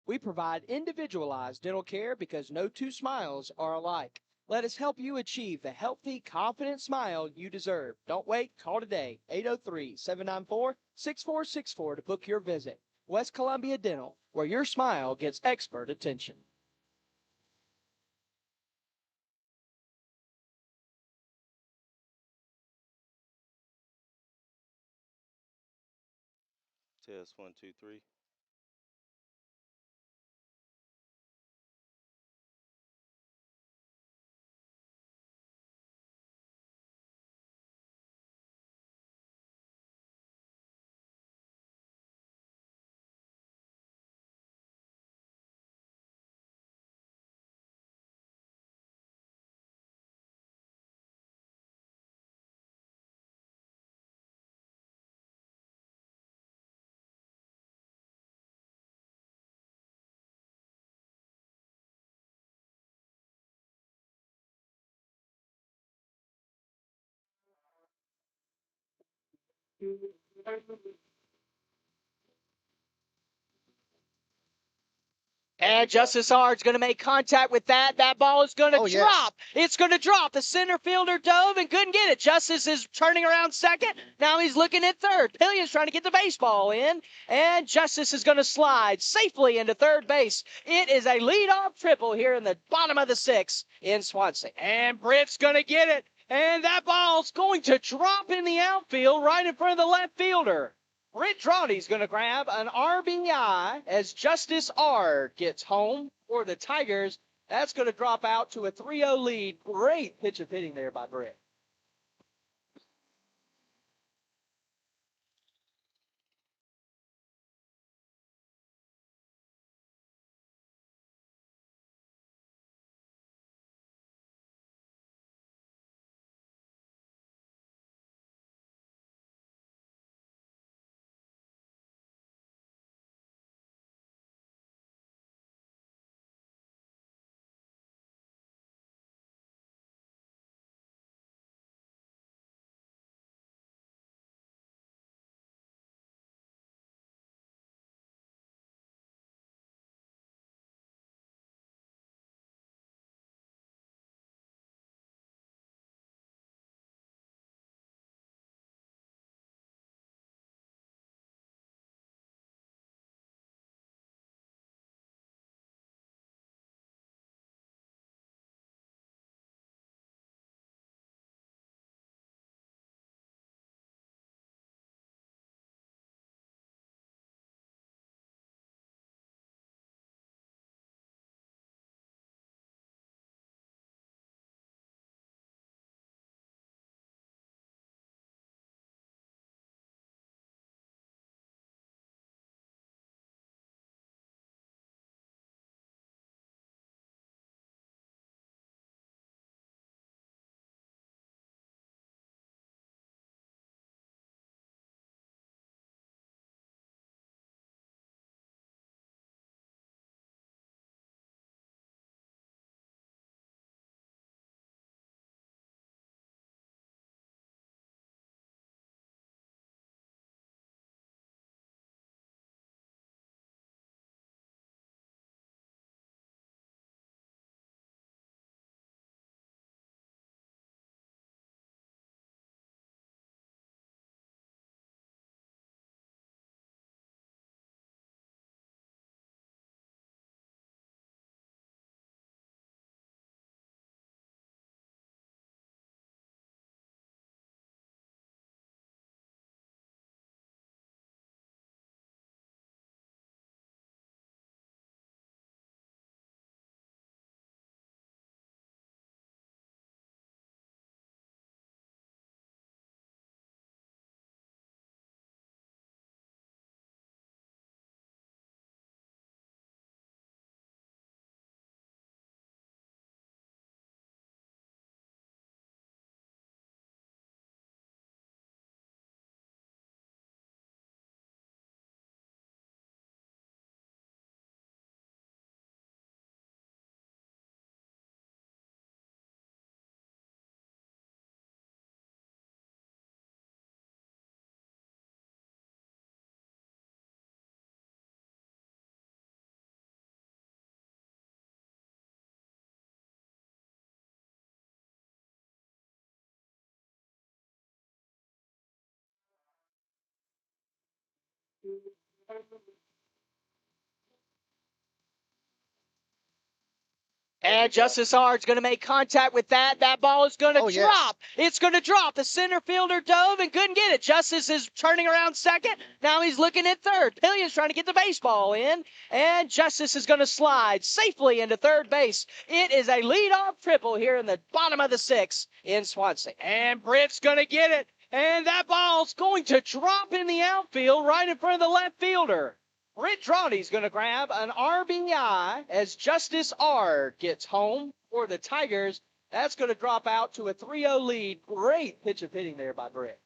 We provide individualized dental care because no two smiles are alike. Let us help you achieve the healthy, confident smile you deserve. Don't wait. Call today, 803-794-6464 to book your visit. West Columbia Dental, where your smile gets expert attention. Test 1, 2, 3. And Justice Hard's going to make contact with that. That ball is going to Oh, yes. drop. It's going to drop. The center fielder dove and couldn't get it. Justice is turning around second. Now he's looking at third. Pillion's trying to get the baseball in. And Justice is going to slide safely into third base. It is a leadoff triple here in the bottom of the sixth in Swansea. And Britt's going to get it. And that ball's going to drop in the outfield right in front of the left fielder. Britt Drawdy's going to grab an RBI as Justice R gets home for the Tigers. That's going to drop out to a 3-0 lead. Great pitch of hitting there by Britt. And Justice Hard's going to make contact with that. That ball is going to drop. Yes. It's going to drop. The center fielder dove and couldn't get it. Justice is turning around second. Now he's looking at third. Pillion's trying to get the baseball in. And Justice is going to slide safely into third base. It is a leadoff triple here in the bottom of the sixth in Swansea. And Britt's going to get it. And that ball's going to drop in the outfield right in front of the left fielder. Britt Drawdy's going to grab an RBI as Justice R gets home for the Tigers. That's going to drop out to a 3-0 lead. Great pitch of hitting there by Britt.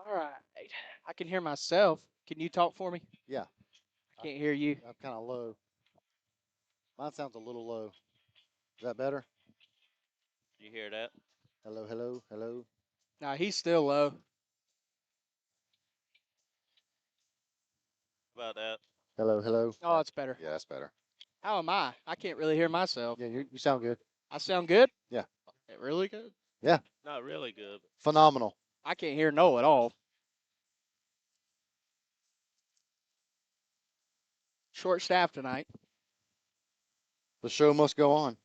All right. I can hear myself. Can you talk for me? Yeah, I can't hear you. I'm kind of low. Mine sounds a little low. Is that better? You hear that? Hello, hello, hello. No, he's still low. About that? Hello, hello. Oh, it's better. Yeah, that's better. How am I? I can't really hear myself. Yeah, you sound good. I sound good? Yeah. Really good? Yeah, Not really good. phenomenal. I can't hear no at all. Short staff tonight. The show must go on.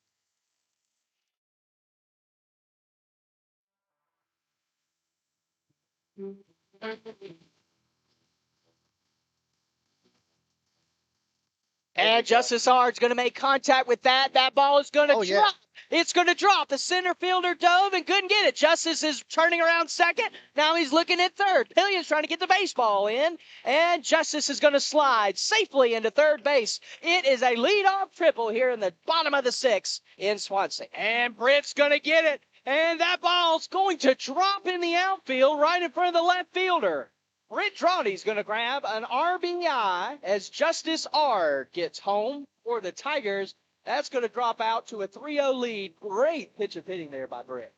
And Justice Hard's going to make contact with that. That ball is going to Oh, drop. yeah. It's going to drop. The center fielder dove and couldn't get it. Justice is turning around second. Now he's looking at third. Pillion's trying to get the baseball in. And Justice is going to slide safely into third base. It is a leadoff triple here in the bottom of the sixth in Swansea. And Britt's going to get it. And that ball's going to drop in the outfield right in front of the left fielder. Britt Drawdy's going to grab an RBI as Justice R gets home for the Tigers. That's going to drop out to a 3-0 lead. Great pitch of hitting there by Britt.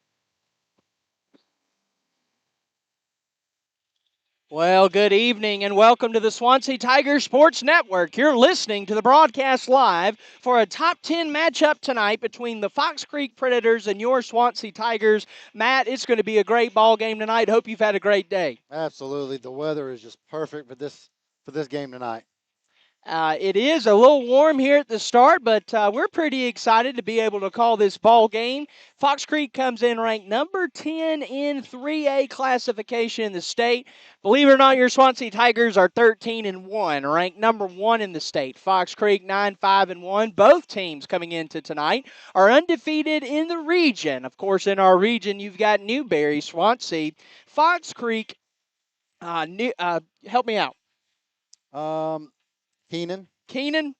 Well, good evening and welcome to the Swansea Tiger Sports Network. You're listening to the broadcast live for a top 10 matchup tonight between the Fox Creek Predators and your Swansea Tigers. Matt, it's going to be a great ball game tonight. Hope you've had a great day. Absolutely. The weather is just perfect for this game tonight. It is a little warm here at the start, but we're pretty excited to be able to call this ball game. Fox Creek comes in ranked number 10 in 3A classification in the state. Believe it or not, your Swansea Tigers are 13-1, ranked number 1 in the state. Fox Creek 9-5-1. Both teams coming into tonight are undefeated in the region. Of course, in our region, you've got Newberry, Swansea, Fox Creek. Help me out. Keenan. Keenan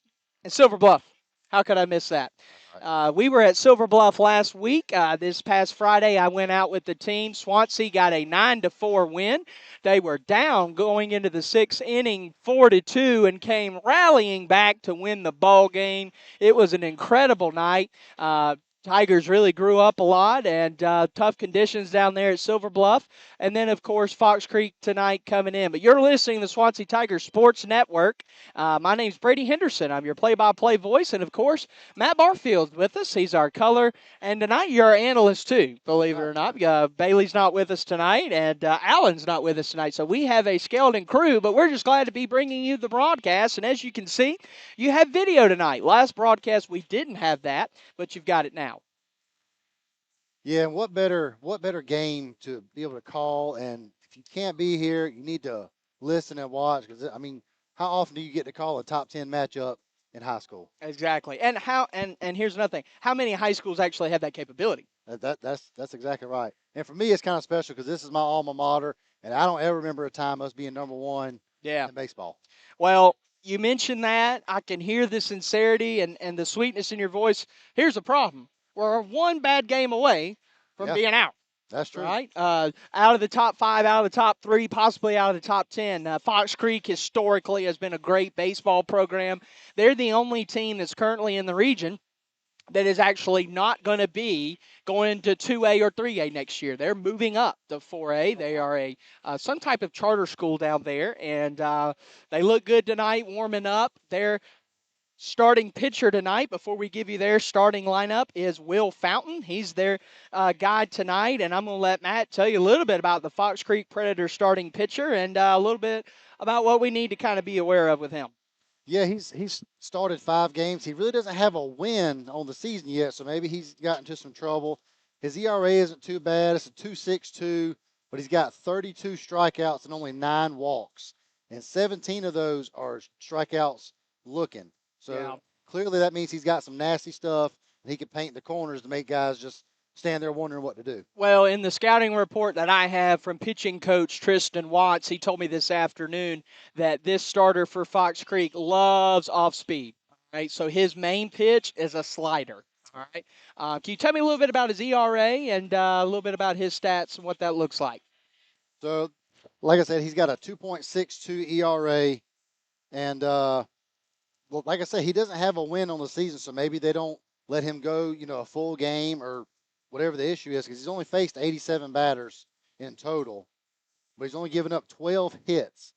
and Silver Bluff. How could I miss that? Right. We were at Silver Bluff last week. This past Friday, I went out with the team. Swansea got a 9-4 win. They were down going into the sixth inning, 4-2, and came rallying back to win the ball game. It was an incredible night. Tigers really grew up a lot, and tough conditions down there at Silver Bluff. And then, of course, Fox Creek tonight coming in. But you're listening to the Swansea Tigers Sports Network. My name's Brady Henderson. I'm your play-by-play voice. And, of course, Matt Barfield with us. He's our color. And tonight you're our analyst, too, believe it or not. Bailey's not with us tonight, and Allen's not with us tonight. So we have a skeleton crew, but we're just glad to be bringing you the broadcast. And as you can see, you have video tonight. Last broadcast, we didn't have that, but you've got it now. Yeah, and what better game to be able to call? And if you can't be here, you need to listen and watch because I mean, how often do you get to call a top 10 matchup in high school? Exactly. And here's another thing. How many high schools actually have that capability? That's exactly right. And for me, it's kind of special because this is my alma mater, and I don't ever remember a time us being number one in baseball. Well, you mentioned that. I can hear the sincerity and the sweetness in your voice. Here's the problem. We're one bad game away from being out. That's true. Right? Out of the top 5, out of the top 3, possibly out of the top 10. Fox Creek historically has been a great baseball program. They're the only team that's currently in the region that is actually not going to be going to 2A or 3A next year. They're moving up to 4A. They are a some type of charter school down there, and they look good tonight, warming up. Their starting pitcher tonight, before we give you their starting lineup, is Will Fountain. He's their guy tonight, and I'm going to let Matt tell you a little bit about the Fox Creek Predators starting pitcher and a little bit about what we need to kind of be aware of with him. Yeah, he's started 5 games. He really doesn't have a win on the season yet, so maybe he's gotten into some trouble. His ERA isn't too bad. It's a 2.62, but he's got 32 strikeouts and only 9 walks, and 17 of those are strikeouts looking. So clearly that means he's got some nasty stuff, and he can paint the corners to make guys just stand there wondering what to do. Well, in the scouting report that I have from pitching coach Tristan Watts, he told me this afternoon that this starter for Fox Creek loves off speed. Right, so his main pitch is a slider. All right. Can you tell me a little bit about his ERA and a little bit about his stats and what that looks like? So like I said, he's got a 2.62 ERA, and well, like I said, he doesn't have a win on the season, so maybe they don't let him go, a full game or whatever the issue is, because he's only faced 87 batters in total, but he's only given up 12 hits.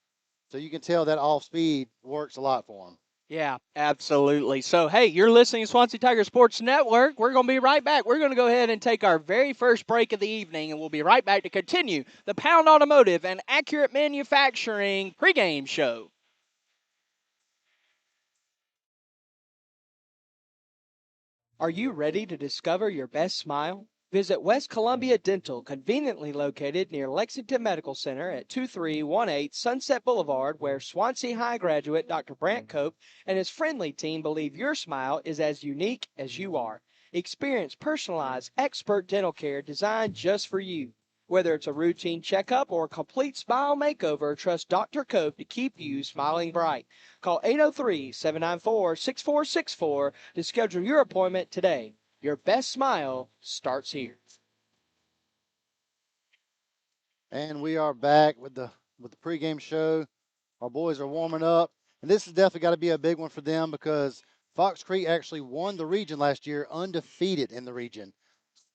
So you can tell that off speed works a lot for him. Yeah, absolutely. So, hey, you're listening to Swansea Tiger Sports Network. We're going to be right back. We're going to go ahead and take our very first break of the evening, and we'll be right back to continue the Pound Automotive and Accurate Manufacturing pregame show. Are you ready to discover your best smile? Visit West Columbia Dental, conveniently located near Lexington Medical Center at 2318 Sunset Boulevard, where Swansea High graduate Dr. Brant Cope and his friendly team believe your smile is as unique as you are. Experience personalized, expert dental care designed just for you. Whether it's a routine checkup or a complete smile makeover, trust Dr. Cope to keep you smiling bright. Call 803-794-6464 to schedule your appointment today. Your best smile starts here. And we are back with the pregame show. Our boys are warming up, and this has definitely got to be a big one for them because Fox Creek actually won the region last year, undefeated in the region.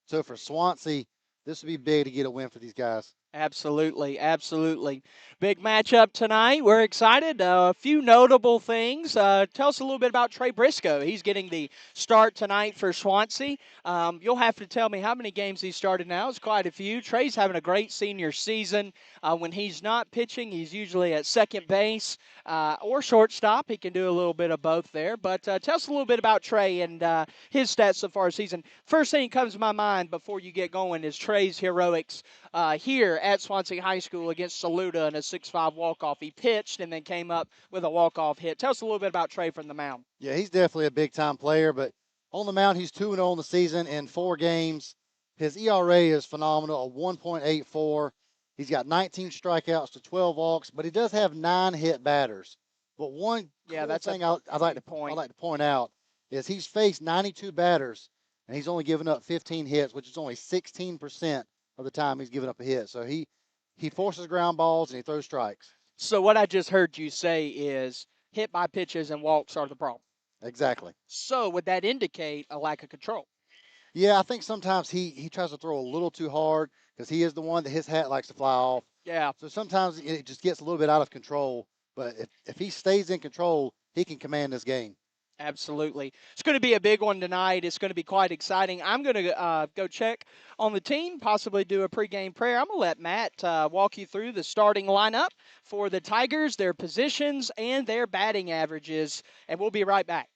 So for Swansea, this would be big to get a win for these guys. Absolutely, absolutely. Big matchup tonight. We're excited. A few notable things. Tell us a little bit about Trey Briscoe. He's getting the start tonight for Swansea. You'll have to tell me how many games he's started now. It's quite a few. Trey's having a great senior season. When he's not pitching, he's usually at second base or shortstop. He can do a little bit of both there. But tell us a little bit about Trey and his stats so far this season. First thing that comes to my mind before you get going is Trey's heroics here at Swansea High School against Saluda in a 6-5 walk-off. He pitched and then came up with a walk-off hit. Tell us a little bit about Trey from the mound. Yeah, he's definitely a big-time player, but on the mound, he's 2-0 in the season in 4 games. His ERA is phenomenal, a 1.84. He's got 19 strikeouts to 12 walks, but he does have 9 hit batters. But one thing I'd like to point out is he's faced 92 batters, and he's only given up 15 hits, which is only 16% of the time he's given up a hit. So he forces ground balls and he throws strikes. So what I just heard you say is hit by pitches and walks are the problem. Exactly. So would that indicate a lack of control? Yeah, I think sometimes he tries to throw a little too hard because he is the one that his hat likes to fly off. Yeah. So sometimes it just gets a little bit out of control. But if he stays in control, he can command this game. Absolutely. It's going to be a big one tonight. It's going to be quite exciting. I'm going to go check on the team, possibly do a pregame prayer. I'm going to let Matt walk you through the starting lineup for the Tigers, their positions, and their batting averages, and we'll be right back.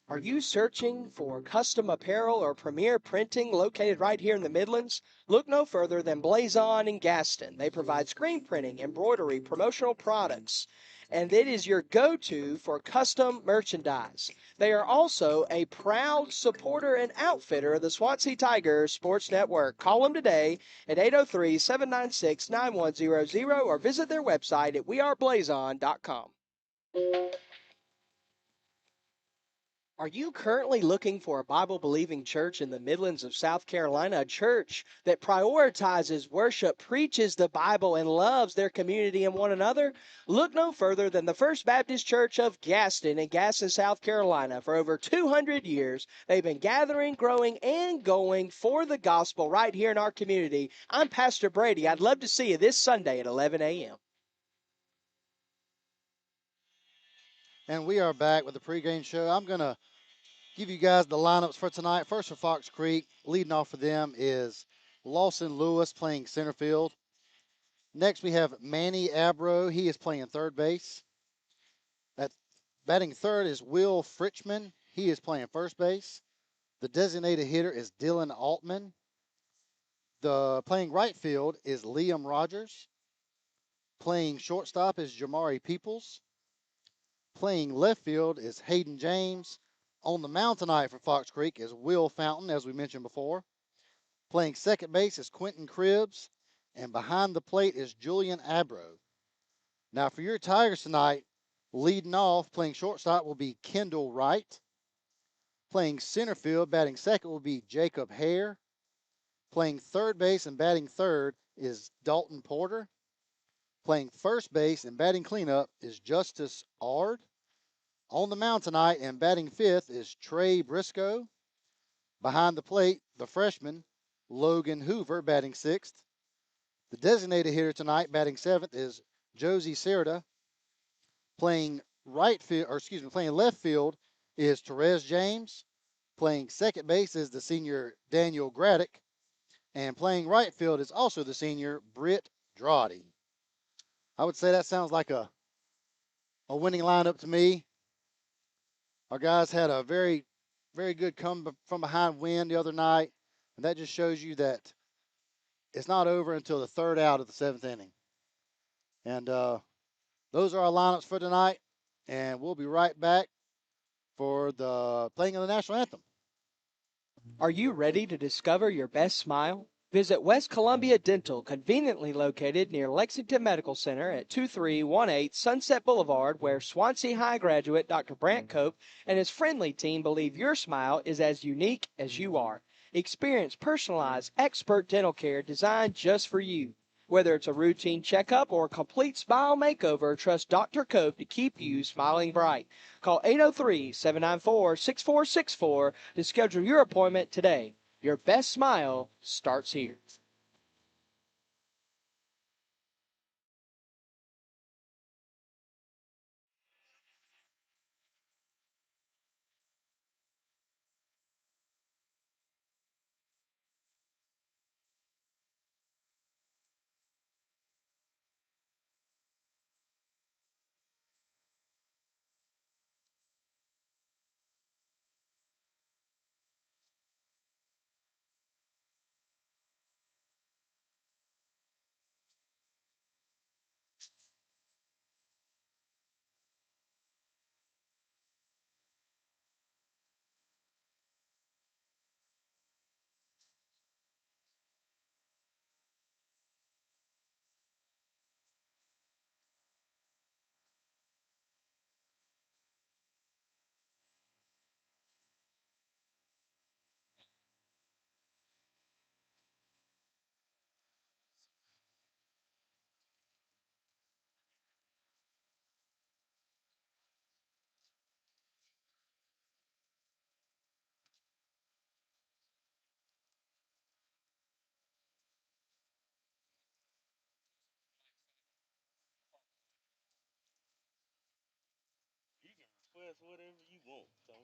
Are you searching for custom apparel or premier printing located right here in the Midlands? Look no further than Blazon in Gaston. They provide screen printing, embroidery, promotional products, and it is your go-to for custom merchandise. They are also a proud supporter and outfitter of the Swansea Tiger Sports Network. Call them today at 803-796-9100 or visit their website at weareblazon.com. Are you currently looking for a Bible-believing church in the Midlands of South Carolina, a church that prioritizes worship, preaches the Bible, and loves their community and one another? Look no further than the First Baptist Church of Gaston in Gaston, South Carolina. For over 200 years, they've been gathering, growing, and going for the gospel right here in our community. I'm Pastor Brady. I'd love to see you this Sunday at 11 a.m. And we are back with the pregame show. I'm going to give you guys the lineups for tonight. First for Fox Creek, leading off for them is Lawson Lewis playing center field. Next we have Manny Abro. He is playing third base. Batting third is Will Fritchman. He is playing first base. The designated hitter is Dylan Altman. The playing right field is Liam Rogers. Playing shortstop is Jamari Peoples. Playing left field is Hayden James. On the mound tonight for Fox Creek is Will Fountain, as we mentioned before. Playing second base is Quentin Cribbs. And behind the plate is Julian Abro. Now for your Tigers tonight, leading off, playing shortstop will be Kendall Wright. Playing center field, batting second will be Jacob Hare. Playing third base and batting third is Dalton Porter. Playing first base and batting cleanup is Justice Ard. On the mound tonight and batting fifth is Trey Briscoe. Behind the plate, the freshman, Logan Hoover, batting sixth. The designated hitter tonight, batting seventh, is Josie Serta. Playing playing left field is Therese James. Playing second base is the senior Daniel Graddick. And playing right field is also the senior Britt Drawdy. I would say that sounds like a winning lineup to me. Our guys had a very, very good come from behind win the other night, and that just shows you that it's not over until the third out of the seventh inning. And those are our lineups for tonight, and we'll be right back for the playing of the national anthem. Are you ready to discover your best smile? Visit West Columbia Dental, conveniently located near Lexington Medical Center at 2318 Sunset Boulevard, where Swansea High graduate Dr. Brant Cope and his friendly team believe your smile is as unique as you are. Experience personalized, expert dental care designed just for you. Whether it's a routine checkup or a complete smile makeover, trust Dr. Cope to keep you smiling bright. Call 803-794-6464 to schedule your appointment today. Your best smile starts here. You can request whatever you want, Tom.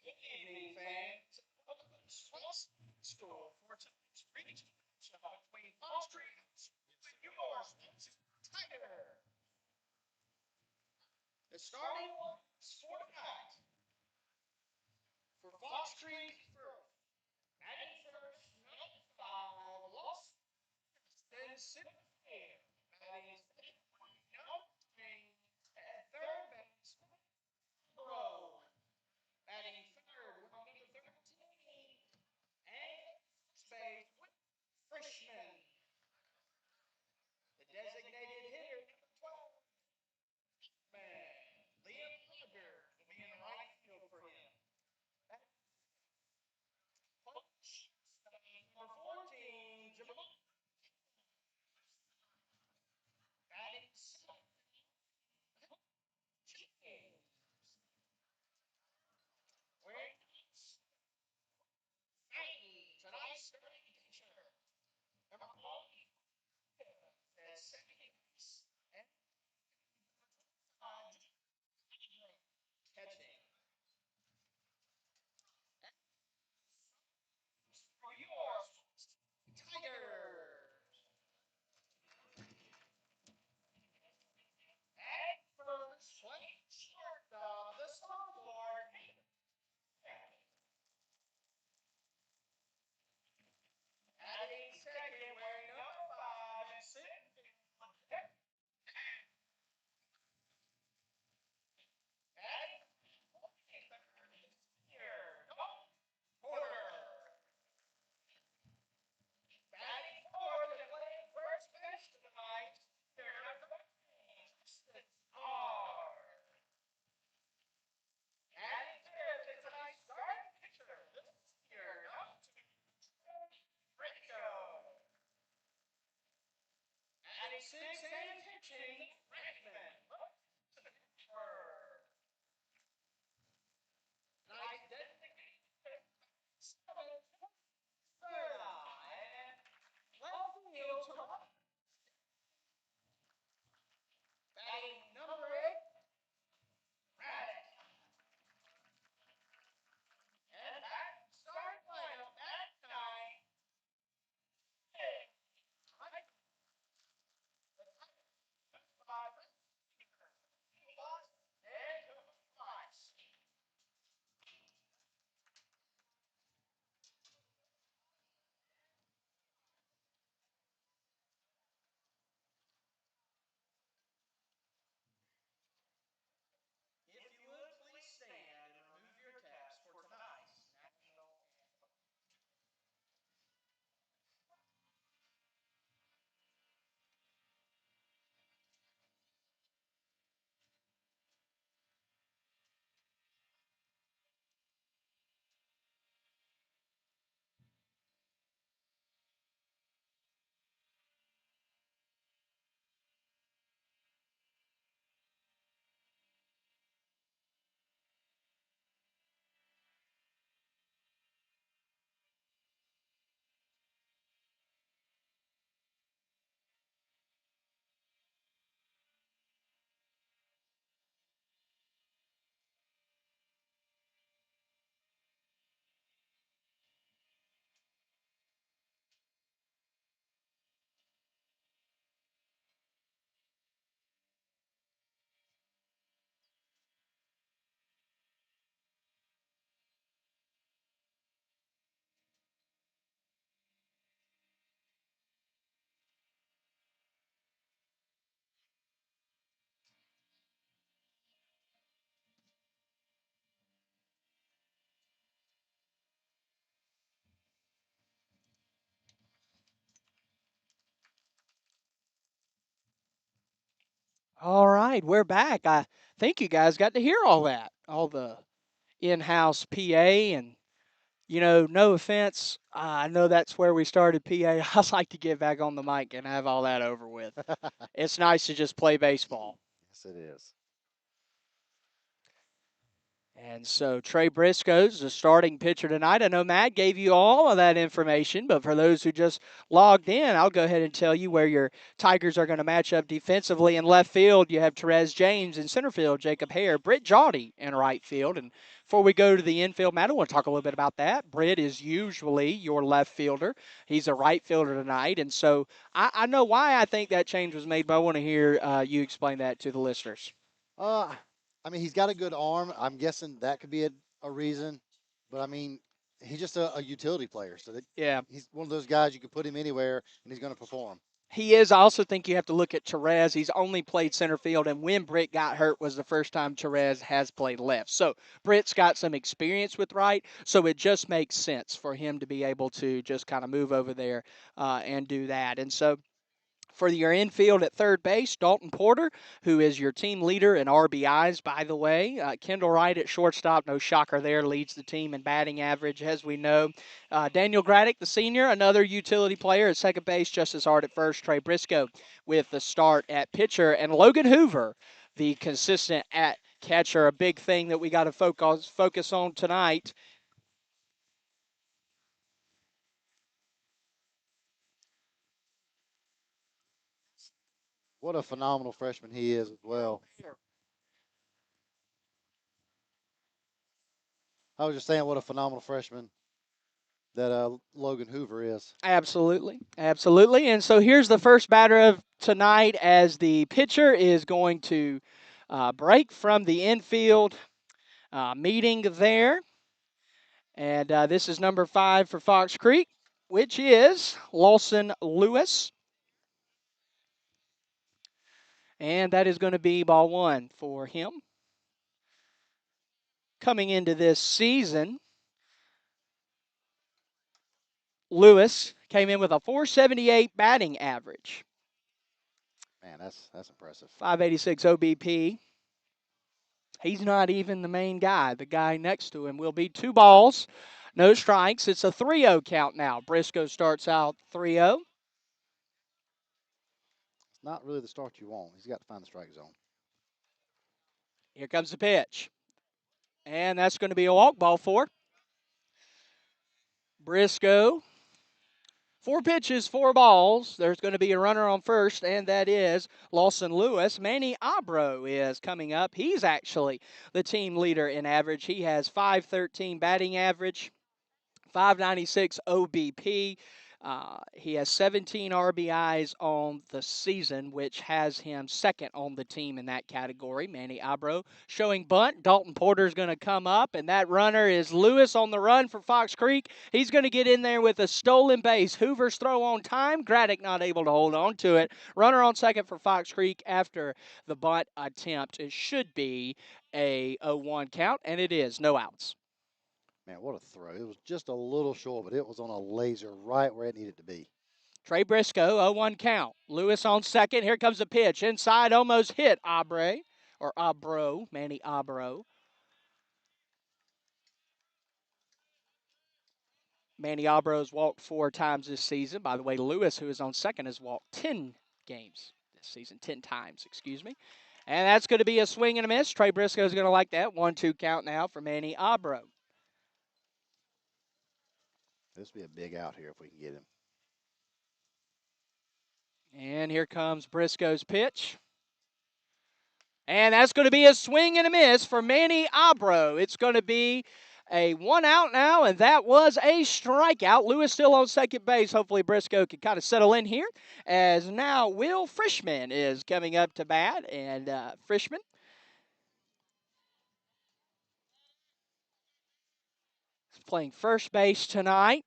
Good evening, fans. Welcome to Swansea School for tonight's preach between Fox Street and your Swansea Tiger. The starting ones for tonight for Fox Street first. Batting first, number 5, Lost in center field. Batting second, number 3, at third base, Road. Batting third, number 13, and first base, freshman. The designated hitter, number 12, man, Liam Rogers will be in right field for him. Punch, number 14, Jamal. All right, we're back. I think you guys got to hear all that, all the in-house PA, and no offense, I know that's where we started PA. I'd like to get back on the mic and have all that over with. It's nice to just play baseball. Yes, it is. And so Trey Briscoe's the starting pitcher tonight. I know Matt gave you all of that information, but for those who just logged in, I'll go ahead and tell you where your Tigers are going to match up defensively. In left field, you have Therese James. In center field, Jacob Hare. Britt Jawdy in right field. And before we go to the infield, Matt, I want to talk a little bit about that. Britt is usually your left fielder. He's a right fielder tonight. And so I know why I think that change was made, but I want to hear you explain that to the listeners. Uh, I mean, he's got a good arm. I'm guessing that could be a reason. But I mean, he's just a utility player. So that Yeah. he's one of those guys you can put him anywhere and he's going to perform. He is. I also think you have to look at Therese. He's only played center field, and when Britt got hurt was the first time Therese has played left. So Britt's got some experience with right, so it just makes sense for him to be able to just kind of move over there and do that. And so for your infield at third base, Dalton Porter, who is your team leader in RBIs, by the way. Kendall Wright at shortstop, no shocker there, leads the team in batting average, as we know. Daniel Graddick, the senior, another utility player at second base, just as hard at first. Trey Briscoe with the start at pitcher. And Logan Hoover, the consistent at catcher, a big thing that we got to focus on tonight. What a phenomenal freshman he is as well. I was just saying what a phenomenal freshman that Logan Hoover is. Absolutely. Absolutely. And so here's the first batter of tonight as the pitcher is going to break from the infield meeting there. And this is number 5 for Fox Creek, which is Lawson Lewis. And that is going to be ball 1 for him. Coming into this season, Lewis came in with a 478 batting average. Man, that's impressive. 586 OBP. He's not even the main guy. The guy next to him will be 2 balls, no strikes. It's a 3-0 count now. Briscoe starts out 3-0. Not really the start you want. He's got to find the strike zone. Here comes the pitch. And that's going to be a walk ball for Briscoe. 4 pitches, 4 balls. There's going to be a runner on first, and that is Lawson Lewis. Manny Abro is coming up. He's actually the team leader in average. He has 513 batting average, 596 OBP. He has 17 RBIs on the season, which has him second on the team in that category. Manny Abro showing bunt. Dalton Porter's going to come up, and that runner is Lewis on the run for Fox Creek. He's going to get in there with a stolen base. Hoover's throw on time. Graddick not able to hold on to it. Runner on second for Fox Creek after the bunt attempt. It should be a 0-1 count, and it is. No outs. Man, what a throw. It was just a little short, but it was on a laser right where it needed to be. Trey Briscoe, 0-1 count. Lewis on second. Here comes the pitch. Inside, almost hit Manny Abro. Manny Abro's walked 4 times this season. By the way, Lewis, who is on second, has walked 10 games this season, 10 times, excuse me. And that's going to be a swing and a miss. Trey Briscoe's going to like that. 1-2 count now for Manny Abro. This will be a big out here if we can get him. And here comes Briscoe's pitch. And that's going to be a swing and a miss for Manny Abro. It's going to be a 1 out now, and that was a strikeout. Lewis still on second base. Hopefully Briscoe can kind of settle in here, as now Will Frischman is coming up to bat. And Frischman is playing first base tonight.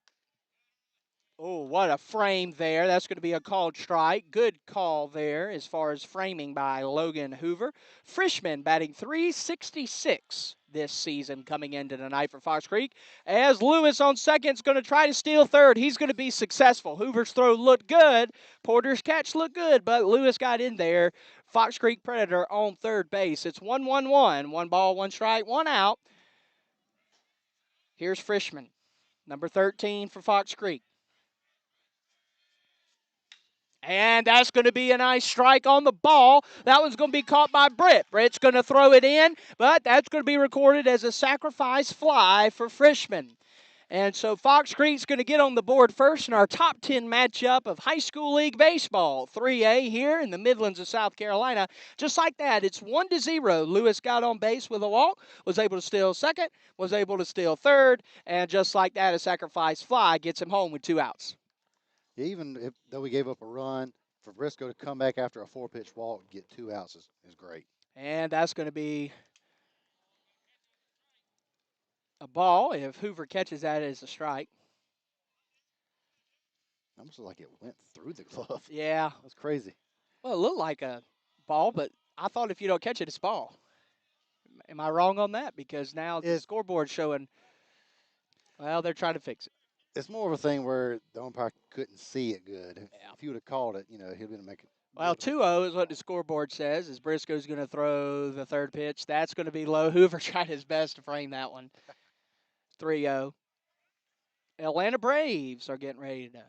Oh, what a frame there. That's going to be a called strike. Good call there as far as framing by Logan Hoover. Frischman batting .366 this season coming into tonight for Fox Creek. As Lewis on second is going to try to steal third. He's going to be successful. Hoover's throw looked good. Porter's catch looked good, but Lewis got in there. Fox Creek Predator on third base. It's 1-1-1. 1 ball, 1 strike, 1 out. Here's Frischman, number 13 for Fox Creek. And that's going to be a nice strike on the ball. That one's going to be caught by Britt. Britt's going to throw it in, but that's going to be recorded as a sacrifice fly for Frischman. And so Fox Creek's going to get on the board first in our top 10 matchup of high school league baseball, 3A here in the Midlands of South Carolina. Just like that, it's 1-0. Lewis got on base with a walk, was able to steal second, was able to steal third, and just like that, a sacrifice fly gets him home with 2 outs. Even though we gave up a run, for Briscoe to come back after a 4-pitch walk and get 2 outs is great. And that's going to be a ball. If Hoover catches that as a strike. Almost like it went through the glove. Yeah. That's crazy. Well, it looked like a ball, but I thought if you don't catch it, it's ball. Am I wrong on that? Because now the scoreboard's showing, well, they're trying to fix it. It's more of a thing where the umpire couldn't see it good. If he would have called it, he'd been making. Well, 2-0 is what the scoreboard says. As Briscoe's going to throw the third pitch, that's going to be low. Hoover tried his best to frame that one. 3-0. Atlanta Braves are getting ready to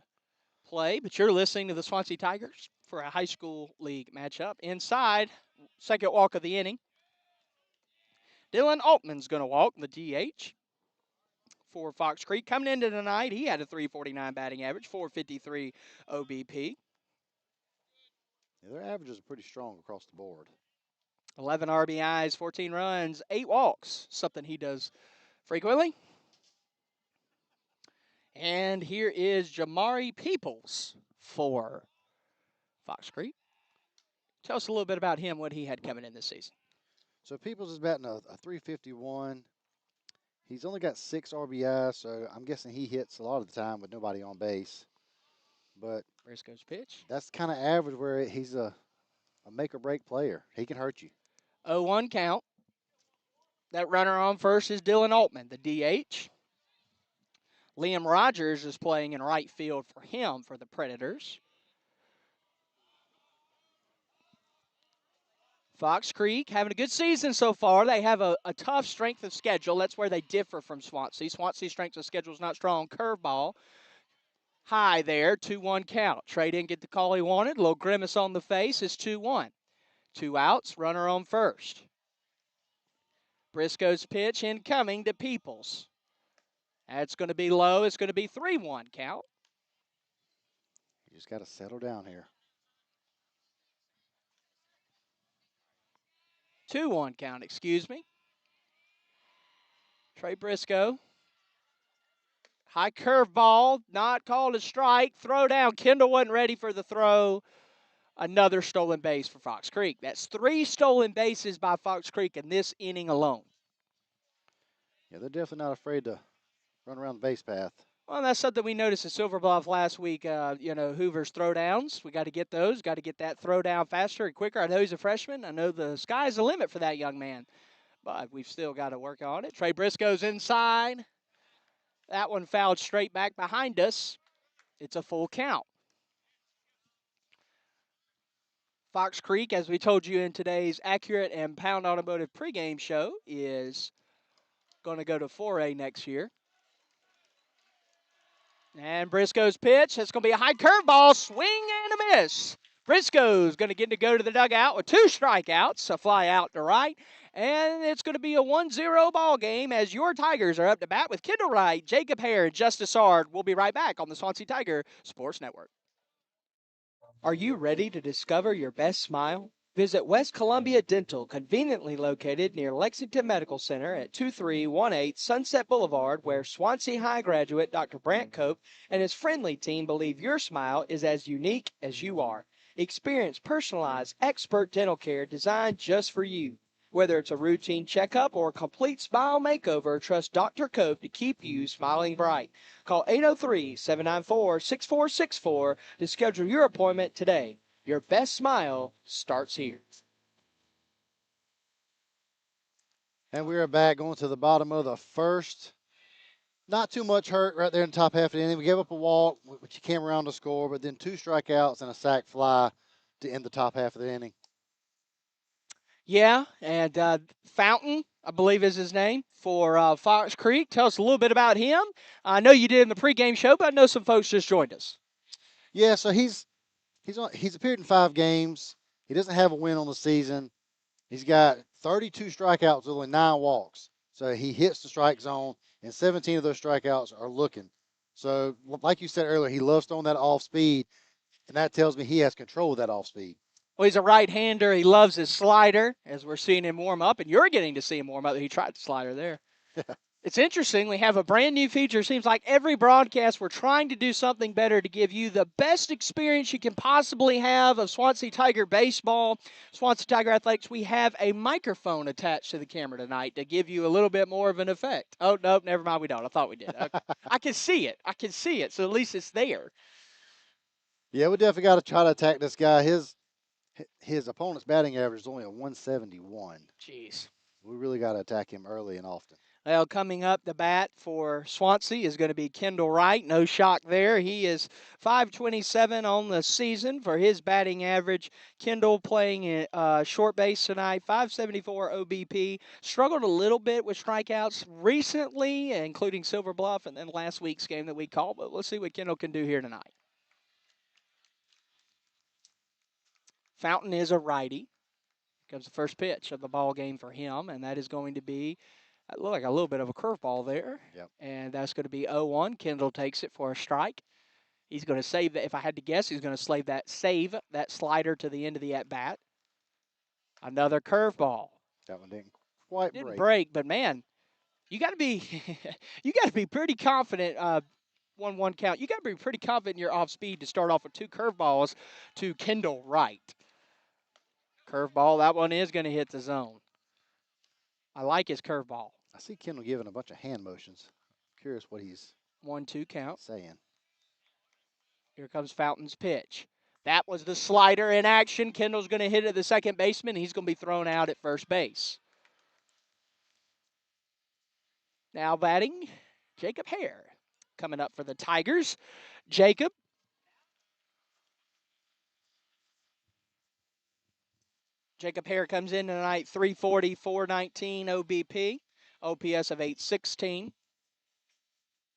play, but you're listening to the Swansea Tigers for a high school league matchup. Inside, second walk of the inning. Dylan Altman's going to walk the DH. For Fox Creek. Coming into tonight, he had a .349 batting average, .453 OBP. Yeah, their averages are pretty strong across the board. 11 RBIs, 14 runs, 8 walks, something he does frequently. And here is Jamari Peoples for Fox Creek. Tell us a little bit about him, what he had coming in this season. So Peoples is batting a .351. He's only got 6 RBIs, so I'm guessing he hits a lot of the time with nobody on base. But Briscoe's pitch. That's kind of average where he's a make-or-break player. He can hurt you. 0-1 count. That runner on first is Dylan Altman, the DH. Liam Rogers is playing in right field for him for the Predators. Fox Creek having a good season so far. They have a tough strength of schedule. That's where they differ from Swansea. Swansea's strength of schedule is not strong. Curveball. high there. 2-1 count. Trey didn't get the call he wanted. A little grimace on the face. It's 2-1. 2 outs. Runner on first. Briscoe's pitch incoming to Peoples. That's going to be low. It's going to be 3-1 count. You just got to settle down here. 2-1 count, excuse me. Trey Briscoe. High curveball, not called a strike. Throw down. Kendall wasn't ready for the throw. Another stolen base for Fox Creek. That's 3 stolen bases by Fox Creek in this inning alone. Yeah, they're definitely not afraid to run around the base path. Well, that's something we noticed at Silver Bluff last week. Hoover's throwdowns. We got to get those. Got to get that throwdown faster and quicker. I know he's a freshman. I know the sky's the limit for that young man. But we've still got to work on it. Trey Briscoe's inside. That one fouled straight back behind us. It's a full count. Fox Creek, as we told you in today's Accurate and Pound Automotive pregame show, is going to go to 4A next year. And Briscoe's pitch. It's going to be a high curveball. Swing and a miss. Briscoe's going to get to go to the dugout with 2 strikeouts, a fly out to right. And it's going to be a 1-0 ball game as your Tigers are up to bat with Kendall Wright, Jacob Hare, and Justice Ard. We'll be right back on the Swansea Tiger Sports Network. Are you ready to discover your best smile? Visit West Columbia Dental, conveniently located near Lexington Medical Center at 2318 Sunset Boulevard, where Swansea High graduate Dr. Brant Cope and his friendly team believe your smile is as unique as you are. Experience personalized, expert dental care designed just for you. Whether it's a routine checkup or a complete smile makeover, trust Dr. Cope to keep you smiling bright. Call 803-794-6464 to schedule your appointment today. Your best smile starts here. And we are back going to the bottom of the first. Not too much hurt right there in the top half of the inning. We gave up a walk, which came around to score, but then 2 strikeouts and a sac fly to end the top half of the inning. Yeah, and Fountain, I believe is his name, for Fox Creek. Tell us a little bit about him. I know you did in the pregame show, but I know some folks just joined us. Yeah, so he's appeared in 5 games. He doesn't have a win on the season. He's got 32 strikeouts with only 9 walks. So he hits the strike zone, and 17 of those strikeouts are looking. So, like you said earlier, he loves throwing that off speed, and that tells me he has control of that off speed. Well, he's a right-hander. He loves his slider, as we're seeing him warm up, and you're getting to see him warm up. He tried the slider there. It's interesting. We have a brand new feature. It seems like every broadcast we're trying to do something better to give you the best experience you can possibly have of Swansea Tiger Baseball, Swansea Tiger Athletics. We have a microphone attached to the camera tonight to give you a little bit more of an effect. Oh, no, never mind. We don't. I thought we did. Okay. I can see it. I can see it. So at least it's there. Yeah, we definitely got to try to attack this guy. His opponent's batting average is only a 171. Jeez. We really got to attack him early and often. Well, coming up the bat for Swansea is going to be Kendall Wright. No shock there. He is 527 on the season for his batting average. Kendall playing short base tonight, 574 OBP. Struggled a little bit with strikeouts recently, including Silver Bluff and then last week's game that we called. But let's see what Kendall can do here tonight. Fountain is a righty. Comes the first pitch of the ball game for him, and that is going to be look like a little bit of a curveball there. Yep. And that's going to be 0-1. Kendall takes it for a strike. He's going to save that. If I had to guess, he's going to save that slider to the end of the at-bat. Another curveball. That one didn't quite break, but man, you got to be pretty confident. 1-1 count. You got to be pretty confident in your off speed to start off with 2 curveballs to Kendall Wright. Curveball. That one is going to hit the zone. I like his curveball. I see Kendall giving a bunch of hand motions. Curious what he's 1-2 count. saying. Here comes Fountain's pitch. That was the slider in action. Kendall's going to hit it at the second baseman. He's going to be thrown out at first base. Now batting, Jacob Hare. Coming up for the Tigers. Jacob. Jacob Hare comes in tonight, 340, 419 OBP. OPS of 816.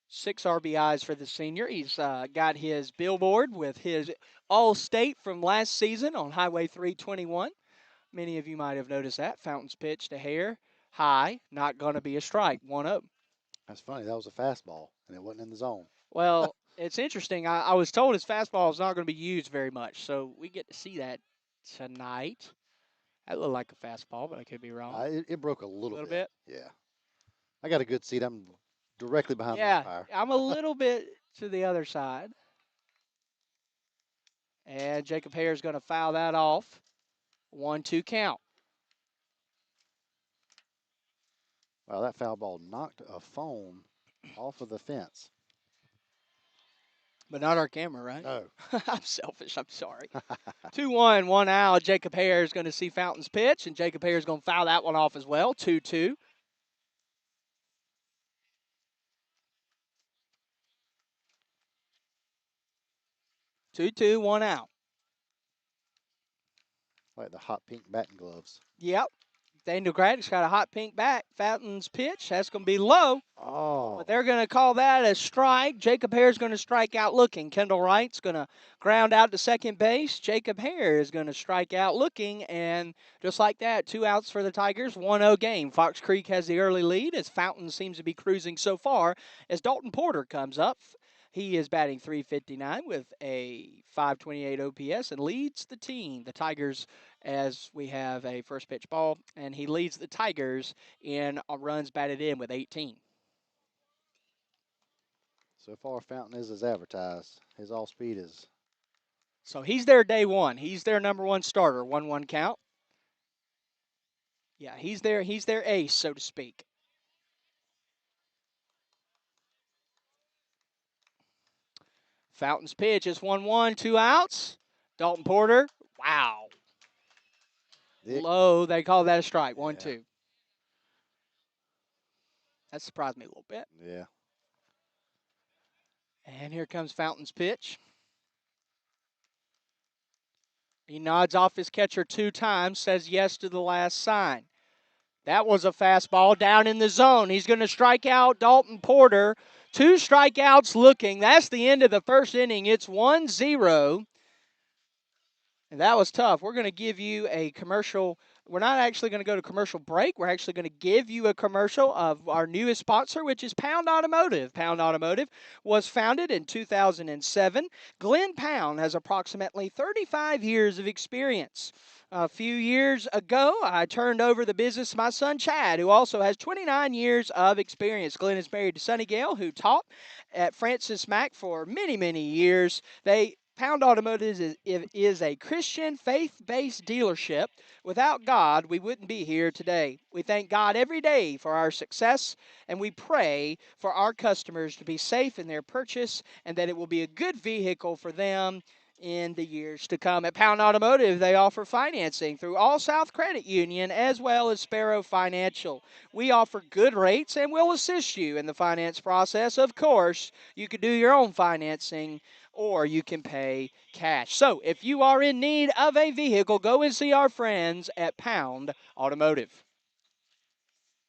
6 RBIs for the senior. He's got his billboard with his All-State from last season on Highway 321. Many of you might have noticed that. Fountain's pitch to Hare. High, not going to be a strike. 1-0. That's funny. That was a fastball, and it wasn't in the zone. Well, it's interesting. I was told his fastball is not going to be used very much, so we get to see that tonight. That looked like a fastball, but I could be wrong. It broke a A little little bit. bit. Yeah. I got a good seat. I'm directly behind the Yeah, umpire. I'm a little bit to the other side. And Jacob Hare is going to foul that off. 1-2 count. Wow, that foul ball knocked a phone off of the fence. But not our camera, right? No. I'm selfish. I'm sorry. 2-1, 1 out. Jacob Hare is going to see Fountain's pitch, and Jacob Hare is going to foul that one off as well. 2-2. 2-2, 1 out. Like the hot pink batting gloves. Yep. Daniel Craddock's got a hot pink bat. Fountain's pitch. That's going to be low. Oh. But they're going to call that a strike. Jacob Hare's going to strike out looking. Kendall Wright's going to ground out to second base. Jacob Hare is going to strike out looking. And just like that, 2 outs for the Tigers. 1-0 game. Fox Creek has the early lead as Fountain seems to be cruising so far as Dalton Porter comes up. He is batting .359 with a .528 OPS and leads the team. The Tigers, as we have a first pitch ball, and he leads the Tigers in runs batted in with 18. So far, Fountain is as advertised. His all speed is. So he's their day one. He's their number one starter. 1-1 count. Yeah, he's their ace, so to speak. Fountain's pitch is 1-1, 2 outs. Dalton Porter, wow. Low, they call that a strike. 1-2. That surprised me a little bit. Yeah. And here comes Fountain's pitch. He nods off his catcher 2 times, says yes to the last sign. That was a fastball down in the zone. He's going to strike out Dalton Porter. 2 strikeouts looking. That's the end of the first inning. It's 1-0. And that was tough. We're going to give you a commercial. We're not actually going to go to commercial break. We're actually going to give you a commercial of our newest sponsor, which is Pound Automotive. Pound Automotive was founded in 2007. Glenn Pound has approximately 35 years of experience. A few years ago, I turned over the business to my son, Chad, who also has 29 years of experience. Glenn is married to Sunny Gale, who taught at Francis Mack for many, many years. Pound Automotive is a Christian faith-based dealership. Without God, we wouldn't be here today. We thank God every day for our success, and we pray for our customers to be safe in their purchase and that it will be a good vehicle for them in the years to come. At Pound Automotive, they offer financing through All South Credit Union as well as Sparrow Financial. We offer good rates and will assist you in the finance process. Of course, you can do your own financing or you can pay cash. So if you are in need of a vehicle, go and see our friends at Pound Automotive.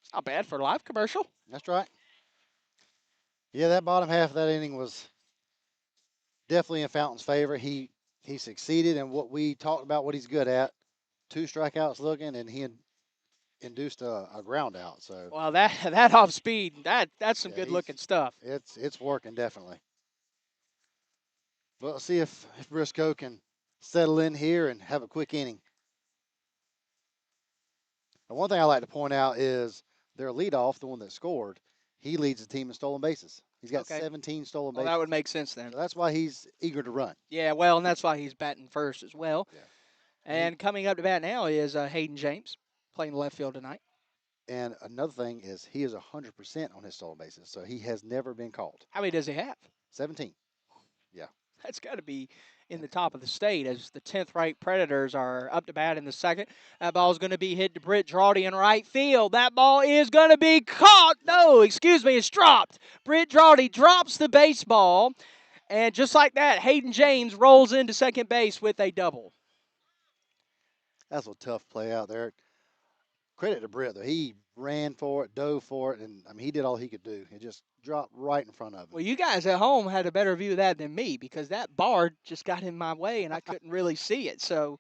It's not bad for a live commercial. That's right. Yeah, that bottom half of that inning was definitely in Fountain's favor. He succeeded in what we talked about, what he's good at. 2 strikeouts looking, and he induced a ground out. So well, that off speed, that's some good looking stuff. It's working definitely. But let's see if Briscoe can settle in here and have a quick inning. And one thing I like to point out is their leadoff, the one that scored, he leads the team in stolen bases. He's got 17 stolen bases. Well, that would make sense then. So that's why he's eager to run. Yeah, well, and that's why he's batting first as well. Yeah. And coming up to bat now is Hayden James playing left field tonight. And another thing is he is 100% on his stolen bases, so he has never been caught. How many does he have? 17. Yeah. That's got to be in the top of the state as the 10th ranked Predators are up to bat in the second. That ball is going to be hit to Britt Drawdy in right field. That ball is going to be caught. No, excuse me, it's dropped. Britt Drawdy drops the baseball. And just like that, Hayden James rolls into second base with a double. That's a tough play out there. Credit to Britt, though. He ran for it, dove for it, and, I mean, he did all he could do. It just dropped right in front of him. Well, you guys at home had a better view of that than me because that bar just got in my way and I couldn't really see it. So,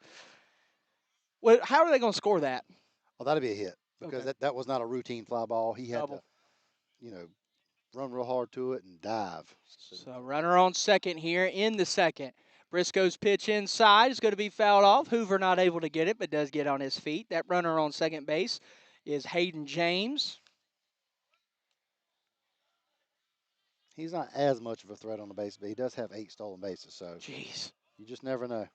how are they going to score that? Oh, that'd be a hit because Okay. that was not a routine fly ball. He had to, Double. you know, run real hard to it and dive. So runner on second here in the second. Briscoe's pitch inside is going to be fouled off. Hoover not able to get it, but does get on his feet. That runner on second base is Hayden James. He's not as much of a threat on the base, but he does have 8 stolen bases. So Jeez. you just never know.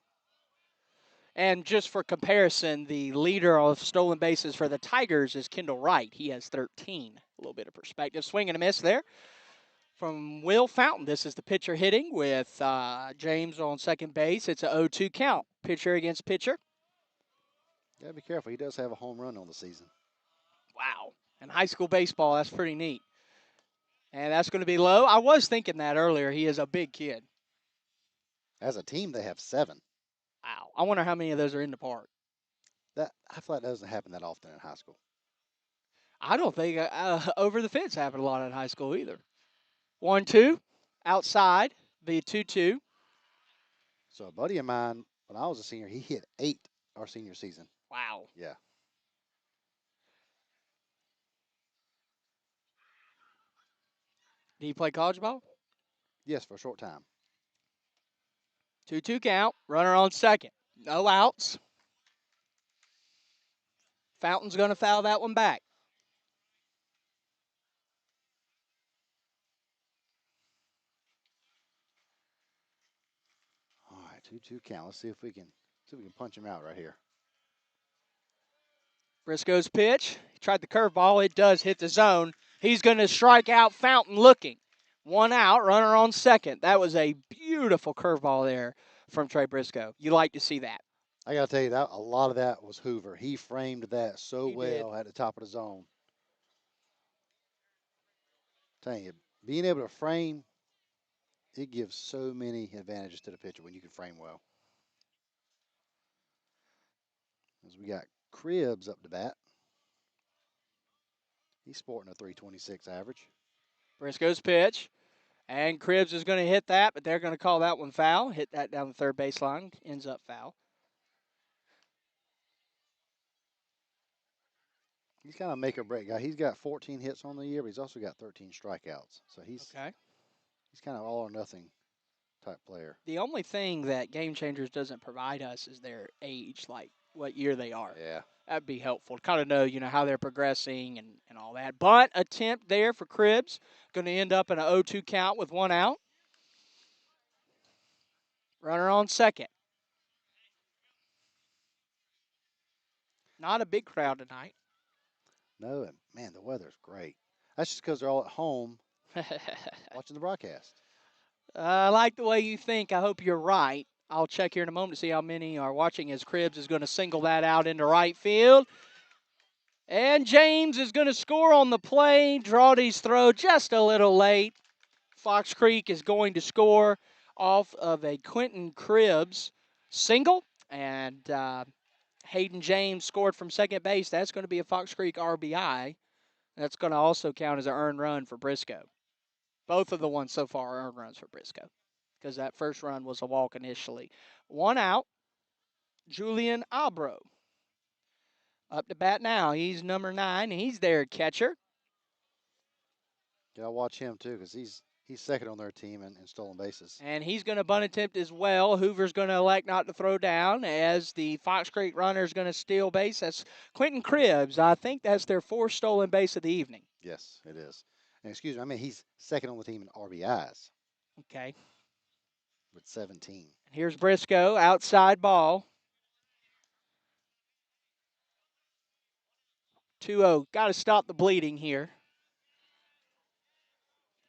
And just for comparison, the leader of stolen bases for the Tigers is Kendall Wright. He has 13. A little bit of perspective. Swing and a miss there from Will Fountain. This is the pitcher hitting with James on second base. It's a 0-2 count. Pitcher against pitcher. You gotta be careful. He does have a home run on the season. Wow. And high school baseball, that's pretty neat. And that's going to be low. I was thinking that earlier. He is a big kid. As a team, they have 7. Wow. I wonder how many of those are in the park. That I feel like that doesn't happen that often in high school. I don't think over the fence happened a lot in high school either. 1-2 outside, the 2-2. So a buddy of mine, when I was a senior, he hit 8 our senior season. Wow. Yeah. Did he play college ball? Yes, for a short time. 2-2 count. Runner on second. No outs. Fountain's going to foul that one back. All right, 2-2 count. Let's see if we can punch him out right here. Briscoe's pitch. He tried the curveball. It does hit the zone. He's going to strike out Fountain looking. 1 out, runner on second. That was a beautiful curveball there from Trey Briscoe. You like to see that. I gotta tell you that a lot of that was Hoover. He framed that so He well did. at the top of the zone. Telling you, being able to frame, it gives so many advantages to the pitcher when you can frame well. As we got Cribbs up to bat. He's sporting a 326 average. Briscoe's pitch. And Cribbs is going to hit that, but they're going to call that one foul. Hit that down the third baseline. Ends up foul. He's kind of a make or break guy. He's got 14 hits on the year, but he's also got 13 strikeouts. So he's kind of all or nothing type player. The only thing that Game Changers doesn't provide us is their age, like what year they are. Yeah. That'd be helpful to kind of know, how they're progressing and all that. Bunt attempt there for Cribbs. Going to end up in an 0-2 count with 1 out. Runner on second. Not a big crowd tonight. No, and man, the weather's great. That's just because they're all at home watching the broadcast. I like the way you think. I hope you're right. I'll check here in a moment to see how many are watching as Cribbs is going to single that out into right field. And James is going to score on the play. Drawdy's throw just a little late. Fox Creek is going to score off of a Quentin Cribbs single. And Hayden James scored from second base. That's going to be a Fox Creek RBI. That's going to also count as an earned run for Briscoe. Both of the ones so far are earned runs for Briscoe because that first run was a walk initially. 1 out, Julian Abro. Up to bat now. He's number 9. He's their catcher. Yeah, I'll watch him too because he's second on their team in stolen bases. And he's going to bunt attempt as well. Hoover's going to elect not to throw down as the Fox Creek runner is going to steal base. That's Quentin Cribbs. I think that's their 4th stolen base of the evening. Yes, it is. And excuse me, I mean he's second on the team in RBIs. Okay. With 17. Here's Briscoe, outside ball. 2-0. Got to stop the bleeding here.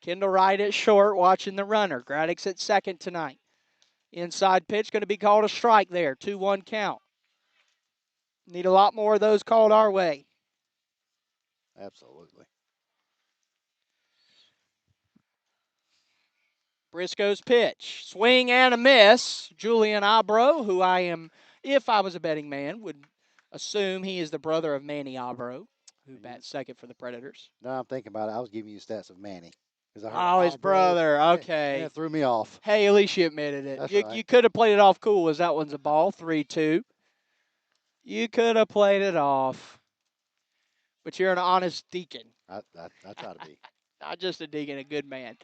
Kendall Wright at short, watching the runner. Graddick's at second tonight. Inside pitch going to be called a strike there. 2-1 count. Need a lot more of those called our way. Absolutely. Briscoe's pitch. Swing and a miss. Julian Abro, who I am, if I was a betting man, would assume he is the brother of Manny Abro, who bats second for the Predators. Now I'm thinking about it. I was giving you stats of Manny. 'Cause I heard, Oh, his brother. and Okay. it threw me off. Hey, at least you admitted it. That's You, right. you could have played it off cool as that one's a ball, 3-2. You could have played it off. But you're an honest deacon. I try to be. Not just a deacon, a good man.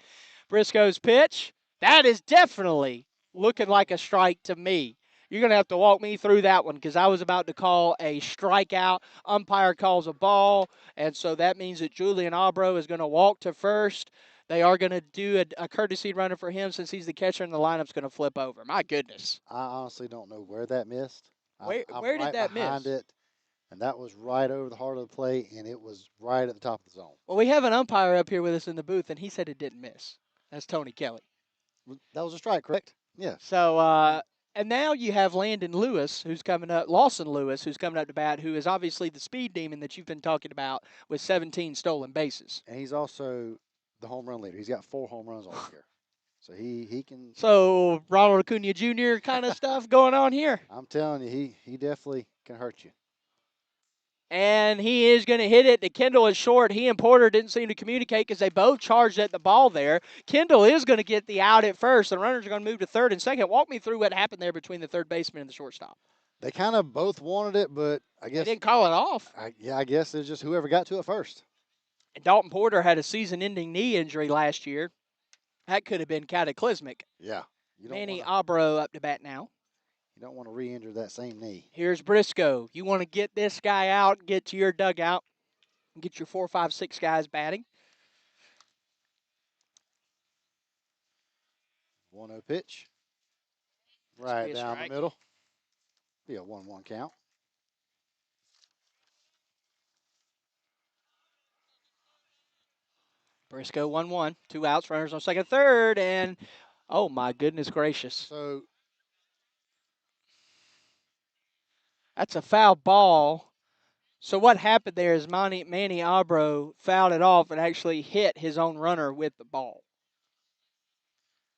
Briscoe's pitch. That is definitely looking like a strike to me. You're going to have to walk me through that one because I was about to call a strikeout. Umpire calls a ball, and so that means that Julian Aubro is going to walk to first. They are going to do a courtesy runner for him since he's the catcher, and the lineup's going to flip over. My goodness. I honestly don't know where that missed. I'm Where did right that behind miss? it, and that was right over the heart of the plate, and it was right at the top of the zone. Well, we have an umpire up here with us in the booth, and he said it didn't miss. That's Tony Kelly. That was a strike, correct? Yeah. So, and now you have Landon Lewis, who's coming up, Lawson Lewis, who's coming up to bat, who is obviously the speed demon that you've been talking about with 17 stolen bases. And he's also the home run leader. He's got 4 home runs all year. So he can. So, Ronald Acuna Jr. kind of stuff going on here. I'm telling you, he definitely can hurt you. And he is going to hit it. The Kendall is short. He and Porter didn't seem to communicate because they both charged at the ball there. Kendall is going to get the out at first. The runners are going to move to third and second. Walk me through what happened there between the third baseman and the shortstop. They kind of both wanted it, but I They guess didn't call it off. I guess it's just whoever got to it first. And Dalton Porter had a season-ending knee injury last year. That could have been cataclysmic. Yeah. Manny Aubro up to bat now. You don't want to re-injure that same knee. Here's Briscoe. You want to get this guy out, get to your dugout, and get your 4, 5, 6 guys batting. 1-0 pitch. Right down the middle. Be a 1-1 count. Briscoe 1-1. 2 outs, runners on second, third, and oh my goodness gracious. So that's a foul ball. So what happened there is Manny Aubro fouled it off and actually hit his own runner with the ball.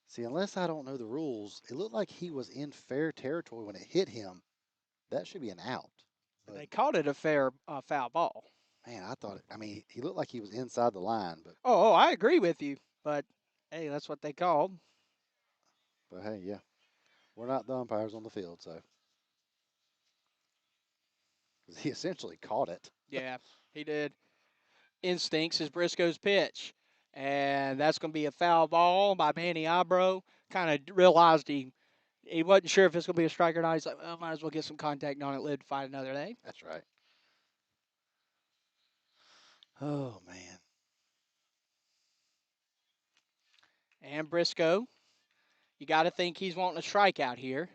See, unless I don't know the rules, it looked like he was in fair territory when it hit him. That should be an out. But they called it a fair foul ball. Man, he looked like he was inside the line, but. Oh, I agree with you. But, hey, that's what they called. But, hey, yeah. We're not the umpires on the field, so. Because he essentially caught it. Yeah, he did. Instincts is Briscoe's pitch. And that's going to be a foul ball by Manny Aubro. Kind of realized he wasn't sure if it's going to be a strike or not. He's like, well, might as well get some contact on it, live to fight another day. That's right. Oh, man. And Briscoe, you got to think he's wanting a strikeout here.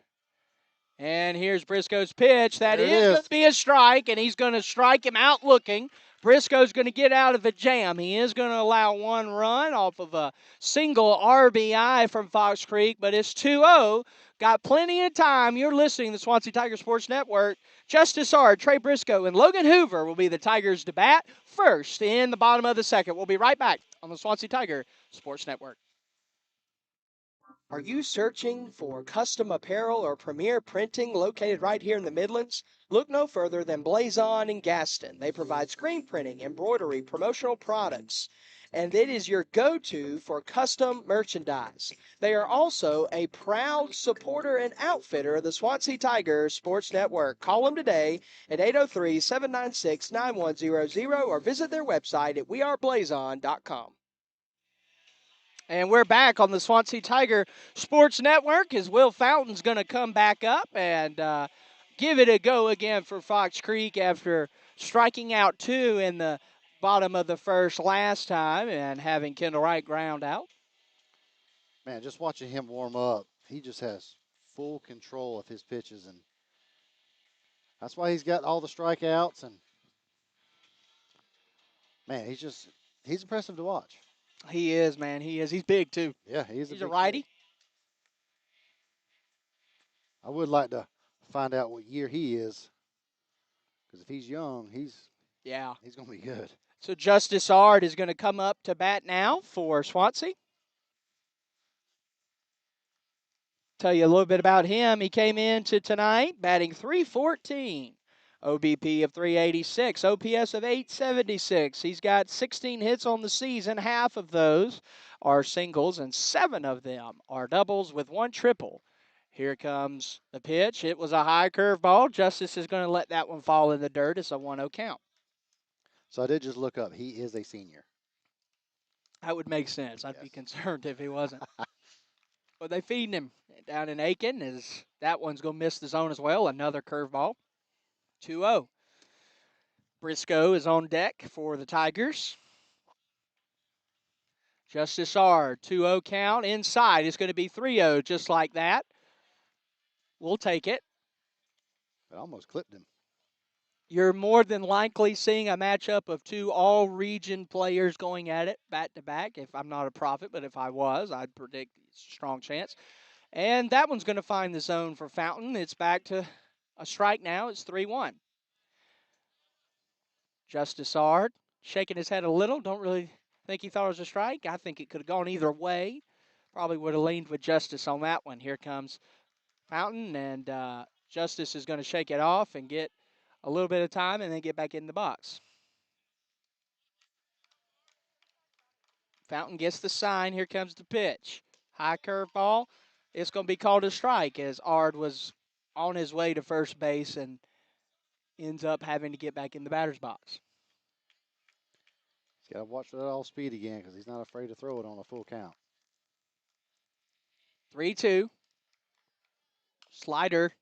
And here's Briscoe's pitch. That is going to be a strike, and he's going to strike him out looking. Briscoe's going to get out of the jam. He is going to allow 1 run off of a single RBI from Fox Creek, but it's 2-0. Got plenty of time. You're listening to the Swansea Tiger Sports Network. Justice Ard, Trey Briscoe, and Logan Hoover will be the Tigers to bat first in the bottom of the second. We'll be right back on the Swansea Tiger Sports Network. Are you searching for custom apparel or premier printing located right here in the Midlands? Look no further than Blazon in Gaston. They provide screen printing, embroidery, promotional products, and it is your go-to for custom merchandise. They are also a proud supporter and outfitter of the Swansea Tiger Sports Network. Call them today at 803-796-9100 or visit their website at weareblazon.com. And we're back on the Swansea Tiger Sports Network as Will Fountain's going to come back up and give it a go again for Fox Creek after striking out 2 in the bottom of the first last time and having Kendall Wright ground out. Man, just watching him warm up, he just has full control of his pitches, and that's why he's got all the strikeouts. And man, he's impressive to watch. He is, man. He is. He's big, too. Yeah, he's a righty. Kid. I would like to find out what year he is, because if he's young, he's going to be good. So Justice Ard is going to come up to bat now for Swansea. Tell you a little bit about him. He came into tonight batting .314 OBP of 386, OPS of 876. He's got 16 hits on the season. Half of those are singles, and 7 of them are doubles with 1 triple. Here comes the pitch. It was a high curve ball. Justice is going to let that one fall in the dirt. It's a 1-0 count. So I did just look up. He is a senior. That would make sense. I'd be Yes. concerned if he wasn't. But they feeding him down in Aiken. That one's going to miss the zone as well. Another curveball. 2-0. Briscoe is on deck for the Tigers. Justice R, 2-0 count. Inside is going to be 3-0, just like that. We'll take it. It almost clipped him. You're more than likely seeing a matchup of 2 all-region players going at it back-to-back. If I'm not a prophet, but if I was, I'd predict strong chance. And that one's going to find the zone for Fountain. It's back to a strike now. It's 3-1. Justice Ard shaking his head a little. Don't really think he thought it was a strike. I think it could have gone either way. Probably would have leaned with Justice on that one. Here comes Fountain, and Justice is going to shake it off and get a little bit of time and then get back in the box. Fountain gets the sign. Here comes the pitch. High curve ball. It's going to be called a strike as Ard was on his way to first base and ends up having to get back in the batter's box. He's got to watch that off speed again because he's not afraid to throw it on a full count. 3-2. Slider.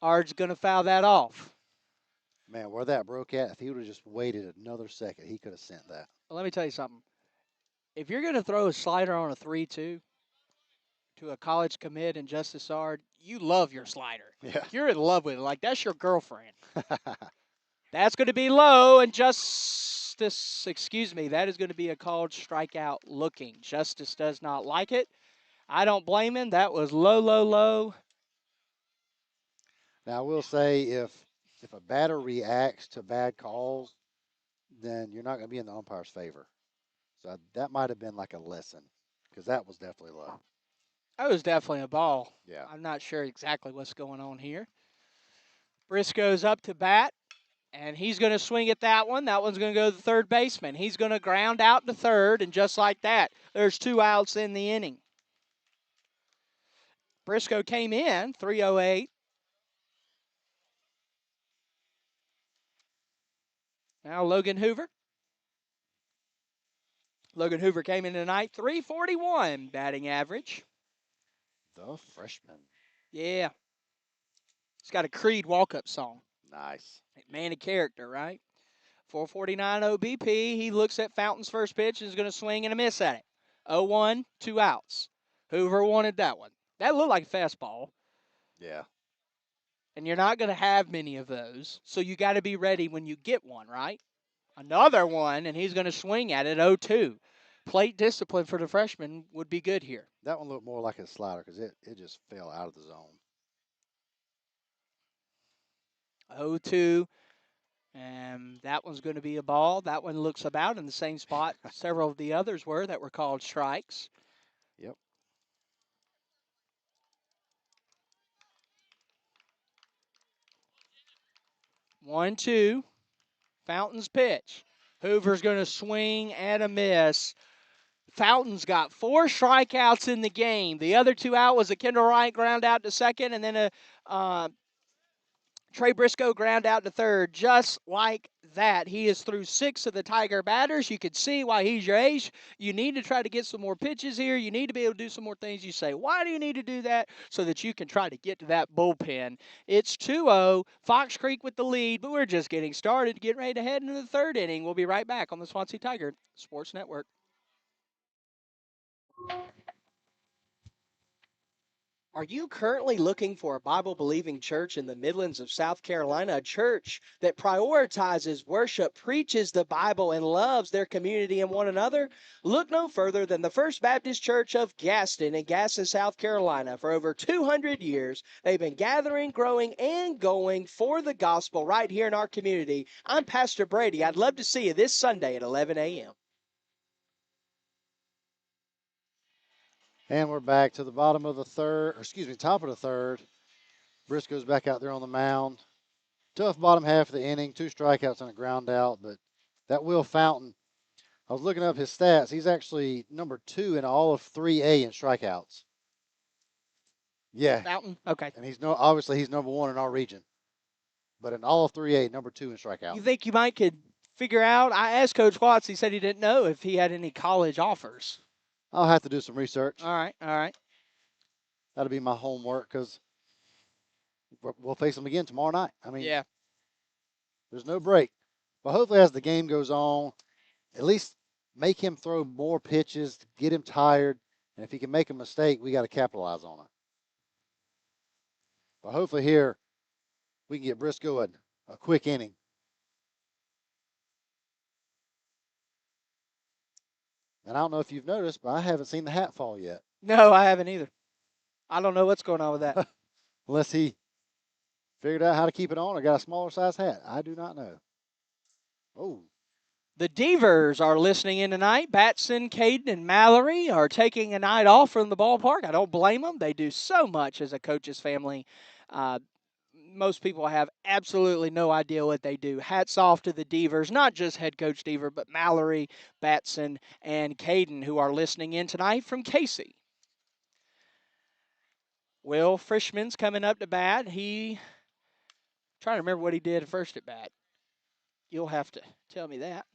Ard's going to foul that off. Man, where that broke at, if he would have just waited another second, he could have sent that. Well, let me tell you something. If you're going to throw a slider on a 3-2 to a college commit in Justice Ard, you love your slider. Yeah. You're in love with it. Like, that's your girlfriend. That's going to be low, and that is going to be a called strikeout looking. Justice does not like it. I don't blame him. That was low, low, low. Now, I will say if a batter reacts to bad calls, then you're not going to be in the umpire's favor. So that might have been like a lesson because that was definitely low. That was definitely a ball. Yeah. I'm not sure exactly what's going on here. Briscoe's up to bat, and he's going to swing at that one. That one's going to go to the third baseman. He's going to ground out to third, and just like that, there's 2 outs in the inning. Briscoe came in, 308. Now Logan Hoover. Logan Hoover came in tonight, 341 batting average. The freshman. Yeah. He's got a Creed walk-up song. Nice. Man of character, right? 449 OBP. He looks at Fountain's first pitch and is going to swing and a miss at it. 0-1, 2 outs. Hoover wanted that one. That looked like a fastball. Yeah. And you're not going to have many of those, so you got to be ready when you get one, right? Another one, and he's going to swing at it 0-2. Plate discipline for the freshman would be good here. That one looked more like a slider because it just fell out of the zone. 0-2, and that one's going to be a ball. That one looks about in the same spot several of the others were that were called strikes. Yep. One, two. Fountain's pitch. Hoover's going to swing and a miss. Fountain's got 4 strikeouts in the game. The other 2 out was a Kendall Wright ground out to second, and then a Trey Briscoe ground out to third. Just like that, he is through 6 of the Tiger batters. You can see why he's your ace. You need to try to get some more pitches here. You need to be able to do some more things. You say, why do you need to do that? So that you can try to get to that bullpen. It's 2-0. Fox Creek with the lead, but we're just getting started, getting ready to head into the 3rd inning. We'll be right back on the Swansea Tiger Sports Network. Are you currently looking for a Bible-believing church in the Midlands of South Carolina, a church that prioritizes worship, preaches the Bible, and loves their community and one another? Look no further than the First Baptist Church of Gaston in Gaston, South Carolina. For over 200 years, they've been gathering, growing, and going for the gospel right here in our community. I'm Pastor Brady. I'd love to see you this Sunday at 11 a.m. And we're back to the bottom of the third, top of the third. Briscoe's back out there on the mound. Tough bottom half of the inning, 2 strikeouts and a ground out, but that Will Fountain, I was looking up his stats. He's actually number 2 in all of 3A in strikeouts. Yeah, Fountain? Okay. and obviously he's number 1 in our region. But in all of 3A, number 2 in strikeouts. You think you might could figure out? I asked Coach Watts. He said he didn't know if he had any college offers. I'll have to do some research. All right. That'll be my homework because we'll face them again tomorrow night. I mean, Yeah. there's no break. But hopefully as the game goes on, at least make him throw more pitches, get him tired. And if he can make a mistake, we got to capitalize on it. But hopefully here we can get Briscoe a quick inning. And I don't know if you've noticed, but I haven't seen the hat fall yet. No, I haven't either. I don't know what's going on with that. Unless he figured out how to keep it on or got a smaller size hat. I do not know. Oh. The Devers are listening in tonight. Batson, Caden, and Mallory are taking a night off from the ballpark. I don't blame them. They do so much as a coach's family. Most people have absolutely no idea what they do. Hats off to the Devers, not just head coach Dever, but Mallory, Batson, and Caden, who are listening in tonight from Casey. Will Frischman's coming up to bat. Trying to remember what he did first at bat. You'll have to tell me that.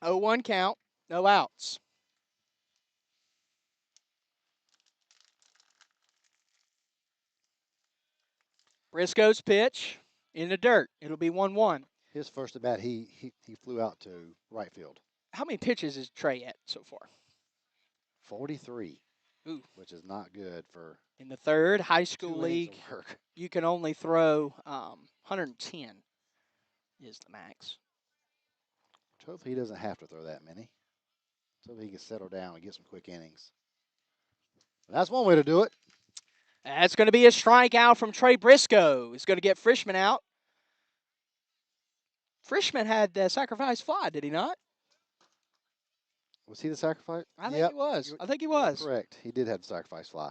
0-1 count, no outs. Briscoe's pitch in the dirt. It'll be 1-1. His first at bat, he flew out to right field. How many pitches is Trey at so far? 43. Ooh. Which is not good for. In the third high school league, work. You can only throw 110 is the max. Hopefully he doesn't have to throw that many. So he can settle down and get some quick innings. That's one way to do it. That's going to be a strikeout from Trey Briscoe. He's going to get Frischman out. Frischman had the sacrifice fly, did he not? Was he the sacrifice? I think he was. I think he was. Correct. He did have the sacrifice fly.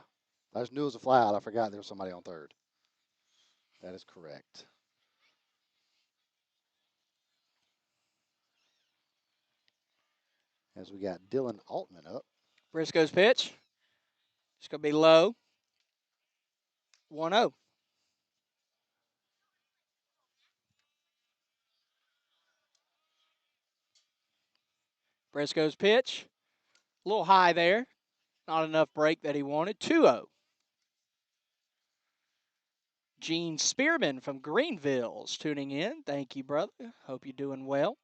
I just knew it was a fly out. I forgot there was somebody on third. That is correct. As we got Dylan Altman up. Briscoe's pitch. It's going to be low. 1-0. Briscoe's pitch. A little high there. Not enough break that he wanted. 2-0. Gene Spearman from Greenville's tuning in. Thank you, brother. Hope you're doing well.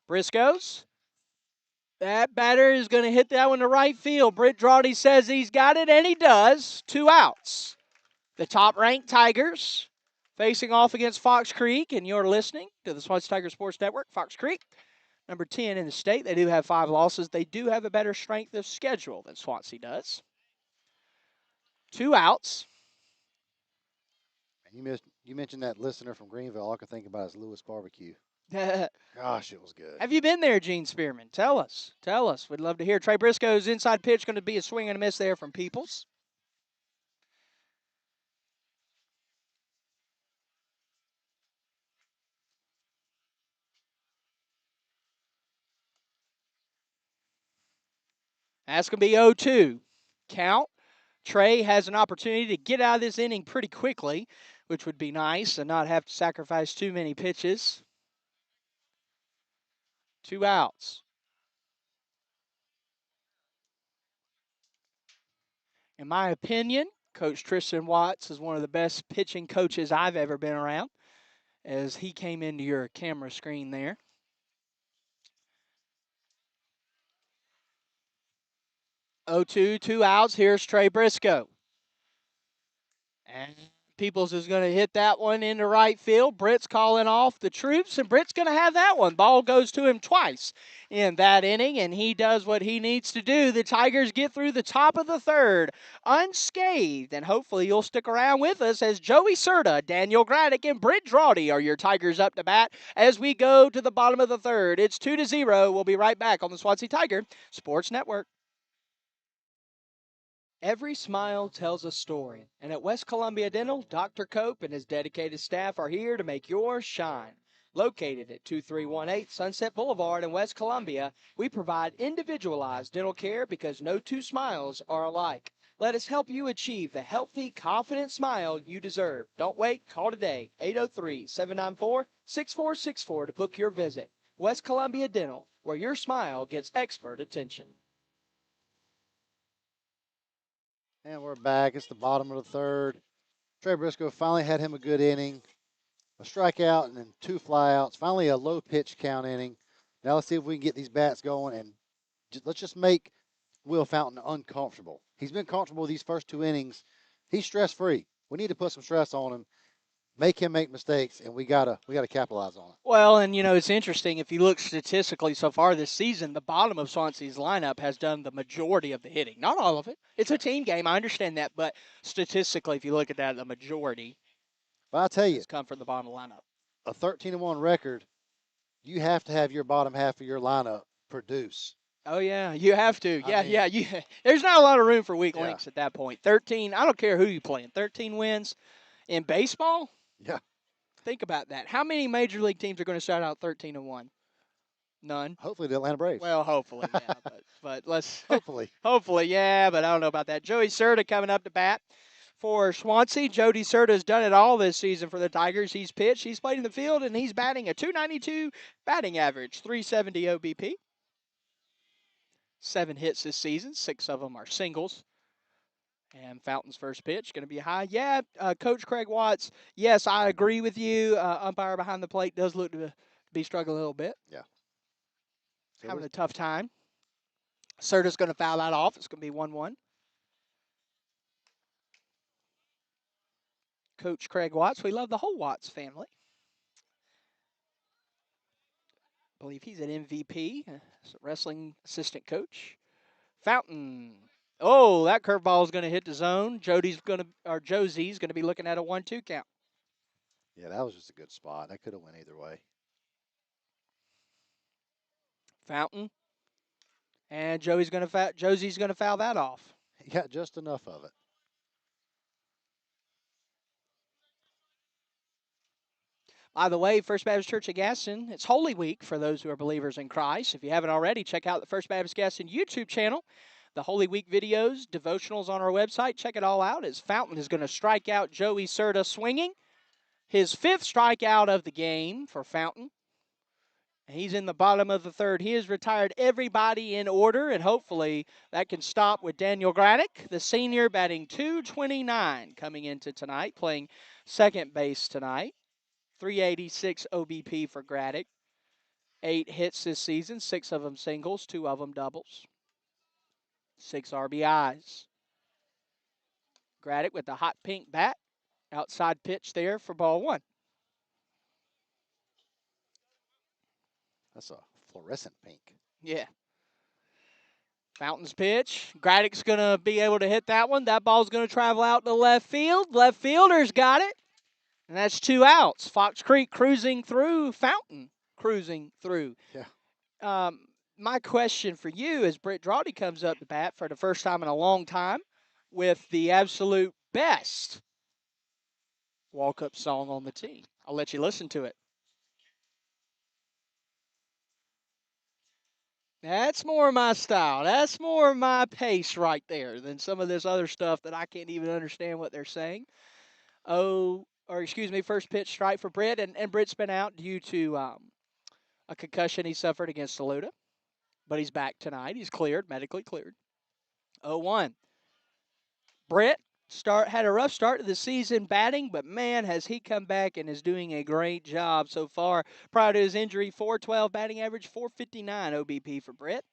Briscoe's. That batter is going to hit that one to right field. Britt Drawdy says he's got it, and he does. 2 outs. The top-ranked Tigers facing off against Fox Creek, and you're listening to the Swansea Tiger Sports Network. Fox Creek, number 10 in the state. They do have 5 losses. They do have a better strength of schedule than Swansea does. 2 outs. You mentioned that listener from Greenville. All I could think about is Lewis Barbecue. Gosh, it was good. Have you been there, Gene Spearman? Tell us. We'd love to hear. Trey Briscoe's inside pitch going to be a swing and a miss there from Peoples. That's going to be 0-2. Count. Trey has an opportunity to get out of this inning pretty quickly, which would be nice and not have to sacrifice too many pitches. 2 outs. In my opinion, Coach Tristan Watts is one of the best pitching coaches I've ever been around, as he came into your camera screen there. Oh, 2 outs. Here's Trey Briscoe. And Peoples is going to hit that one into right field. Britt's calling off the troops, and Britt's going to have that one. Ball goes to him twice in that inning, and he does what he needs to do. The Tigers get through the top of the third unscathed, and hopefully you'll stick around with us as Joey Serta, Daniel Graddick, and Britt Drawdy are your Tigers up to bat as we go to the bottom of the third. It's 2-0. We'll be right back on the Swansea Tiger Sports Network. Every smile tells a story, and at West Columbia Dental, Dr. Cope and his dedicated staff are here to make yours shine. Located at 2318 Sunset Boulevard in West Columbia, we provide individualized dental care because no two smiles are alike. Let us help you achieve the healthy, confident smile you deserve. Don't wait, call today, 803-794-6464 to book your visit. West Columbia Dental, where your smile gets expert attention. And we're back. It's the bottom of the third. Trey Briscoe finally had him a good inning, a strikeout, and then 2 flyouts. Finally, a low pitch count inning. Now let's see if we can get these bats going, and let's just make Will Fountain uncomfortable. He's been comfortable these first 2 innings. He's stress free. We need to put some stress on him, make him make mistakes, and we gotta capitalize on it. Well, and it's interesting. If you look statistically so far this season, the bottom of Swansea's lineup has done the majority of the hitting. Not all of it. It's a team game. I understand that. But statistically, if you look at that, the majority But I tell you, has come from the bottom of the lineup. a 13-1 record, you have to have your bottom half of your lineup produce. Oh, yeah, you have to. I Yeah, mean, there's not a lot of room for weak Yeah. links at that point. 13, I don't care who you playing. 13 wins in baseball? Yeah. Think about that. How many major league teams are going to start out 13-1? None. Hopefully the Atlanta Braves. Well, hopefully, yeah. but let's Hopefully. hopefully, yeah. But I don't know about that. Joey Serta coming up to bat for Swansea. Jody Serta has done it all this season for the Tigers. He's pitched, he's played in the field, and he's batting a .292 batting average, .370 OBP. 7 hits this season. 6 of them are singles. And Fountain's first pitch going to be high. Yeah, Coach Craig Watts, yes, I agree with you. Umpire behind the plate does look to be struggling a little bit. Yeah. Having a tough time. Serta's going to foul that off. It's going to be 1-1. Coach Craig Watts, we love the whole Watts family. I believe he's an MVP, wrestling assistant coach. Fountain. Oh, that curveball is going to hit the zone. Josie's going to be looking at a 1-2 count. Yeah, that was just a good spot. That could have went either way. Fountain. And Josie's going to foul that off. He got just enough of it. By the way, First Baptist Church of Gaston, it's Holy Week for those who are believers in Christ. If you haven't already, check out the First Baptist Gaston YouTube channel. The Holy Week videos, devotionals on our website. Check it all out as Fountain is going to strike out Joey Serta swinging. His 5th strikeout of the game for Fountain. He's in the bottom of the third. He has retired everybody in order, and hopefully that can stop with Daniel Graddick, the senior, batting .229 coming into tonight, playing second base tonight. .386 OBP for Graddick. 8 hits this season, 6 of them singles, 2 of them doubles. 6 RBIs. Graddick with the hot pink bat. Outside pitch there for ball 1. That's a fluorescent pink. Yeah. Fountain's pitch. Graddick's going to be able to hit that one. That ball's going to travel out to left field. Left fielder's got it. And that's 2 outs. Fox Creek cruising through. Fountain cruising through. Yeah. My question for you as Britt Drawdy comes up to bat for the first time in a long time with the absolute best walk-up song on the team. I'll let you listen to it. That's more my style. That's more my pace right there than some of this other stuff that I can't even understand what they're saying. First pitch strike for Britt, and Britt's been out due to a concussion he suffered against Saluda, but he's back tonight. He's cleared, medically cleared. 0-1. Britt had a rough start to the season batting, but man, has he come back and is doing a great job so far. Prior to his injury, .412 batting average, .459 OBP for Britt.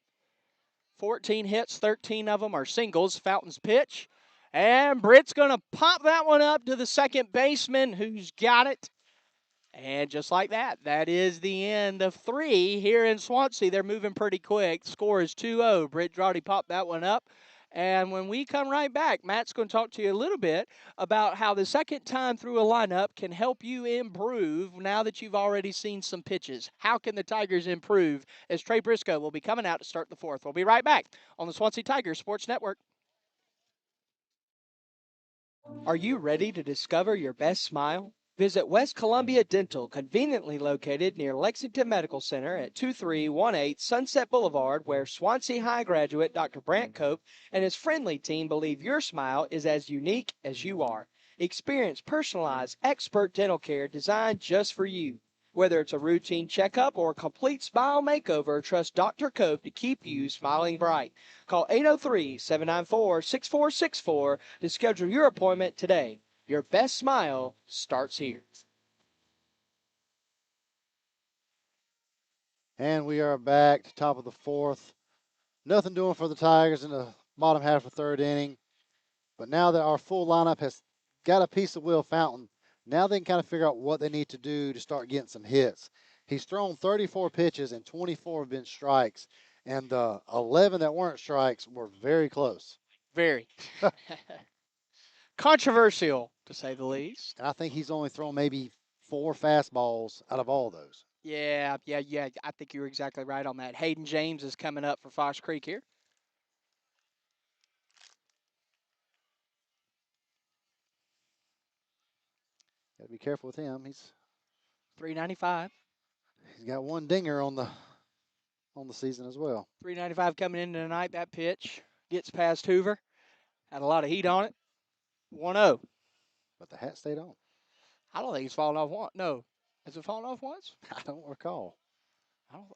14 hits, 13 of them are singles. Fountain's pitch. And Britt's going to pop that one up to the second baseman who's got it. And just like that, that is the end of 3 here in Swansea. They're moving pretty quick. Score is 2-0. Britt Drawdy popped that one up. And when we come right back, Matt's going to talk to you a little bit about how the second time through a lineup can help you improve now that you've already seen some pitches. How can the Tigers improve as Trey Briscoe will be coming out to start the 4th? We'll be right back on the Swansea Tigers Sports Network. Are you ready to discover your best smile? Visit West Columbia Dental, conveniently located near Lexington Medical Center at 2318 Sunset Boulevard, where Swansea High graduate Dr. Brant Cope and his friendly team believe your smile is as unique as you are. Experience personalized, expert dental care designed just for you. Whether it's a routine checkup or a complete smile makeover, trust Dr. Cope to keep you smiling bright. Call 803-794-6464 to schedule your appointment today. Your best smile starts here. And we are back to top of the fourth. Nothing doing for the Tigers in the bottom half of third inning. But now that our full lineup has got a piece of Will Fountain, now they can kind of figure out what they need to do to start getting some hits. He's thrown 34 pitches and 24 have been strikes. And the 11 that weren't strikes were very close. Very. Controversial, to say the least. And I think he's only thrown maybe 4 fastballs out of all those. Yeah. I think you're exactly right on that. Hayden James is coming up for Fox Creek here. Got to be careful with him. He's .395. He's got one dinger on the season as well. .395 coming in tonight. That pitch gets past Hoover. Had a lot of heat on it. 1-0. But the hat stayed on. I don't think it's fallen off once. No. Has it fallen off once? I don't recall. I don't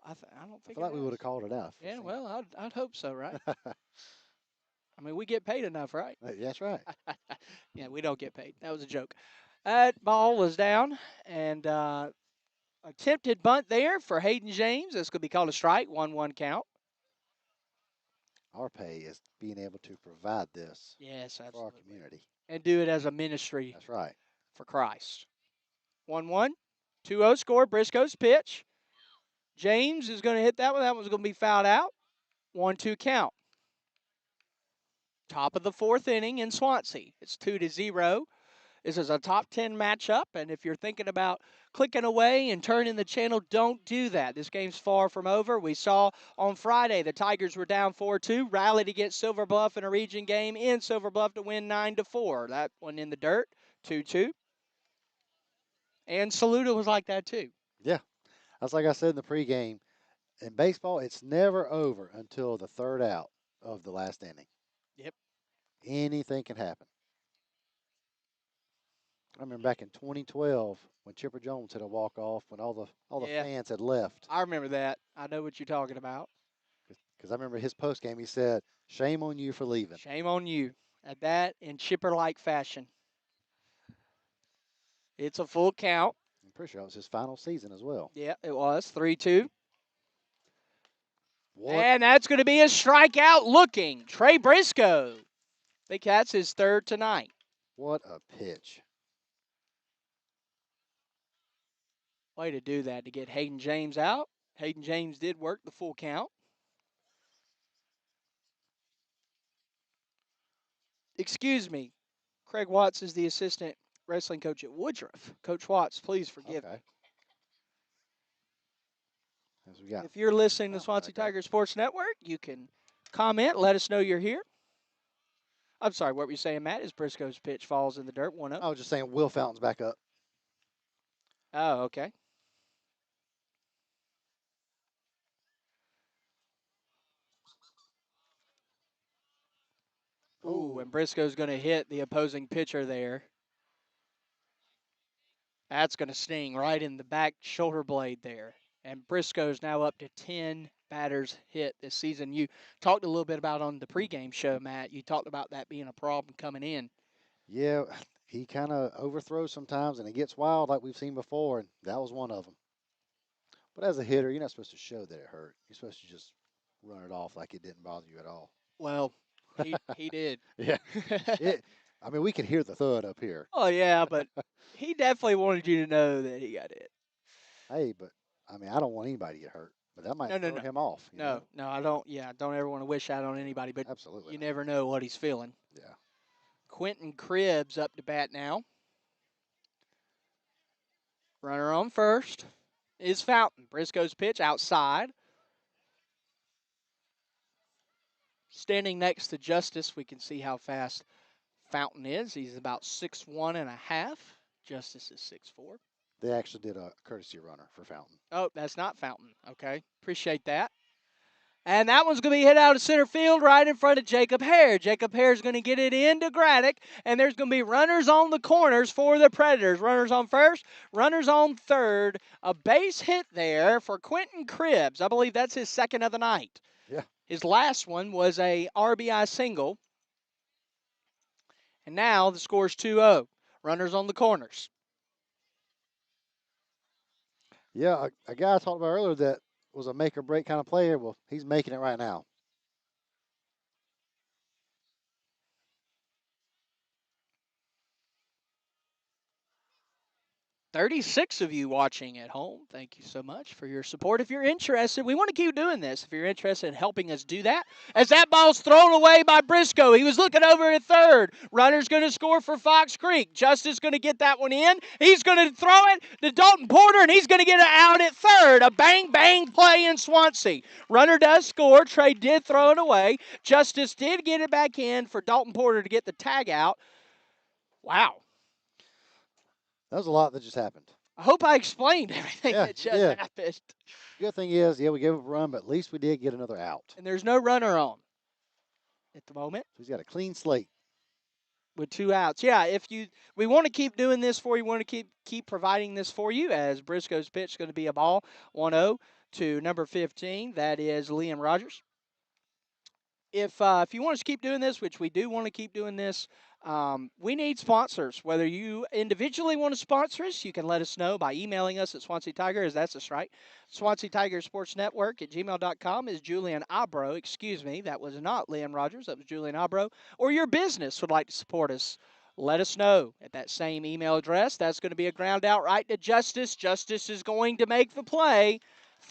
think I feel like we would have called it out. Yeah, well, I'd hope so, right? I mean, we get paid enough, right? That's right. Yeah, we don't get paid. That was a joke. That ball was down, and attempted bunt there for Hayden James. That's going to be called a strike, 1-1 count. Our pay is being able to provide this Yes, for our absolutely. community. And do it as a ministry That's right. for Christ. 1-1. 2-0 score. Briscoe's pitch. James is going to hit that one. That one's going to be fouled out. 1-2 count. Top of the fourth inning in Swansea. It's 2-0. This is a top 10 matchup, and if you're thinking about clicking away and turning the channel, don't do that. This game's far from over. We saw on Friday the Tigers were down 4-2, rallied against Silver Bluff in a region game in Silver Bluff to win 9-4. That one in the dirt, 2-2. And Saluda was like that too. Yeah. That's like I said in the pregame. In baseball, it's never over until the third out of the last inning. Yep. Anything can happen. I remember back in 2012 when Chipper Jones had a walk-off when all the fans had left. I remember that. I know what you're talking about. Because I remember his postgame, he said, "Shame on you for leaving." Shame on you. At that in Chipper-like fashion. It's a full count. I'm pretty sure it was his final season as well. Yeah, it was. 3-2. What? And that's going to be a strikeout looking. Trey Briscoe. I think that's his third tonight. What a pitch. Way to do that to get Hayden James out. Hayden James did work the full count. Excuse me. Craig Watts is the assistant wrestling coach at Woodruff. Coach Watts, please forgive me. As we got. If you're listening to Swansea Tiger Sports Network, you can comment. Let us know you're here. I'm sorry, what were you saying, Matt? As Briscoe's pitch falls in the dirt, 1-0. I was just saying Will Fountain's back up. Oh, okay. Ooh, and Briscoe's going to hit the opposing pitcher there. That's going to sting right in the back shoulder blade there. And Briscoe's now up to 10 batters hit this season. You talked a little bit about on the pregame show, Matt. You talked about that being a problem coming in. Yeah, he kind of overthrows sometimes, and it gets wild like we've seen before, and that was one of them. But as a hitter, you're not supposed to show that it hurt. You're supposed to just run it off like it didn't bother you at all. Well, he did. Yeah. I mean, we can hear the thud up here. Oh, yeah, but he definitely wanted you to know that he got it. Hey, but, I mean, I don't want anybody to get hurt, but that might throw him off. No, I don't. Yeah, don't ever want to wish that on anybody, but absolutely, you never know what he's feeling. Yeah. Quentin Cribbs up to bat now. Runner on first is Fountain. Briscoe's pitch outside. Standing next to Justice, we can see how fast Fountain is. He's about 6'1.5". Justice is 6'4". They actually did a courtesy runner for Fountain. Oh, that's not Fountain. Okay. Appreciate that. And that one's going to be hit out of center field right in front of Jacob Hare. Jacob Hare is going to get it into Graddick, and there's going to be runners on the corners for the Predators. Runners on first, runners on third. A base hit there for Quentin Cribbs. I believe that's his second of the night. Yeah. His last one was a RBI single. And now the score's 2-0. Runners on the corners. Yeah, a guy I talked about earlier that was a make or break kind of player. Well, he's making it right now. 36 of you watching at home. Thank you so much for your support. If you're interested, we want to keep doing this. If you're interested in helping us do that, as that ball's thrown away by Briscoe, he was looking over at third. Runner's going to score for Fox Creek. Justice going to get that one in. He's going to throw it to Dalton Porter, and he's going to get it out at third. A bang-bang play in Swansea. Runner does score. Trey did throw it away. Justice did get it back in for Dalton Porter to get the tag out. Wow. That was a lot that just happened. I hope I explained everything that just happened. Good thing is, we gave up a run, but at least we did get another out. And there's no runner on at the moment. So he's got a clean slate with 2 outs. Yeah, we want to keep doing this for you. We want to keep providing this for you, as Briscoe's pitch is going to be a ball 1-0 to number 15. That is Liam Rogers. If you want us to keep doing this, which we do want to keep doing this, we need sponsors. Whether you individually want to sponsor us, you can let us know by emailing us at Swansea Tigers. That's us, right? Swansea Tiger Sports Network at gmail.com is Julian Abro. Excuse me, that was not Liam Rogers. That was Julian Abro. Or your business would like to support us. Let us know at that same email address. That's going to be a ground out right to Justice. Justice is going to make the play.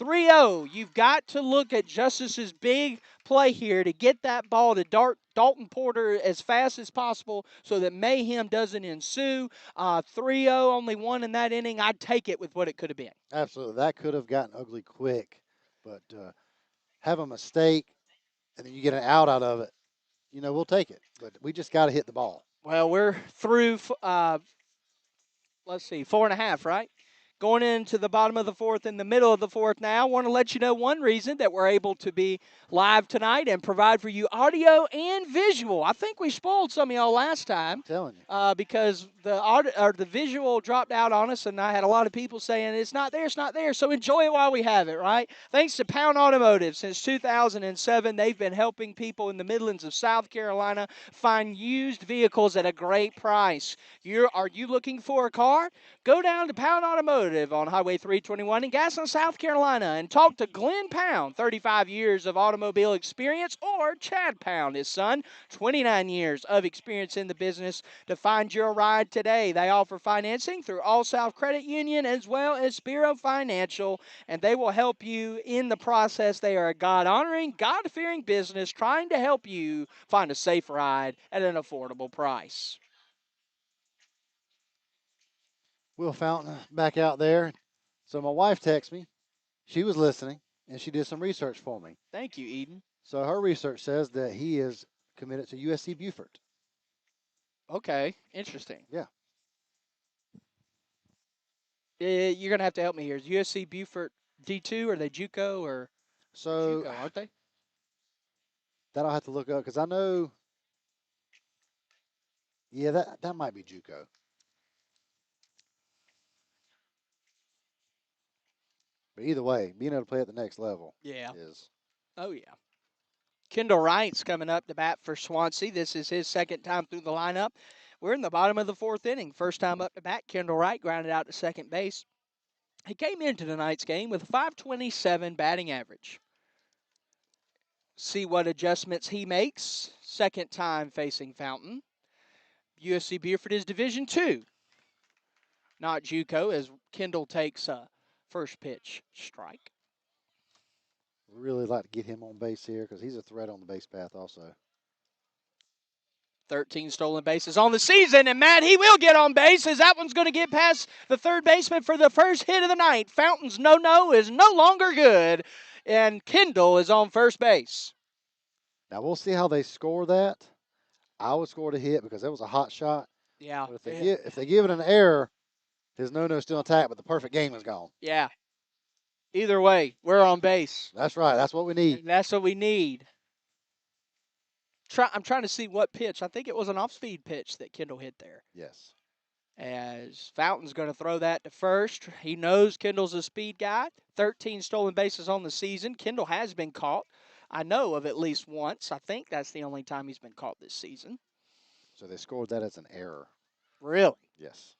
3-0. You've got to look at Justice's big play here to get that ball to Dalton Porter as fast as possible so that mayhem doesn't ensue. 3-0, only one in that inning. I'd take it with what it could have been. Absolutely. That could have gotten ugly quick. But have a mistake, and then you get an out of it, we'll take it. But we just got to hit the ball. Well, we're through, 4.5, right? Going into the bottom of the fourth, in the middle of the fourth now. I want to let you know one reason that we're able to be live tonight and provide for you audio and visual. I think we spoiled some of y'all last time. I'm telling you. Because the visual dropped out on us, and I had a lot of people saying, it's not there, it's not there. So enjoy it while we have it, right? Thanks to Pound Automotive. Since 2007, they've been helping people in the Midlands of South Carolina find used vehicles at a great price. Are you looking for a car? Go down to Pound Automotive on Highway 321 in Gadsden, South Carolina, and talk to Glenn Pound, 35 years of automobile experience, or Chad Pound, his son, 29 years of experience in the business, to find your ride today. They offer financing through All South Credit Union as well as Spiro Financial, and they will help you in the process. They are a God-honoring, God-fearing business trying to help you find a safe ride at an affordable price. Will Fountain back out there. So my wife texted me. She was listening, and she did some research for me. Thank you, Eden. So her research says that he is committed to USC Beaufort. Okay, interesting. Yeah. You're going to have to help me here. Is USC Beaufort D2? Are they JUCO or so? JUCO, aren't they? That I'll have to look up because I know. Yeah, that might be JUCO. But either way, being able to play at the next level is. Oh, yeah. Kendall Wright's coming up to bat for Swansea. This is his second time through the lineup. We're in the bottom of the fourth inning. First time up to bat, Kendall Wright grounded out to second base. He came into tonight's game with a .527 batting average. See what adjustments he makes. Second time facing Fountain. USC Beaufort is Division II, not JUCO, as Kendall takes a first pitch strike. Really like to get him on base here because he's a threat on the base path also. 13 stolen bases on the season, and Matt, he will get on base as that one's going to get past the third baseman for the first hit of the night. Fountain's no-no is no longer good, and Kendall is on first base. Now we'll see how they score that. I would score a hit because that was a hot shot. Yeah. But if they give it an error, his no still intact, but the perfect game is gone. Yeah. Either way, we're on base. That's right. That's what we need. And that's what we need. I'm trying to see what pitch. I think it was an off-speed pitch that Kendall hit there. Yes. As Fountain's going to throw that to first. He knows Kendall's a speed guy. 13 stolen bases on the season. Kendall has been caught. I know of at least once. I think that's the only time he's been caught this season. So they scored that as an error. Really? Yes.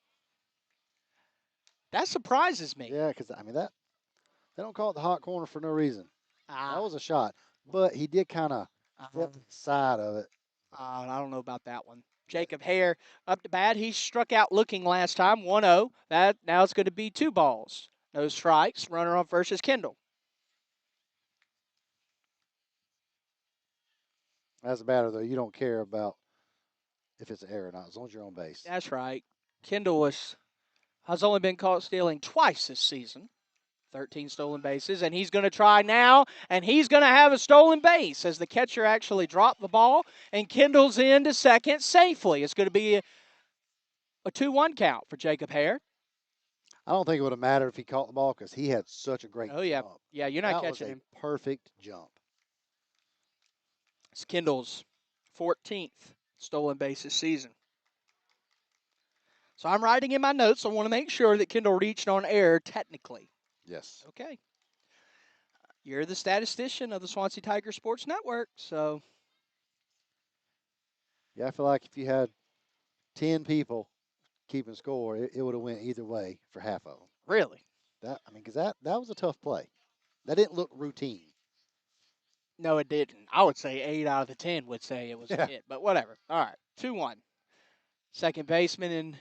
That surprises me. Yeah, because I mean that they don't call it the hot corner for no reason. Ah, That was a shot, but he did kind of flip the side of it. I don't know about that one. Jacob Hare up to bat. He struck out looking last time, 1-0. That now it's going to be 2 balls. No strikes. Runner on first is Kendall. As a batter, though, you don't care about if it's an error or not, as long as you're on base. That's right. Kendall has only been caught stealing twice this season. 13 stolen bases, and he's going to try now, and he's going to have a stolen base as the catcher actually dropped the ball, and Kendall's into second safely. It's going to be a 2-1 count for Jacob Hare. I don't think it would have mattered if he caught the ball because he had such a great jump. Yeah, you're not that catching was him. a perfect jump. It's Kendall's 14th stolen base this season. So I'm writing in my notes. I want to make sure that Kendall reached on air technically. Yes. Okay. You're the statistician of the Swansea Tiger Sports Network, so. Yeah, I feel like if you had 10 people keeping score, it would have went either way for half of them. Really? Because that was a tough play. That didn't look routine. No, it didn't. I would say 8 out of the 10 would say it was a hit, but whatever. All right, 2-1. Second baseman in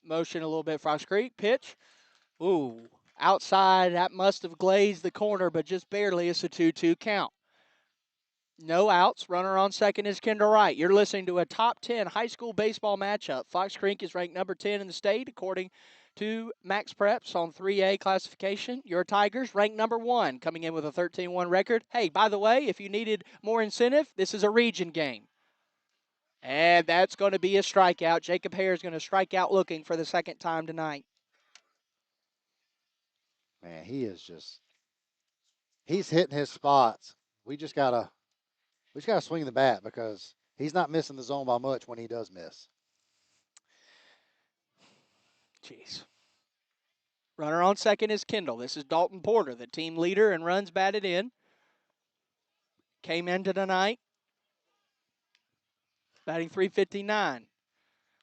motion a little bit. Frost Creek pitch. Ooh, outside. That must have glazed the corner, but just barely. It's a 2-2 count. No outs. Runner on second is Kendall Wright. You're listening to a top 10 high school baseball matchup. Fox Creek is ranked number 10 in the state, according to Max Preps on 3A classification. Your Tigers ranked number 1, coming in with a 13-1 record. Hey, by the way, if you needed more incentive, this is a region game. And that's going to be a strikeout. Jacob Hare is going to strike out looking for the second time tonight. Man, he's hitting his spots. We just gotta swing the bat because he's not missing the zone by much when he does miss. Jeez. Runner on second is Kendall. This is Dalton Porter, the team leader and runs batted in. Came into tonight batting .359.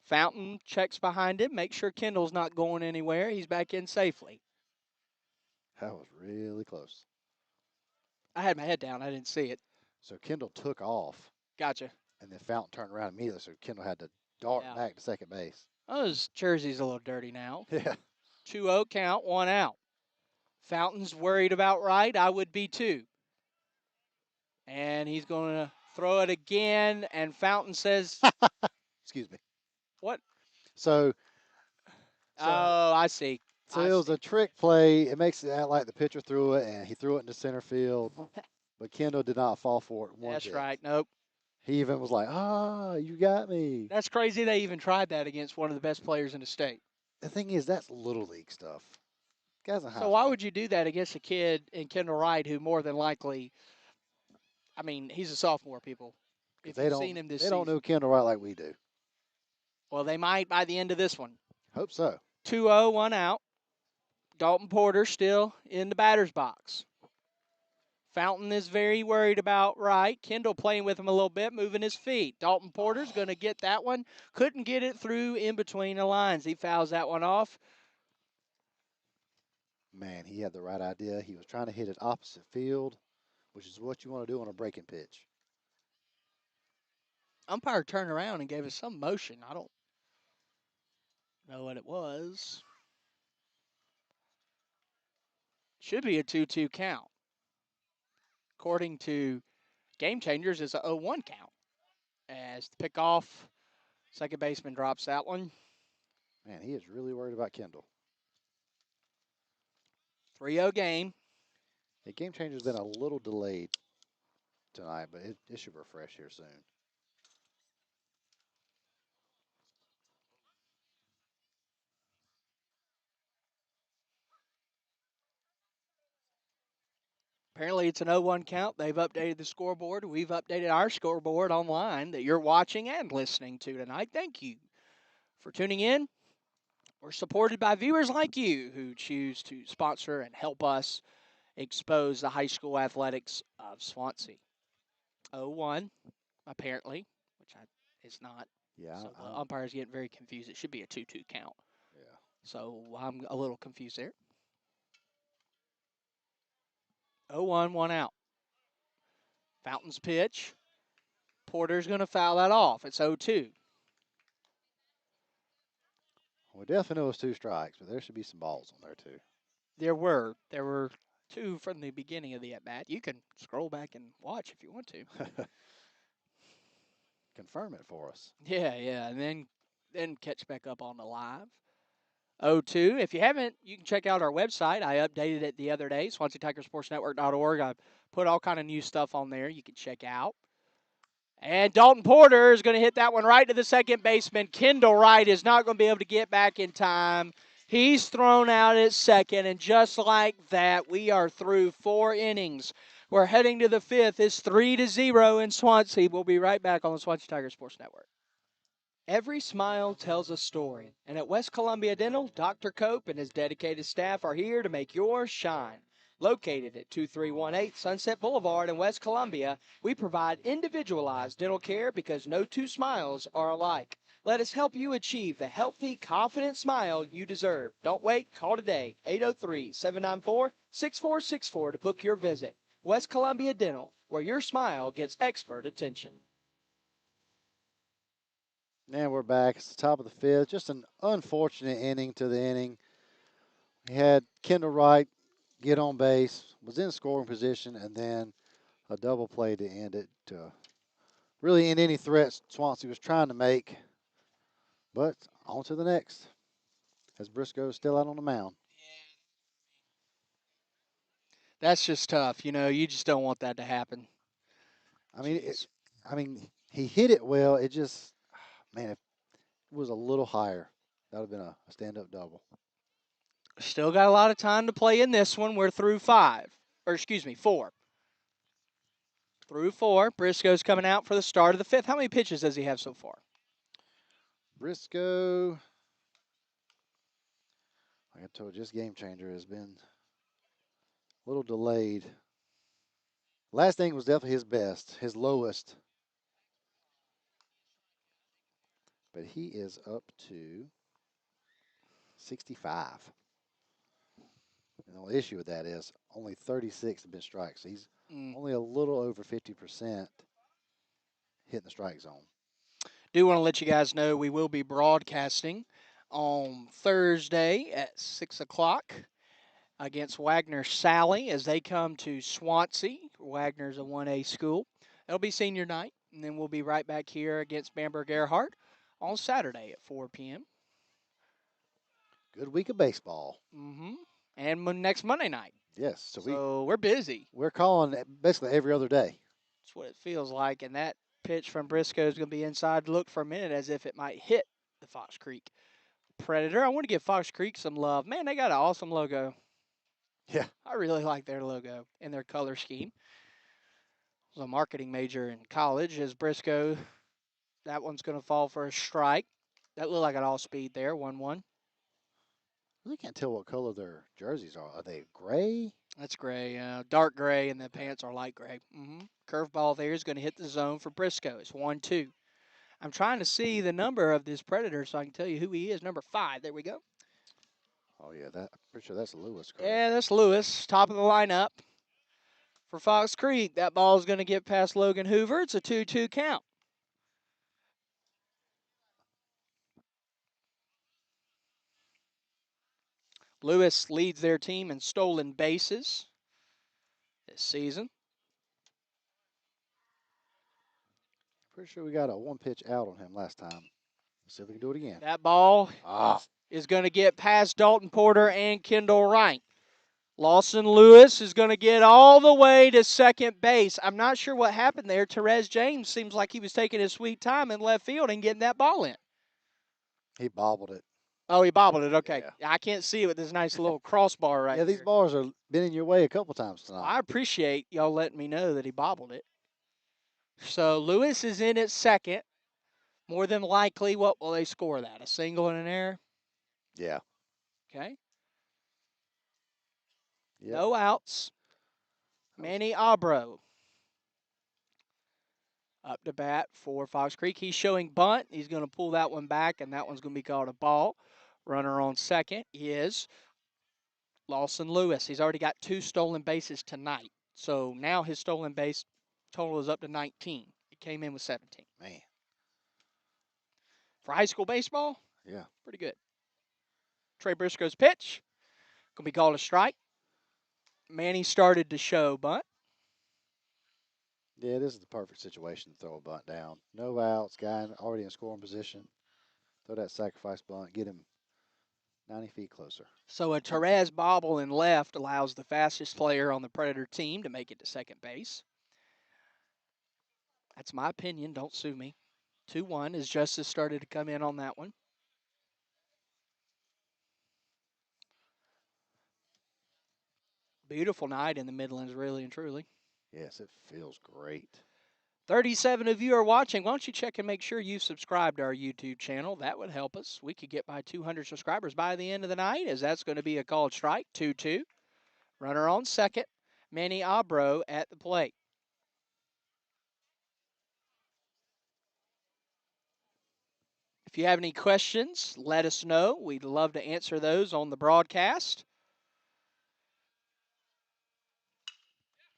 Fountain checks behind him, makes sure Kendall's not going anywhere. He's back in safely. That was really close. I had my head down. I didn't see it. So Kendall took off. Gotcha. And then Fountain turned around immediately, so Kendall had to dart back to second base. Oh, his jersey's a little dirty now. Yeah. 2-0 count, 1 out. Fountain's worried about Wright. I would be too. And he's going to throw it again, and Fountain says... Excuse me. What? So oh, I see. So it was a trick play. It makes it act like the pitcher threw it, and he threw it into center field. But Kendall did not fall for it one That's bit. right. Nope. He even was like, you got me. That's crazy they even tried that against one of the best players in the state. The thing is, that's Little League stuff. Guys in high So why would you do that against a kid in Kendall Wright who more than likely, I mean, he's a sophomore, people. If you've seen him this season. They don't know Kendall Wright like we do. Well, they might by the end of this one. Hope so. 2-0, 1 out. Dalton Porter still in the batter's box. Fountain is very worried about Wright. Kendall playing with him a little bit, moving his feet. Dalton Porter's going to get that one. Couldn't get it through in between the lines. He fouls that one off. Man, he had the right idea. He was trying to hit it opposite field, which is what you want to do on a breaking pitch. Umpire turned around and gave us some motion. I don't know what it was. Should be a 2-2 count. According to Game Changers, it's a 0-1 count. As the pickoff, second baseman drops that one. Man, he is really worried about Kendall. 3-0 game. The Game Changer's been a little delayed tonight, but it should refresh here soon. Apparently it's an 0-1 count. They've updated the scoreboard. We've updated our scoreboard online that you're watching and listening to tonight. Thank you for tuning in. We're supported by viewers like you who choose to sponsor and help us expose the high school athletics of Swansea. 0-1, apparently, which is not. Yeah, So the umpire's getting very confused. It should be a 2-2 count. yeah. So I'm a little confused there. 0-1, one out. Fountain's pitch. Porter's going to foul that off. It's 0-2. We definitely know it's 2 strikes, but there should be some balls on there too. There were 2 from the beginning of the at-bat. You can scroll back and watch if you want to. Confirm it for us. Yeah, and then catch back up on the live. 0-2. If you haven't, you can check out our website. I updated it the other day, SwanseaTigerSportsNetwork.org. I put all kind of new stuff on there you can check out. And Dalton Porter is going to hit that one right to the second baseman. Kendall Wright is not going to be able to get back in time. He's thrown out at second, and just like that, we are through 4 innings. We're heading to the 5th. It's 3-0 in Swansea. We'll be right back on the Swansea Tiger Sports Network. Every smile tells a story, and at West Columbia Dental, Dr. Cope and his dedicated staff are here to make yours shine. Located at 2318 Sunset Boulevard in West Columbia, we provide individualized dental care because no 2 smiles are alike. Let us help you achieve the healthy, confident smile you deserve. Don't wait. Call today, 803-794-6464 to book your visit. West Columbia Dental, where your smile gets expert attention. And we're back. It's the top of the 5th. Just an unfortunate ending to the inning. We had Kendall Wright get on base, was in scoring position, and then a double play to end it, to really end any threats Swansea was trying to make. But on to the next, as Briscoe's still out on the mound. That's just tough. You just don't want that to happen. I mean, he hit it well. It just, man, if it was a little higher, that would have been a stand-up double. Still got a lot of time to play in this one. We're through 4. Through 4. Briscoe's coming out for the start of the 5th. How many pitches does he have so far? Briscoe, like I told you, this game changer has been a little delayed. Last thing was definitely his best, his lowest. But he is up to 65. And the only issue with that is only 36 have been strikes. So he's only a little over 50% hitting the strike zone. Do want to let you guys know we will be broadcasting on Thursday at 6 o'clock against Wagner Sally as they come to Swansea. Wagner's a 1A school. It'll be senior night, and then we'll be right back here against Bamberg Earhart on Saturday at 4 p.m. Good week of baseball. And next Monday night. Yes. So we're busy. We're calling basically every other day. That's what it feels like, and that pitch from Briscoe is going to be inside. Look for a minute as if it might hit the Fox Creek Predator. I want to give Fox Creek some love. Man, they got an awesome logo. Yeah. I really like their logo and their color scheme. I was a marketing major in college. As Briscoe, that one's going to fall for a strike. That looked like an all-speed there, 1-1. I really can't tell what color their jerseys are. Are they gray? That's gray, dark gray, and the pants are light gray. Curveball there is going to hit the zone for Briscoe. It's 1-2. I'm trying to see the number of this Predator so I can tell you who he is. Number 5. There we go. Oh, yeah. I'm pretty sure that's Lewis. Correct? Yeah, that's Lewis, top of the lineup for Fox Creek. That ball is going to get past Logan Hoover. It's a 2-2 count. Lewis leads their team in stolen bases this season. Pretty sure we got a 1-pitch out on him last time. Let's see if we can do it again. That ball is going to get past Dalton Porter and Kendall Wright. Lawson Lewis is going to get all the way to second base. I'm not sure what happened there. Therese James seems like he was taking his sweet time in left field and getting that ball in. He bobbled it. Oh, he bobbled it. Okay. Yeah. I can't see it with this nice little crossbar right Yeah, these here. bars are been in your way a couple times Well, tonight. I appreciate y'all letting me know that he bobbled it. So Lewis is in at second. More than likely, what will they score that? A single and an error? Yeah. Okay. Yep. No outs. Manny Abro up to bat for Fox Creek. He's showing bunt. He's going to pull that one back, and that one's going to be called a ball. Runner on second is Lawson Lewis. He's already got 2 stolen bases tonight. So now his stolen base total is up to 19. He came in with 17. Man. For high school baseball, Yeah. pretty good. Trey Briscoe's pitch going to be called a strike. Manny started to show bunt. Yeah, this is the perfect situation to throw a bunt down. No outs, guy already in scoring position. Throw that sacrifice bunt, get him 90 feet closer. So a Therese bobble in left allows the fastest player on the Predator team to make it to second base. That's my opinion. Don't sue me. 2-1 as Justice started to come in on that one. Beautiful night in the Midlands, really and truly. Yes, it feels great. 37 of you are watching. Why don't you check and make sure you've subscribed to our YouTube channel? That would help us. We could get by 200 subscribers by the end of the night, as that's going to be a called strike. 2-2. Runner on second. Manny Abro at the plate. If you have any questions, let us know. We'd love to answer those on the broadcast.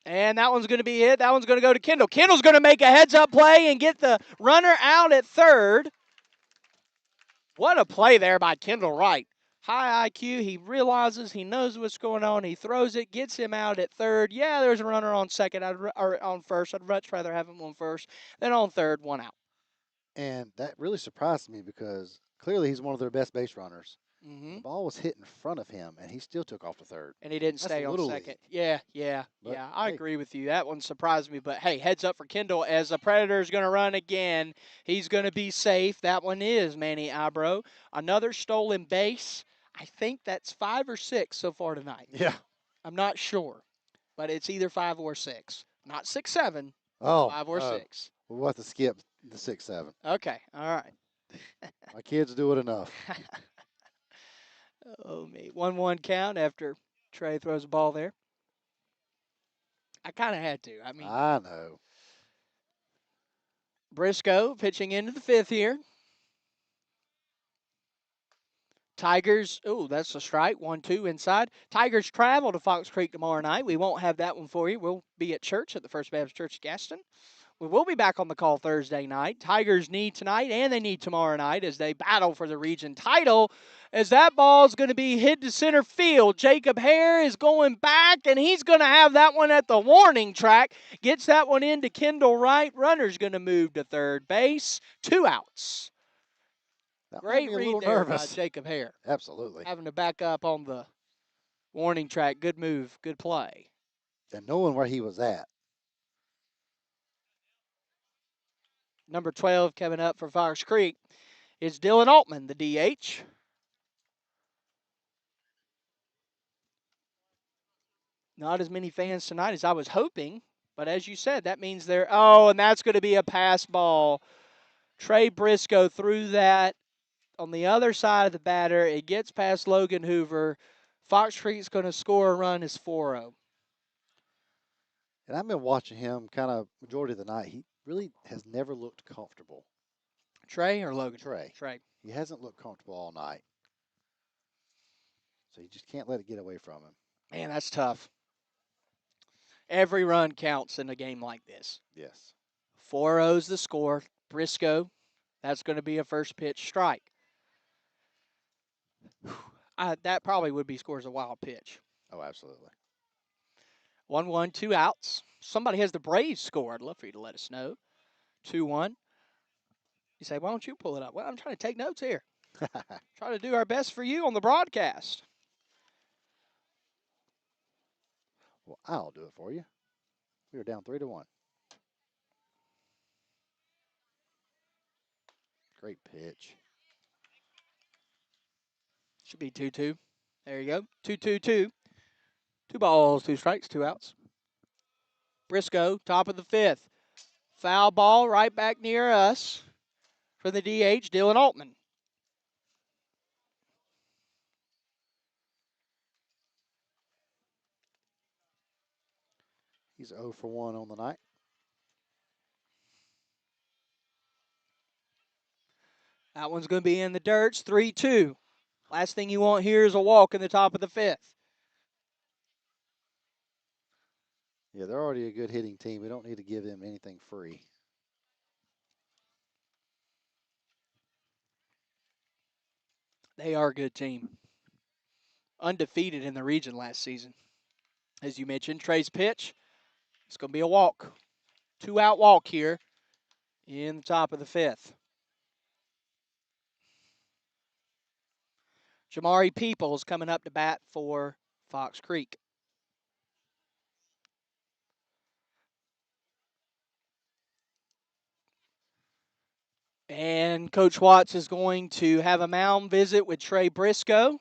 And that one's going to be it. That one's going to go to Kendall. Kendall's going to make a heads-up play and get the runner out at third. What a play there by Kendall Wright. High IQ. He realizes, he knows what's going on. He throws it, gets him out at third. Yeah, there's a runner on second or on first. I'd much rather have him on first than on third. 1 out. And that really surprised me because clearly he's one of their best base runners. Mm-hmm. The ball was hit in front of him, and he still took off to third. And he didn't That's stay on Little second. League. Yeah. But, I hey. agree with you. That one surprised me. But hey, heads up for Kendall as the Predator is going to run again. He's going to be safe. That one is Manny Abro. Another stolen base. I think that's 5 or 6 so far tonight. Yeah. I'm not sure, but it's either 5 or 6. Not 6, 7. Oh. 5 or 6. We'll have to skip the 6-7. Okay. All right. My kids do it enough. Oh me. 1-1 count after Trey throws the ball there. I kind of had to. I mean, I know. Briscoe pitching into the 5th here. Tigers, that's a strike. 1-2 inside. Tigers travel to Fox Creek tomorrow night. We won't have that one for you. We'll be at church at the First Baptist Church Gaston. We will be back on the call Thursday night. Tigers need tonight and they need tomorrow night as they battle for the region title. As that ball is going to be hit to center field. Jacob Hare is going back, and he's going to have that one at the warning track. Gets that one into Kendall Wright. Runner's going to move to third base. 2 outs. That made Great me a read little there nervous. by Jacob Hare. Absolutely. Having to back up on the warning track. Good move. Good play. And knowing where he was at. Number 12 coming up for Fox Creek is Dylan Altman, the DH. Not as many fans tonight as I was hoping, but as you said, that means they're. Oh, and that's going to be a pass ball. Trey Briscoe threw that on the other side of the batter. It gets past Logan Hoover. Fox Creek's going to score a run as 4-0. And I've been watching him kind of majority of the night. He really has never looked comfortable. Trey or Logan? Trey. Trey. He hasn't looked comfortable all night. So you just can't let it get away from him. Man, that's tough. Every run counts in a game like this. Yes. 4-0's the score. Briscoe, that's going to be a first pitch strike. That probably would be scored as a wild pitch. Oh, absolutely. 1-1, 2 outs. Somebody has the Braves score. I'd love for you to let us know. 2-1. You say, why don't you pull it up? Well, I'm trying to take notes here. Try to do our best for you on the broadcast. Well, I'll do it for you. We are down 3-1. Great pitch. Should be 2-2. There you go. 2-2-2. 2 balls, 2 strikes, 2 outs. Briscoe, top of the 5th. Foul ball right back near us for the DH, Dylan Altman. He's 0 for 1 on the night. That one's going to be in the dirt. It's 3-2. Last thing you want here is a walk in the top of the 5th. Yeah, they're already a good hitting team. We don't need to give them anything free. They are a good team. Undefeated in the region last season. As you mentioned, Trey's pitch. It's going to be a walk. 2-out walk here in the top of the 5th. Jamari Peoples coming up to bat for Fox Creek. And Coach Watts is going to have a mound visit with Trey Briscoe.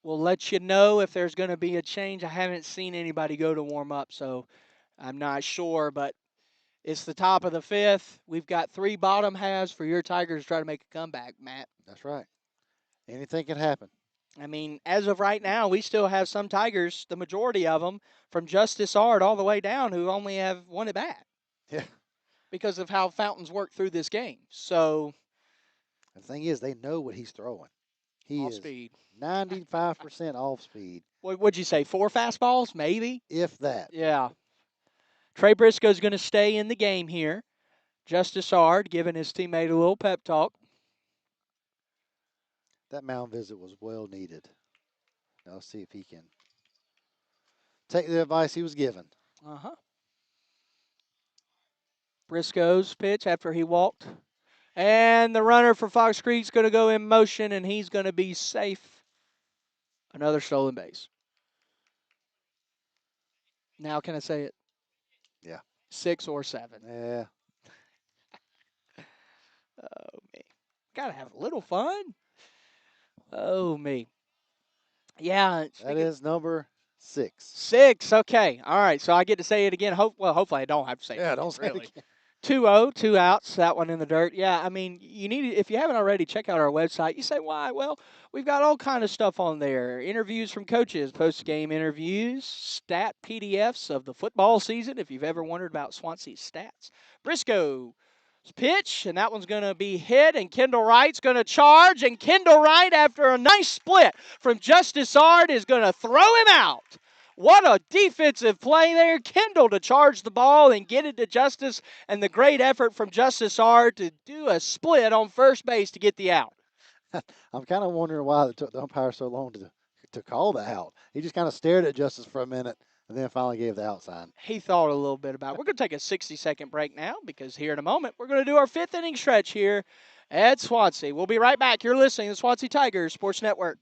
We'll let you know if there's going to be a change. I haven't seen anybody go to warm up, so I'm not sure, but it's the top of the 5th. We've got 3 bottom halves for your Tigers to try to make a comeback, Matt. That's right. Anything can happen. I mean, as of right now, we still have some Tigers, the majority of them, from Justice Ard all the way down, who only have 1 at bat. Yeah. Because of how Fountains work through this game. So the thing is, they know what he's throwing. He off is speed. 95% off speed. What'd you say, 4 fastballs, maybe? If that. Yeah. Trey Briscoe's going to stay in the game here. Justice Ard giving his teammate a little pep talk. That mound visit was well needed. Now let's see if he can take the advice he was given. Uh-huh. Briscoe's pitch after he walked. And the runner for Fox Creek's going to go in motion, and he's going to be safe. Another stolen base. Now can I say it? Yeah. 6 or 7. Yeah. Oh, me. Got to have a little fun. Oh, me. Yeah. That is number 6. 6. Okay. All right. So I get to say it again. Hopefully I don't have to say it. Yeah, again, don't say really. it again. 2-0, 2 outs. That one in the dirt. Yeah, I mean, you need if you haven't already, check out our website. You say why? Well, we've got all kind of stuff on there. Interviews from coaches, post-game interviews, stat PDFs of the football season. If you've ever wondered about Swansea's stats, Briscoe's pitch, and that one's going to be hit, and Kendall Wright's going to charge, and Kendall Wright, after a nice split from Justice Ard, is going to throw him out. What a defensive play there. Kendall to charge the ball and get it to Justice, and the great effort from Justice Ard to do a split on first base to get the out. I'm kind of wondering why it took the umpire so long to call the out. He just kind of stared at Justice for a minute and then finally gave the out sign. He thought a little bit about it. We're going to take a 60-second break now because here in a moment we're going to do our 5th inning stretch here at Swansea. We'll be right back. You're listening to the Swansea Tigers Sports Network.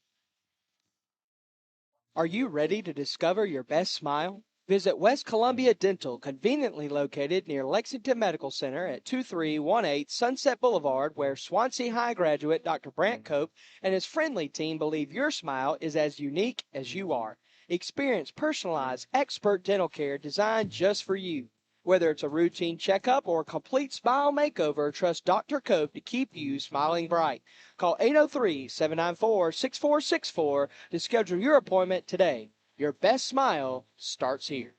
Are you ready to discover your best smile? Visit West Columbia Dental, conveniently located near Lexington Medical Center at 2318 Sunset Boulevard, where Swansea High graduate Dr. Brant Cope and his friendly team believe your smile is as unique as you are. Experience personalized, expert dental care designed just for you. Whether it's a routine checkup or a complete smile makeover, trust Dr. Cope to keep you smiling bright. Call 803-794-6464 to schedule your appointment today. Your best smile starts here.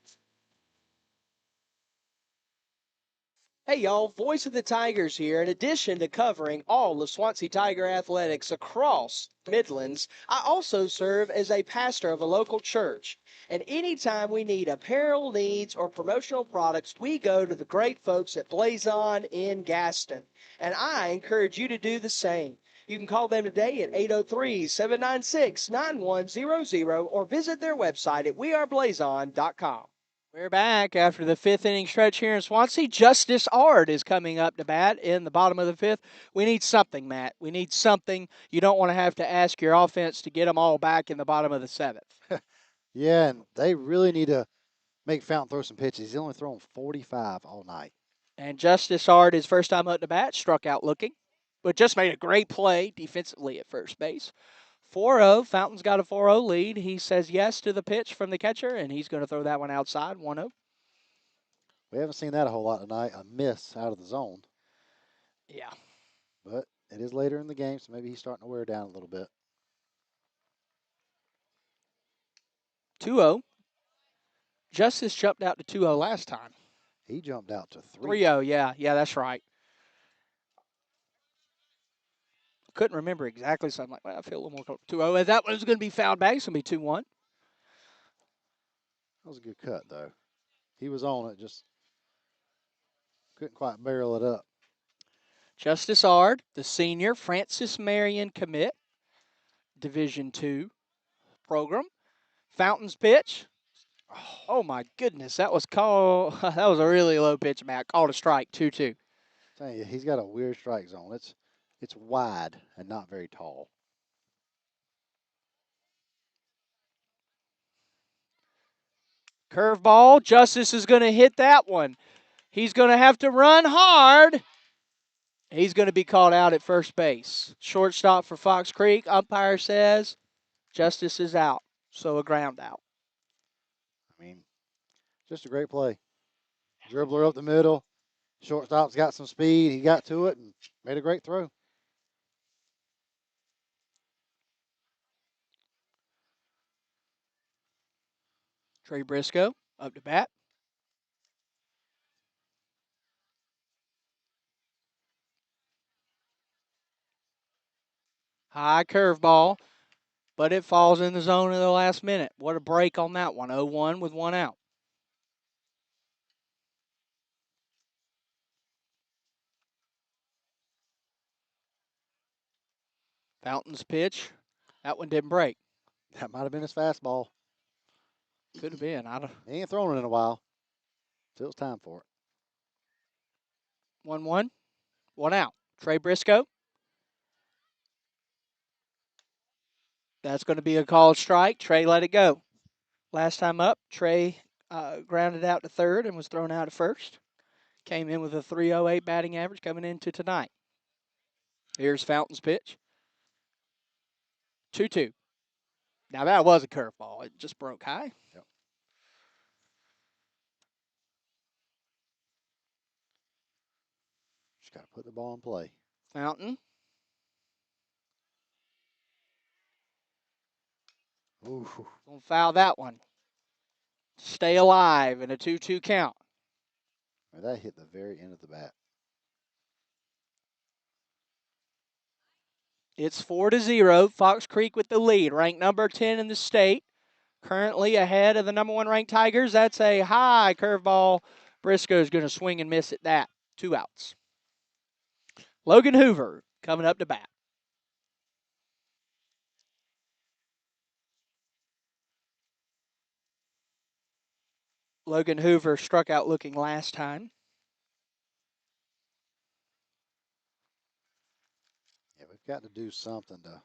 Hey y'all, Voice of the Tigers here. In addition to covering all the Swansea Tiger athletics across Midlands, I also serve as a pastor of a local church. And anytime we need apparel needs or promotional products, we go to the great folks at Blazon in Gaston. And I encourage you to do the same. You can call them today at 803-796-9100 or visit their website at weareblazon.com. We're back after the 5th inning stretch here in Swansea. Justice Ard is coming up to bat in the bottom of the 5th. We need something, Matt. We need something. You don't want to have to ask your offense to get them all back in the bottom of the 7th. Yeah, and they really need to make Fountain throw some pitches. He's only thrown 45 all night. And Justice Ard, his first time up to bat, struck out looking. but just made a great play defensively at first base. 4-0. Fountain's got a 4-0 lead. He says yes to the pitch from the catcher, and he's going to throw that one outside, 1-0. We haven't seen that a whole lot tonight. A miss out of the zone. Yeah. But it is later in the game, so maybe he's starting to wear down a little bit. 2-0. Justice jumped out to 2-0 last time. He jumped out to 3-0, yeah. Yeah, that's right. Couldn't remember exactly, so I'm like, well, I feel a little more 2-0. That one's going to be fouled back. It's going to be 2-1. That was a good cut, though. He was on it, just couldn't quite barrel it up. Justice Ard, the senior, Francis Marion commit, Division II program. Fountain's pitch. Oh, my goodness. That was called. That was a really low pitch, Matt. Called a strike, 2-2. Telling you, he's got a weird strike zone. It's wide and not very tall. Curveball. Justice is going to hit that one. He's going to have to run hard. He's going to be called out at first base. Shortstop for Fox Creek. Umpire says Justice is out, so a ground out. I mean, just a great play. Dribbler up the middle. Shortstop's got some speed. He got to it and made a great throw. Trey Briscoe up to bat. High curveball, but it falls in the zone in the last minute. What a break on that one. 0-1 with one out. Fountain's pitch. That one didn't break. That might have been his fastball. Could have been. He ain't thrown it in a while. Till it's time for it. 1-1. One out. Trey Briscoe. That's going to be a called strike. Trey let it go. Last time up, Trey grounded out to third and was thrown out at first. Came in with a 308 batting average coming into tonight. Here's Fountain's pitch. 2-2. Now that was a curveball. It just broke high. Yep. Just got to put the ball in play. Fountain. Ooh. Gonna foul that one. Stay alive in a 2-2 count. That hit the very end of the bat. It's 4-0. Fox Creek with the lead. Ranked number 10 in the state. Currently ahead of the number 1 ranked Tigers. That's a high curveball. Briscoe's going to swing and miss at that. 2 outs. Logan Hoover coming up to bat. Logan Hoover struck out looking last time. Yeah, we've got to do something to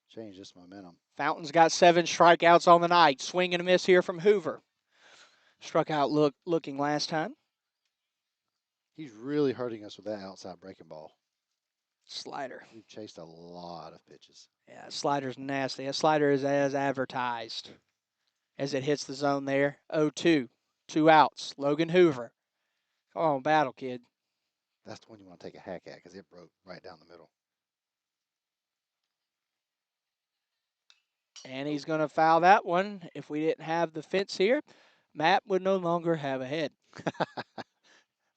change this momentum. Fountain's got 7 strikeouts on the night. Swing and a miss here from Hoover. Struck out looking last time. He's really hurting us with that outside breaking ball. Slider. We've chased a lot of pitches. Yeah, slider's nasty. A slider is as advertised as it hits the zone there. 0-2. 2 outs. Logan Hoover. Come on, battle, kid. That's the one you want to take a hack at because it broke right down the middle. And he's going to foul that one. If we didn't have the fence here, Matt would no longer have a head.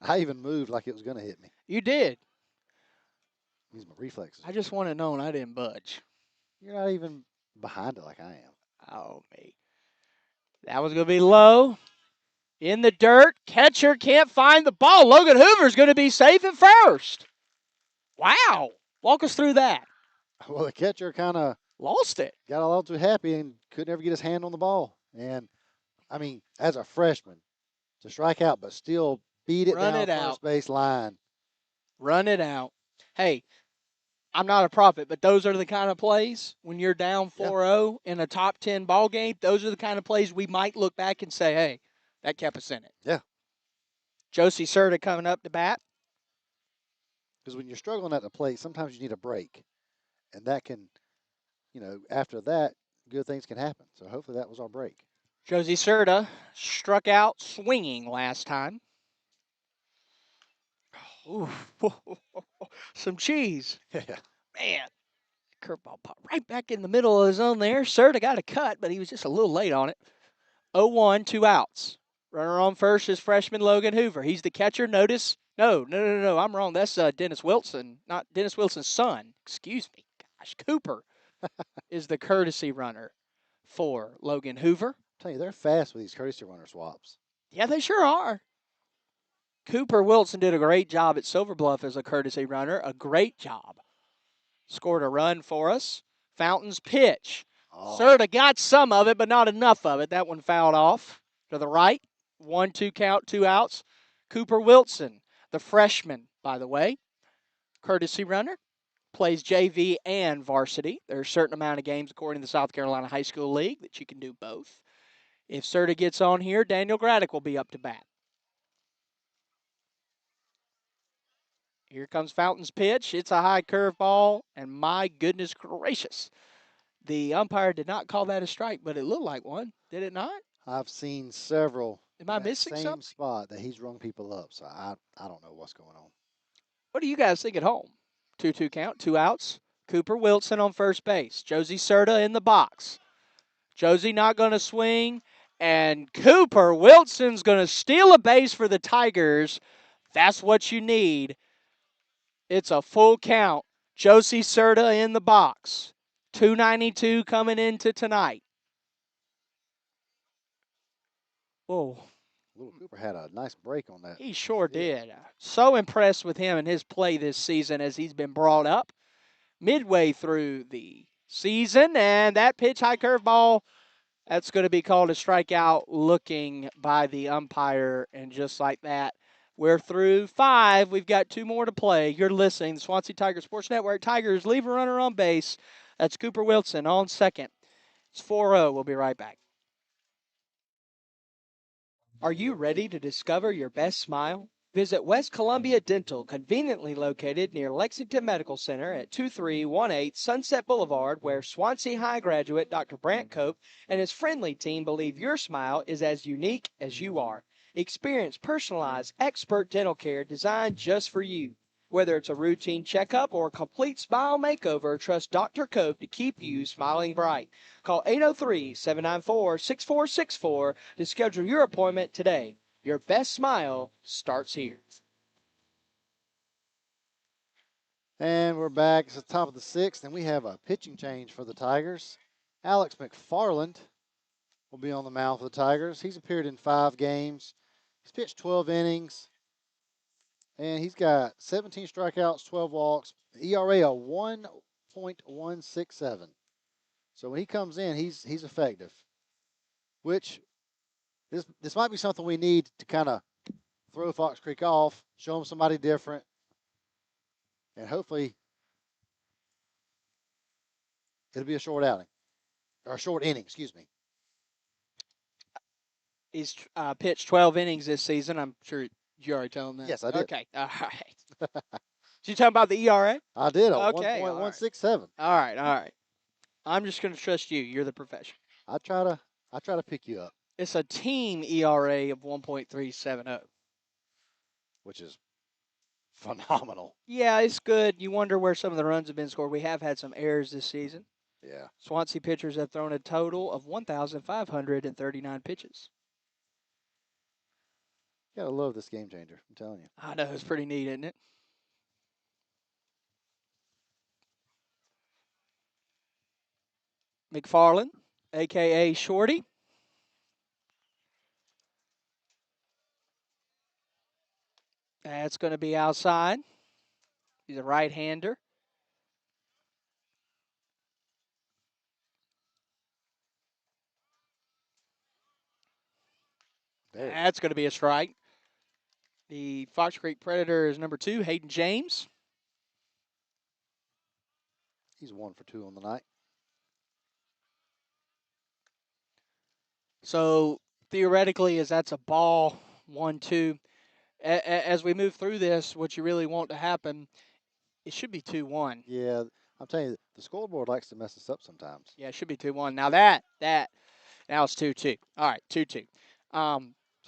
I even moved like it was going to hit me. You did. Use my reflexes. I just want to know I didn't budge. You're not even behind it like I am. Oh, me. That was going to be low. In the dirt. Catcher can't find the ball. Logan Hoover's going to be safe at first. Wow. Walk us through that. Well, the catcher kind of lost it. Got a little too happy and could never get his hand on the ball. And, I mean, as a freshman, to strike out but still beat it down first base line. Run it out. Hey, I'm not a prophet, but those are the kind of plays when you're down 4-0 in a top 10 ball game. Those are the kind of plays we might look back and say, hey, that kept us in it. Yeah. Josie Serta coming up to bat. Because when you're struggling at the plate, sometimes you need a break, and that can, after that, good things can happen. So hopefully that was our break. Josie Serta struck out swinging last time. Ooh, some cheese. Yeah. Man, curveball popped right back in the middle of the zone there. Serta got a cut, but he was just a little late on it. 0-1, 2 outs. Runner on first is freshman Logan Hoover. He's the catcher. Notice. No. I'm wrong. That's Dennis Wilson, not Dennis Wilson's son. Excuse me. Gosh, Cooper is the courtesy runner for Logan Hoover. Tell you, they're fast with these courtesy runner swaps. Yeah, they sure are. Cooper Wilson did a great job at Silver Bluff as a courtesy runner. A great job. Scored a run for us. Fountain's pitch. Oh. Serta got some of it, but not enough of it. That one fouled off to the right. 1-2 count, 2 outs. Cooper Wilson, the freshman, by the way, courtesy runner, plays JV and varsity. There are a certain amount of games, according to the South Carolina High School League, that you can do both. If Serta gets on here, Daniel Graddick will be up to bat. Here comes Fountain's pitch. It's a high curveball, and my goodness gracious. The umpire did not call that a strike, but it looked like one. Did it not? I've seen several Am I in that missing same something? spot that he's rung people up. So I don't know what's going on. What do you guys think at home? 2-2 count, 2 outs. Cooper Wilson on first base. Josie Serta in the box. Josie not going to swing, and Cooper Wilson's going to steal a base for the Tigers. That's what you need. It's a full count. Josie Serta in the box. 292 coming into tonight. Whoa. Little Cooper had a nice break on that. He sure did. So impressed with him and his play this season as he's been brought up midway through the season. And that pitch, high curveball, that's going to be called a strikeout looking by the umpire. And just like that, we're through 5. We've got 2 more to play. You're listening to the Swansea Tiger Sports Network. Tigers leave a runner on base. That's Cooper Wilson on second. It's 4-0. We'll be right back. Are you ready to discover your best smile? Visit West Columbia Dental, conveniently located near Lexington Medical Center at 2318 Sunset Boulevard, where Swansea High graduate Dr. Brant Cope and his friendly team believe your smile is as unique as you are. Experience personalized, expert dental care designed just for you. Whether it's a routine checkup or a complete smile makeover, trust Dr. Cope to keep you smiling bright. Call 803-794-6464 to schedule your appointment today. Your best smile starts here. And we're back. It's the top of the 6th, and we have a pitching change for the Tigers. Alex McFarland will be on the mound for the Tigers. He's appeared in 5 games. He's pitched 12 innings, and he's got 17 strikeouts, 12 walks, ERA of 1.167. So when he comes in, he's effective, which this might be something we need to kind of throw Fox Creek off, show them somebody different, and hopefully it'll be a short outing, or a short inning, excuse me. He's pitched 12 innings this season. I'm sure you already told him that. Yes, I did. Okay, all right. Did you talk about the ERA? I did, Okay, 1.167. All right. I'm just going to trust you. You're the professional. I try to pick you up, It's a team ERA of 1.370. which is phenomenal. Yeah, it's good. You wonder where some of the runs have been scored. We have had some errors this season. Yeah. Swansea pitchers have thrown a total of 1,539 pitches. You gotta love this game changer, I'm telling you. I know, it's pretty neat, isn't it? McFarland, a.k.a. Shorty. That's going to be outside. He's a right-hander. That's going to be a strike. The Fox Creek Predator is number 2, Hayden James. He's 1 for 2 on the night. So theoretically, as that's a ball, 1-2. As we move through this, what you really want to happen It should be 2-1. Yeah, I'm telling you, the scoreboard likes to mess us up sometimes. Yeah, it should be 2-1. Now now it's 2-2. All right, 2-2.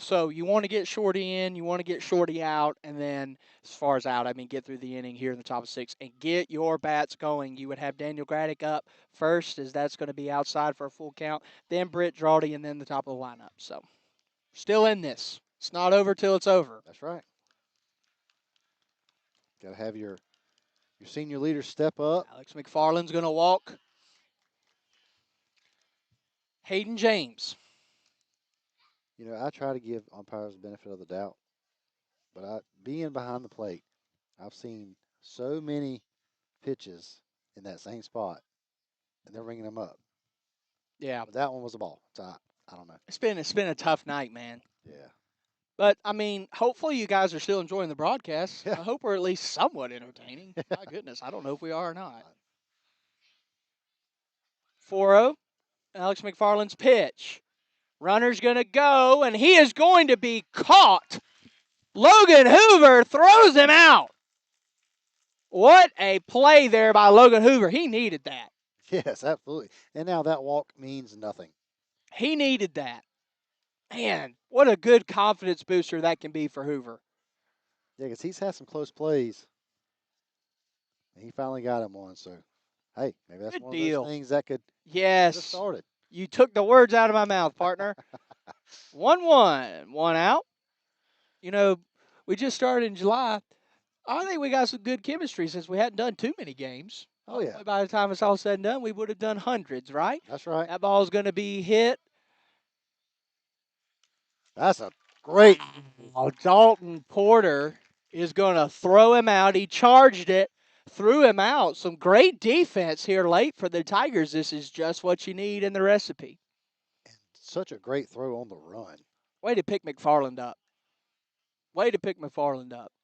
So you want to get Shorty in, you want to get Shorty out, and then as far as out, I mean get through the inning here in the top of 6 and get your bats going. You would have Daniel Graddick up first, as that's going to be outside for a full count, then Britt Drawdy, and then the top of the lineup. So still in this. It's not over till it's over. That's right. Got to have your senior leaders step up. Alex McFarland's going to walk Hayden James. You know, I try to give umpires the benefit of the doubt, but being behind the plate, I've seen so many pitches in that same spot, and they're ringing them up. Yeah, But that one was a ball. So I don't know. it's been a tough night, man. Yeah. But, I mean, hopefully you guys are still enjoying the broadcast. Yeah. I hope we're at least somewhat entertaining. My goodness, I don't know if we are or not. 4-0, Alex McFarland's pitch. Runner's going to go, and he is going to be caught. Logan Hoover throws him out. What a play there by Logan Hoover. He needed that. Yes, absolutely. And now that walk means nothing. He needed that. Man, what a good confidence booster that can be for Hoover. Yeah, because he's had some close plays. And he finally got him one. So, hey, maybe that's Good one deal. of those things that could Yes. get started. You took the words out of my mouth, partner. 1-1, one out. You know, we just started in July. I think we got some good chemistry since we hadn't done too many games. Oh, yeah. By the time it's all said and done, we would have done hundreds, right? That's right. That ball's going to be hit. That's a great. Dalton Porter is going to throw him out. He charged it, threw him out. Some great defense here late for the Tigers. This is just what you need in the recipe. Such a great throw on the run. Way to pick McFarland up.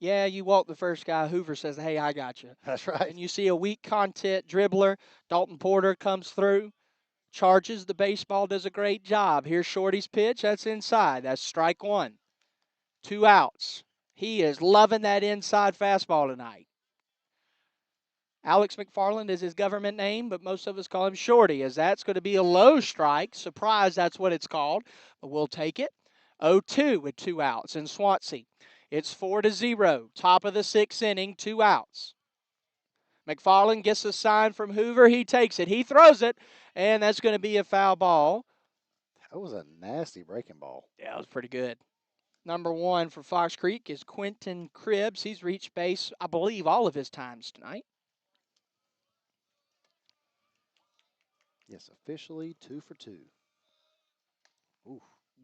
Yeah, you walk the first guy. Hoover says, hey, I got you. That's right. And you see a weak content dribbler. Dalton Porter comes through, charges the baseball, does a great job. Here's Shorty's pitch. That's inside. That's strike one. 2 outs. He is loving that inside fastball tonight. Alex McFarland is his government name, but most of us call him Shorty, as that's going to be a low strike. Surprise, that's what it's called, but we'll take it. 0-2 with 2 outs in Swansea. It's 4-0. Top of the 6th inning, 2 outs. McFarland gets a sign from Hoover. He takes it. He throws it, and that's going to be a foul ball. That was a nasty breaking ball. Yeah, it was pretty good. Number 1 for Fox Creek is Quentin Cribbs. He's reached base, I believe, all of his times tonight. Yes, officially 2 for 2. Ooh.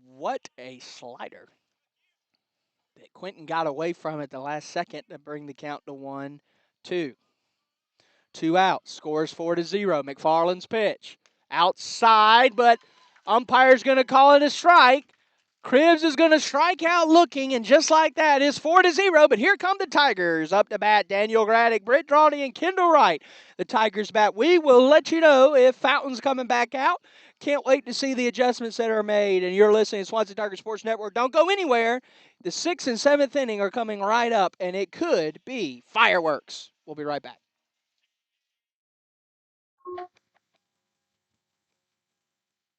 What a slider. That Quentin got away from it the last second to bring the count to 1-2. 2 outs. Scores 4-0. McFarland's pitch. Outside, but umpire's going to call it a strike. Cribbs is going to strike out looking, and just like that, it's 4-0. But here come the Tigers. Up to bat, Daniel Graddick, Britt Drawdy, and Kendall Wright. The Tigers bat. We will let you know if Fountain's coming back out. Can't wait to see the adjustments that are made. And you're listening to Swansea Tiger Sports Network. Don't go anywhere. The 6th and 7th inning are coming right up, and it could be fireworks. We'll be right back.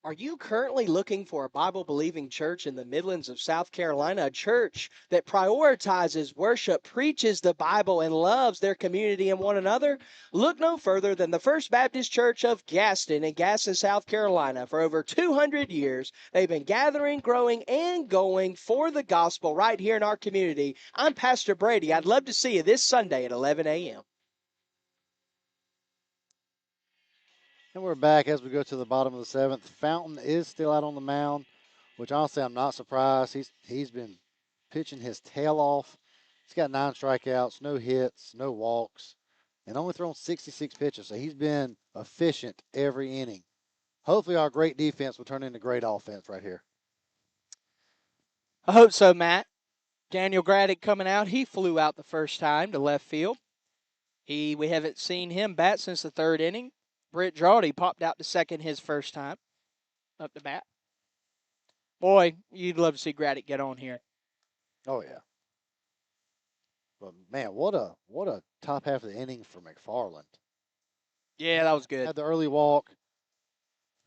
Are you currently looking for a Bible-believing church in the Midlands of South Carolina, a church that prioritizes worship, preaches the Bible, and loves their community and one another? Look no further than the First Baptist Church of Gaston in Gaston, South Carolina. For over 200 years, they've been gathering, growing, and going for the gospel right here in our community. I'm Pastor Brady. I'd love to see you this Sunday at 11 a.m. And we're back as we go to the bottom of the 7th. Fountain is still out on the mound, which honestly I'm not surprised. He's been pitching his tail off. He's got 9 strikeouts, no hits, no walks, and only thrown 66 pitches. So he's been efficient every inning. Hopefully our great defense will turn into great offense right here. I hope so, Matt. Daniel Graddick coming out. He flew out the first time to left field. We haven't seen him bat since the 3rd inning. Britt Drawdy popped out to second his first time up to bat. Boy, you'd love to see Graddick get on here. Oh, yeah. But man, what a top half of the inning for McFarland. Yeah, that was good. Had the early walk.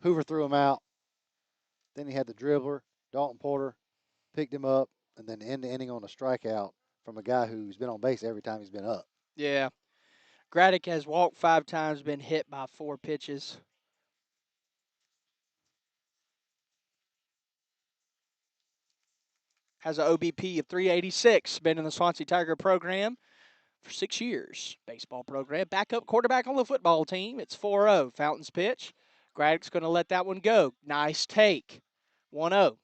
Hoover threw him out. Then he had the dribbler. Dalton Porter picked him up, and then end the inning on a strikeout from a guy who's been on base every time he's been up. Yeah. Graddick has walked 5 times, been hit by 4 pitches. Has an OBP of 386. Been in the Swansea Tiger program for 6 years. Baseball program. Backup quarterback on the football team. It's 4-0. Fountain's pitch. Graddick's going to let that one go. Nice take. 1-0.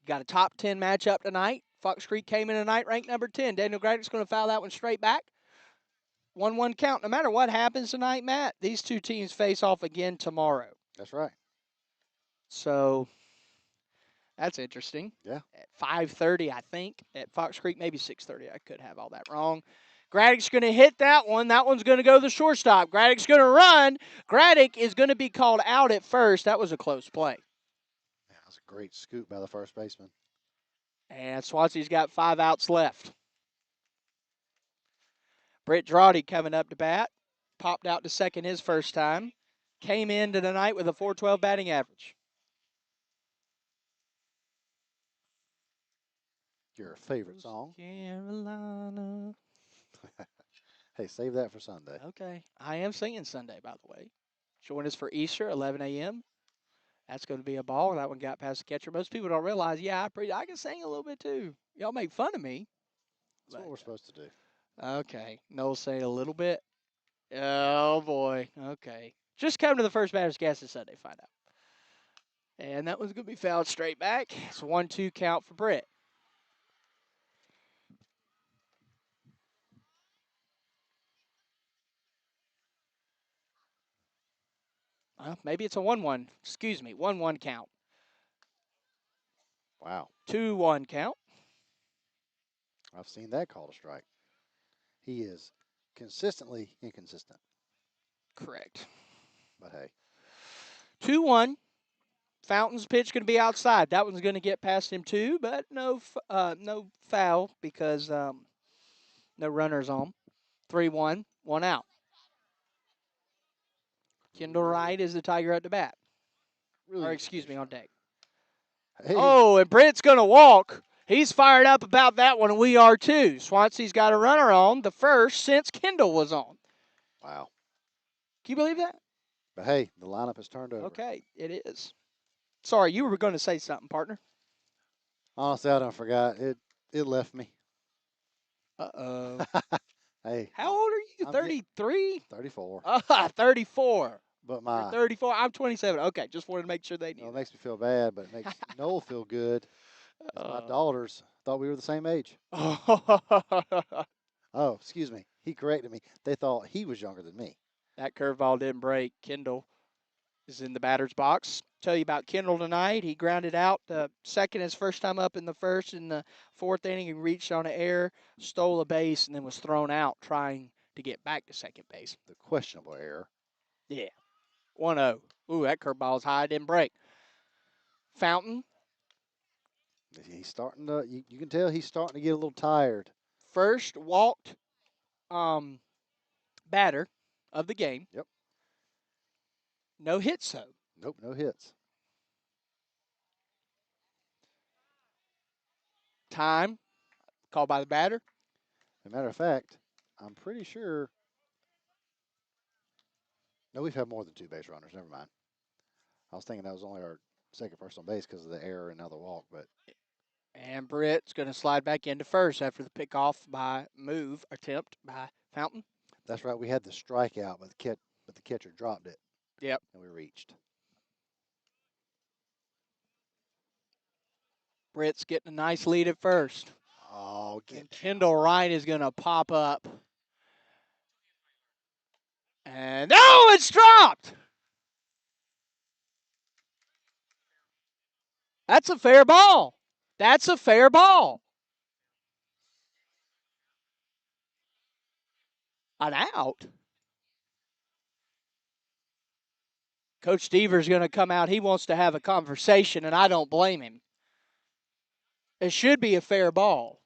Got a top 10 matchup tonight. Fox Creek came in tonight ranked number 10. Daniel Graddick's going to foul that one straight back. 1-1 count. No matter what happens tonight, Matt, these two teams face off again tomorrow. That's right. So that's interesting. Yeah. At 5:30, I think, at Fox Creek, maybe 6:30. I could have all that wrong. Graddick's going to hit that one. That one's going to go to the shortstop. Graddick's going to run. Graddick is going to be called out at first. That was a close play. Man, that was a great scoop by the first baseman. And Swansea's got 5 outs left. Britt Drawdy coming up to bat. Popped out to second his first time. Came into the night with a .412 batting average. Your favorite song. Carolina. Hey, save that for Sunday. Okay. I am singing Sunday, by the way. Join us for Easter, 11 a.m. That's going to be a ball. That one got past the catcher. Most people don't realize, I can sing a little bit too. Y'all make fun of me. That's what we're supposed to do. Okay. Noel saying a little bit. Oh, boy. Okay. Just come to the first batter's guess this Sunday. Find out. And that one's going to be fouled straight back. It's a 1-2 count for Britt. Maybe it's a 1-1. Excuse me, 1-1 count. Wow. 2-1 count. I've seen that called a strike. He is consistently inconsistent. Correct. But hey. 2-1. Fountain's pitch going to be outside. That one's going to get past him too, but no foul because no runners on. 3-1, 1 out. Kendall Wright is the Tiger at the bat. Really Or excuse me, on deck. Hey. Oh, and Britt's going to walk. He's fired up about that one, and we are too. Swansea's got a runner on, the first since Kendall was on. Wow. Can you believe that? But hey, the lineup has turned over. Okay, it is. Sorry, you were going to say something, partner. Honestly, I forgot. It left me. Uh-oh. Hey. How old are you? 33? 34. 34. But You're 34. I'm 27. Okay, just wanted to make sure they knew. It makes me feel bad, but it makes Noel feel good. My daughters thought we were the same age. Oh, excuse me. He corrected me. They thought he was younger than me. That curveball didn't break. Kendall is in the batter's box. Tell you about Kendall tonight. He grounded out second his first time up in the first. In the 4th inning, he reached on an error, stole a base, and then was thrown out trying to get back to second base. The questionable error. Yeah. 1-0. Ooh, that curveball's high. Didn't break. Fountain. He's starting to, you can tell he's starting to get a little tired. First walked batter of the game. Yep. No hits, though. Nope, no hits. Time called by the batter. As a matter of fact, I'm pretty sure. No, we've had more than 2 base runners. Never mind. I was thinking that was only our second person on base because of the error and now the walk, but. And Britt's going to slide back into first after the pickoff attempt by Fountain. That's right. We had the strikeout, but the catcher dropped it. Yep. And we reached. Britt's getting a nice lead at first. Oh, and Kendall Wright is going to pop up. And no, it's dropped. That's a fair ball. That's a fair ball. An out. Coach Deaver's going to come out. He wants to have a conversation, and I don't blame him. It should be a fair ball.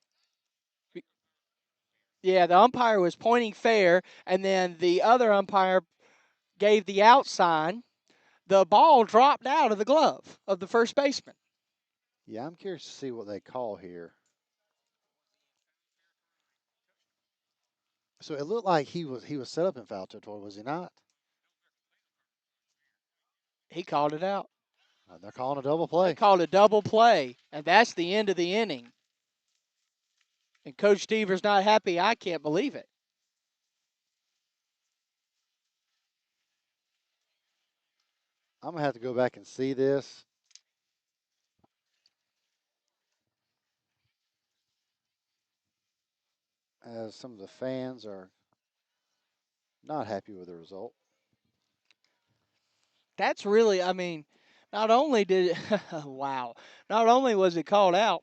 Yeah, the umpire was pointing fair, and then the other umpire gave the out sign. The ball dropped out of the glove of the first baseman. Yeah, I'm curious to see what they call here. So it looked like he was set up in foul territory, was he not? He called it out. They're calling a double They play. called a double play, and that's the end of the inning. And Coach Deaver's not happy. I can't believe it. I'm gonna have to go back and see this, as some of the fans are not happy with the result. That's really, I mean, not only did, wow, not only was it called out,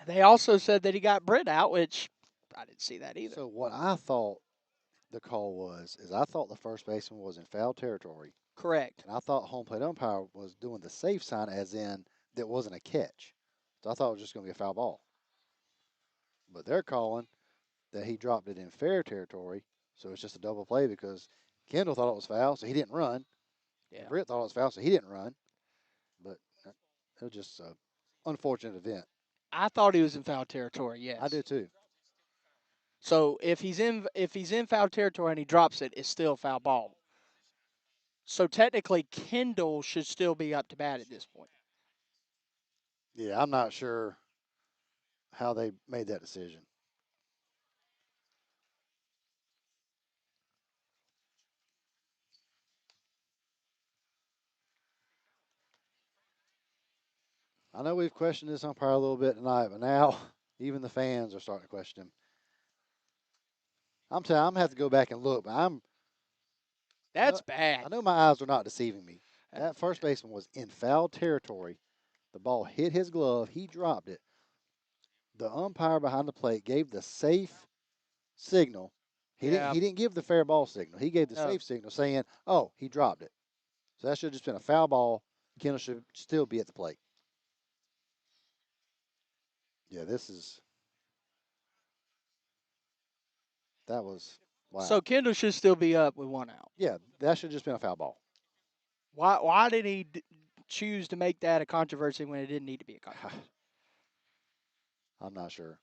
they also said that he got Britt out, which I didn't see that either. So what I thought the call was is I thought the first baseman was in foul territory, Correct. and I thought home plate umpire was doing the safe sign, as in that wasn't a catch. So I thought it was just going to be a foul ball. But they're calling that he dropped it in fair territory, so it's just a double play because Kendall thought it was foul, so he didn't run. Yeah. And Britt thought it was foul, so he didn't run. But it was just an unfortunate event. I thought he was in foul territory. Yes. I do too. So if he's in foul territory and he drops it, it's still foul ball. So technically, Kendall should still be up to bat at this point. Yeah, I'm not sure how they made that decision. I know we've questioned this umpire a little bit tonight, but now even the fans are starting to question him. I'm telling you, I'm gonna have to go back and look, but That's bad. I know my eyes are not deceiving me. That first baseman was in foul territory. The ball hit his glove. He dropped it. The umpire behind the plate gave the safe signal. He didn't. Yeah. He didn't give the fair ball signal. He gave the No. safe signal, saying, "Oh, he dropped it." So that should have just been a foul ball. Kendall should still be at the plate. Yeah, that was wow. So Kendall should still be up with one out. Yeah, that should have just been a foul ball. Why did he choose to make that a controversy when it didn't need to be a controversy? I'm not sure.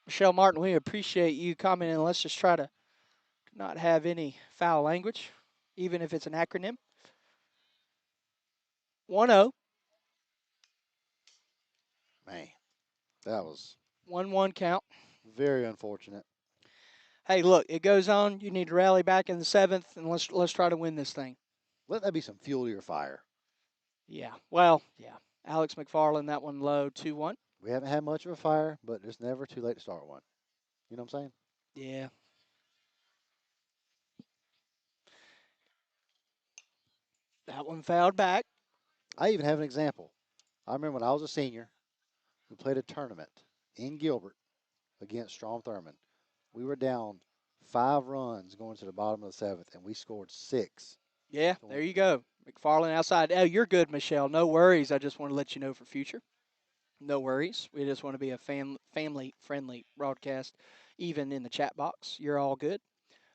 Michelle Martin, we appreciate you commenting. Let's just try to not have any foul language, even if it's an acronym. 1-0. Man, that was 1-1 count. very unfortunate. Hey, look, it goes on. You need to rally back in the seventh, and let's try to win this thing. Let that be some fuel to your fire. Yeah. Well, yeah. Alex McFarland, that one low, 2-1. We haven't had much of a fire, but it's never too late to start one. You know what I'm saying? Yeah. That one fouled back. I even have an example. I remember when I was a senior, we played a tournament in Gilbert against Strom Thurmond. We were down 5 runs going to the bottom of the seventh, and we scored 6. Yeah, there you go. McFarland outside. Oh, you're good, Michelle. No worries. I just want to let you know for future. No worries. We just want to be a family friendly broadcast, even in the chat box. You're all good.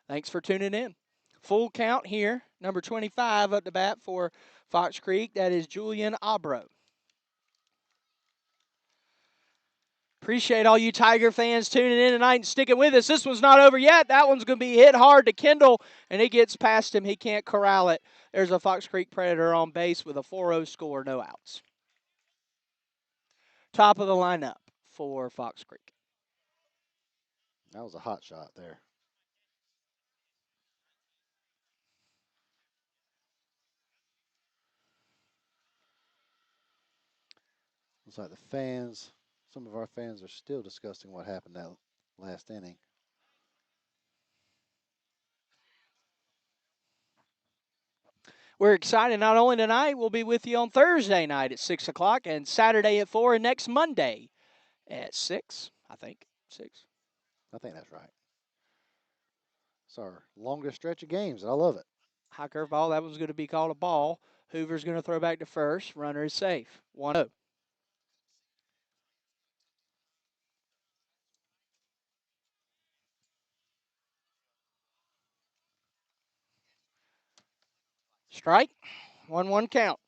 Thanks for tuning in. Full count here. Number 25 up the bat for Fox Creek. That is Julian Abro. Appreciate all you Tiger fans tuning in tonight and sticking with us. This one's not over yet. That one's going to be hit hard to Kendall, and it gets past him. He can't corral it. There's a Fox Creek Predator on base with a 4-0 score, no outs. Top of the lineup for Fox Creek. That was a hot shot there. Looks like some of our fans are still discussing what happened that last inning. We're excited not only tonight, we'll be with you on Thursday night at 6 o'clock and Saturday at 4 and next Monday at 6, I think. 6. I think that's right. It's our longest stretch of games, and I love it. High curve ball. That one's going to be called a ball. Hoover's going to throw back to first. Runner is safe. 1-0. Strike. 1-1 count.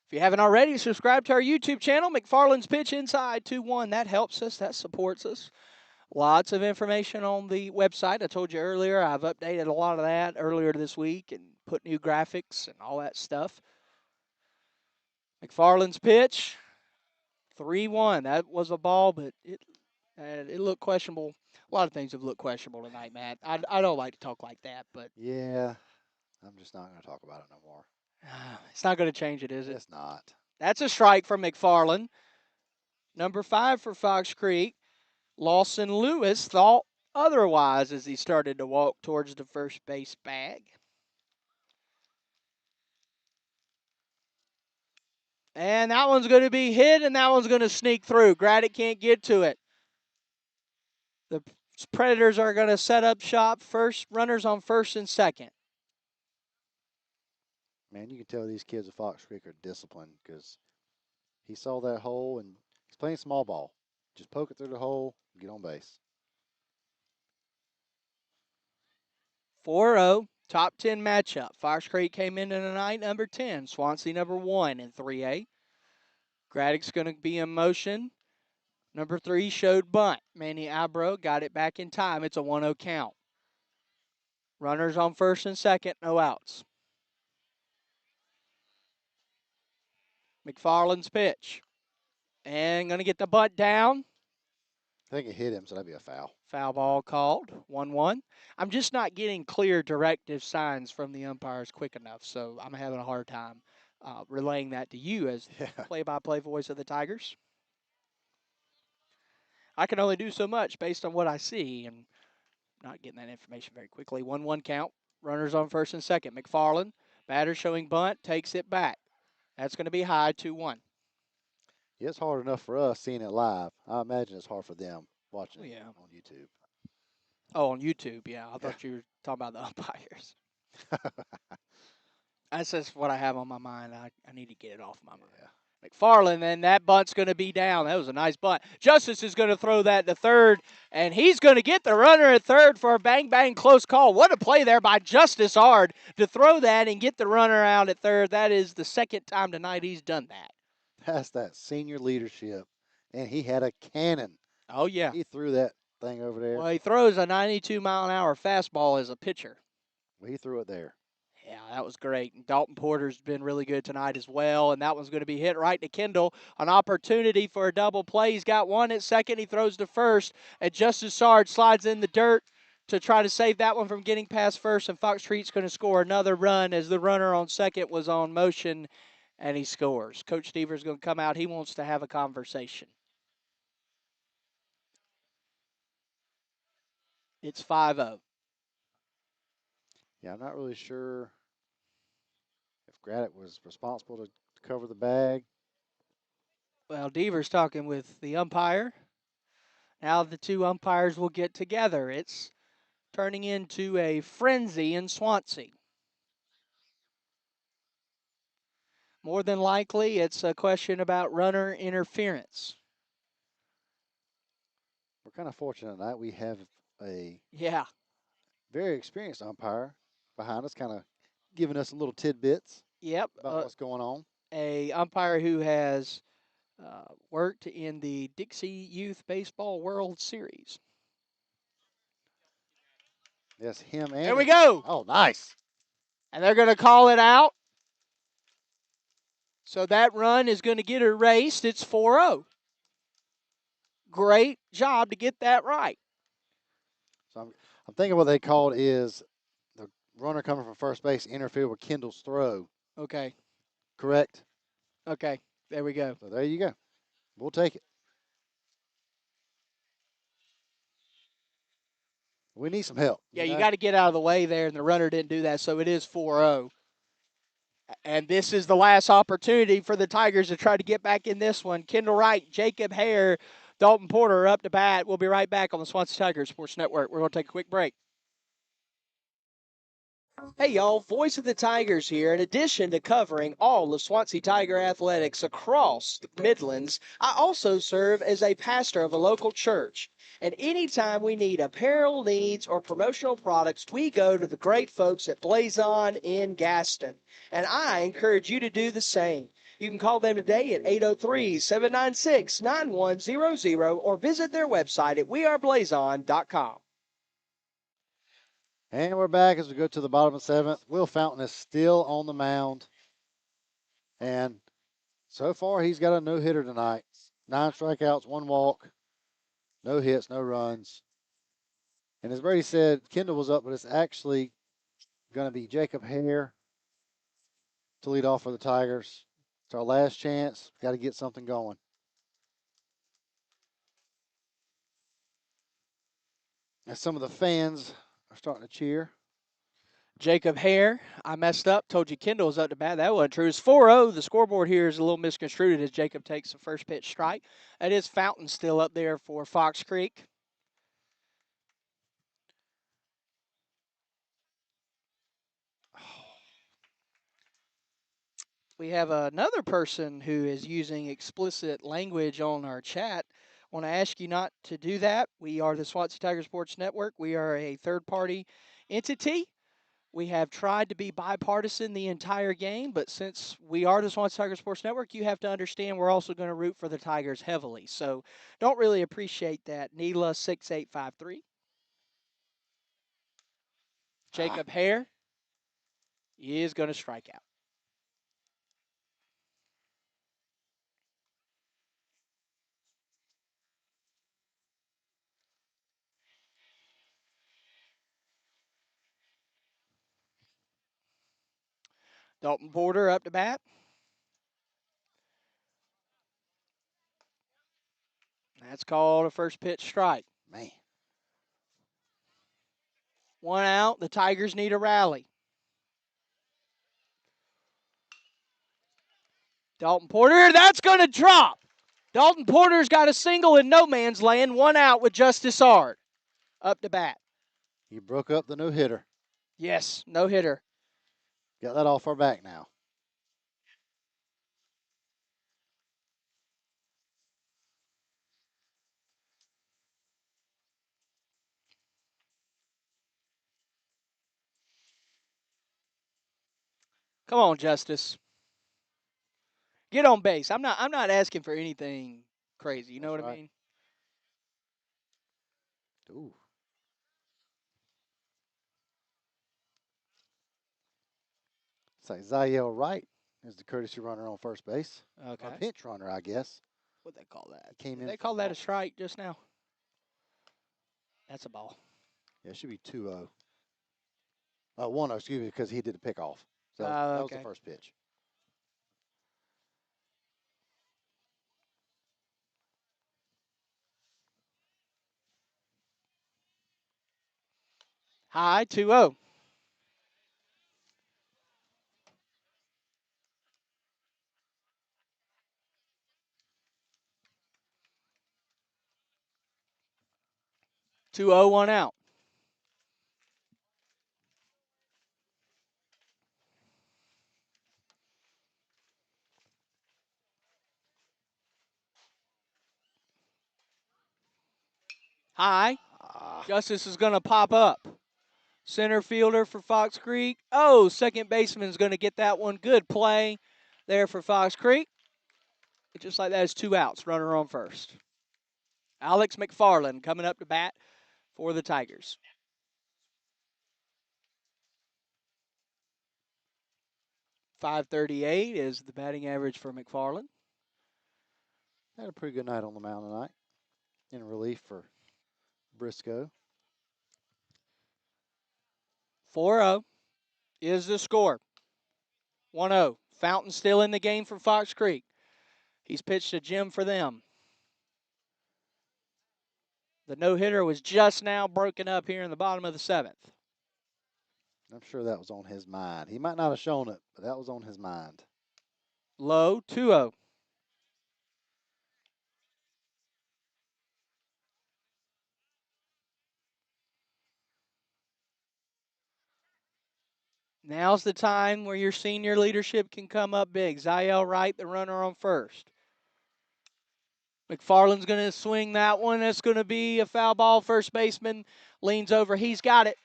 If you haven't already, subscribe to our YouTube channel, McFarland's Pitch Inside 2-1. That helps us. That supports us. Lots of information on the website. I told you earlier, I've updated a lot of that earlier this week and put new graphics and all that stuff. McFarland's pitch, 3-1. That was a ball, but it looked questionable. A lot of things have looked questionable tonight, Matt. I don't like to talk like that, but Yeah, I'm just not going to talk about it no more. it's not going to change it, is it? It's not. That's a strike from McFarland. Number 5 for Fox Creek. Lawson Lewis thought otherwise as he started to walk towards the first base bag. And that one's going to be hit, and that one's going to sneak through. Graddick can't get to it. The Predators are going to set up shop. First runners on first and second. Man, you can tell these kids at Fox Creek are disciplined because he saw that hole and he's playing small ball. Just poke it through the hole, get on base. 4-0, top 10 matchup. Fox Creek came into tonight number 10. Swansea number 1 in 3A. Graddick's going to be in motion. Number 3 showed bunt. Manny Abro got it back in time. It's a 1-0 count. Runners on first and second, no outs. McFarland's pitch. And going to get the butt down. I think it hit him, so that'd be a foul. Foul ball called, 1-1. I'm just not getting clear directive signs from the umpires quick enough, so I'm having a hard time relaying that to you as play-by-play voice of the Tigers. I can only do so much based on what I see, and not getting that information very quickly. 1-1 count. Runners on first and second. McFarland, batter showing bunt, takes it back. That's going to be high, 2-1. Yeah, it's hard enough for us seeing it live. I imagine it's hard for them watching it on YouTube. Oh, on YouTube, yeah. I thought you were talking about the umpires. That's just what I have on my mind. I need to get it off my mind. Yeah. McFarland, and that bunt's going to be down. That was a nice bunt. Justice is going to throw that to third, and he's going to get the runner at third for a bang-bang close call. What a play there by Justice Ard to throw that and get the runner out at third. That is the second time tonight he's done that. That's that senior leadership, and he had a cannon. Oh, yeah. He threw that thing over there. Well, he throws a 92-mile-an-hour fastball as a pitcher. Well, he threw it there. Yeah, that was great. And Dalton Porter's been really good tonight as well, and that one's going to be hit right to Kendall. An opportunity for a double play. He's got one at second. He throws to first, and Justice Sard slides in the dirt to try to save that one from getting past first, and Fox Street's going to score another run as the runner on second was on motion, and he scores. Coach Stever's going to come out. He wants to have a conversation. It's 5-0. Yeah, I'm not really sure if Graddick was responsible to cover the bag. Well, Deaver's talking with the umpire. Now the two umpires will get together. It's turning into a frenzy in Swansea. More than likely, it's a question about runner interference. We're kind of fortunate tonight. We have a very experienced umpire behind us, kind of giving us little tidbits about what's going on. A umpire who has worked in the Dixie Youth Baseball World Series. Yes, him and... There we go. Oh, nice. And they're going to call it out. So that run is going to get erased. It's 4-0. Great job to get that right. So I'm thinking what they called is the runner coming from first base interfered with Kendall's throw. Okay. Correct? Okay. There we go. So there you go. We'll take it. We need some help. Yeah, you got to get out of the way there, and the runner didn't do that, so it is 4-0. And this is the last opportunity for the Tigers to try to get back in this one. Kendall Wright, Jacob Hare, Dalton Porter up to bat. We'll be right back on the Swansea Tiger Sports Network. We're going to take a quick break. Hey, y'all, Voice of the Tigers here. In addition to covering all of Swansea Tiger athletics across the Midlands, I also serve as a pastor of a local church. And anytime we need apparel needs or promotional products, we go to the great folks at Blazon in Gaston. And I encourage you to do the same. You can call them today at 803-796-9100 or visit their website at weareblazon.com. And we're back as we go to the bottom of the seventh. Will Fountain is still on the mound. And so far, he's got a no-hitter tonight. 9 strikeouts, 1 walk, no hits, no runs. And as Brady said, Kendall was up, but it's actually going to be Jacob Hare to lead off for the Tigers. It's our last chance. Got to get something going. And some of the fans are starting to cheer. Jacob Hare, I messed up. Told you Kendall was up to bat. That wasn't true. It's 4-0. The scoreboard here is a little misconstrued as Jacob takes the first pitch strike. That is Fountain still up there for Fox Creek. We have another person who is using explicit language on our chat. I want to ask you not to do that. We are the Swansea Tiger Sports Network. We are a third-party entity. We have tried to be bipartisan the entire game, but since we are the Swansea Tiger Sports Network, you have to understand we're also going to root for the Tigers heavily. So don't really appreciate that. Neela 6853. Jacob Hare is going to strike out. Dalton Porter up to bat. That's called a first pitch strike. Man. 1 out. The Tigers need a rally. Dalton Porter, that's going to drop. Dalton Porter's got a single in no man's land. 1 out with Justice Ard up to bat. He broke up the no-hitter. Yes, no hitter. Got that off our back now. Come on, Justice. Get on base. I'm not asking for anything crazy. You know That's what I right. mean? Ooh. It's like Zael Wright is the courtesy runner on first base. Okay. Or pinch runner, I guess. What'd they call that? He came Did in they for call that a ball. strike just now? That's a ball. Yeah, it should be 2-0. 1-0, excuse me, because he did the pickoff. So that was the Okay. first pitch. High, 2-0. Two zero, 1 out. High. Justice is going to pop up. Center fielder for Fox Creek. Oh, second baseman's going to get that one. Good play there for Fox Creek. Just like that is 2 outs. Runner on first. Alex McFarland coming up to bat for the Tigers. .538 is the batting average for McFarland. Had a pretty good night on the mound tonight. In relief for Briscoe. 4-0 is the score. 1-0. Fountain still in the game for Fox Creek. He's pitched a gem for them. The no-hitter was just now broken up here in the bottom of the seventh. I'm sure that was on his mind. He might not have shown it, but that was on his mind. Low, 2-0. Now's the time where your senior leadership can come up big. Ziel Wright, the runner on first. McFarland's going to swing that one. That's going to be a foul ball. First baseman leans over. He's got it.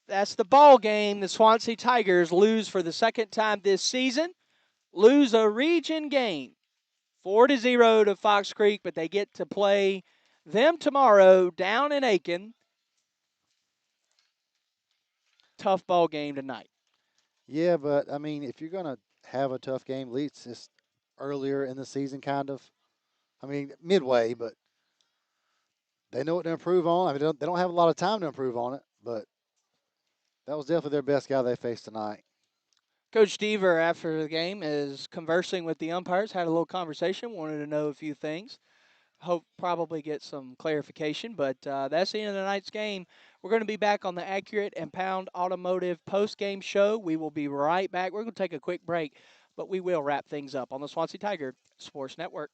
That's the ball game. The Swansea Tigers lose for the second time this season. Lose a region game, 4-0 to Fox Creek, but they get to play them tomorrow down in Aiken. Tough ball game tonight. Yeah, but I mean, if you're gonna have a tough game, at least just earlier in the season, kind of. I mean, midway, but they know what to improve on. I mean, they don't have a lot of time to improve on it, but that was definitely their best guy they faced tonight. Coach Deaver, after the game, is conversing with the umpires, had a little conversation, wanted to know a few things. Hope probably get some clarification, but that's the end of the night's game. We're going to be back on the Accurate and Pound Automotive post-game show. We will be right back. We're going to take a quick break, but we will wrap things up on the Swansea Tiger Sports Network.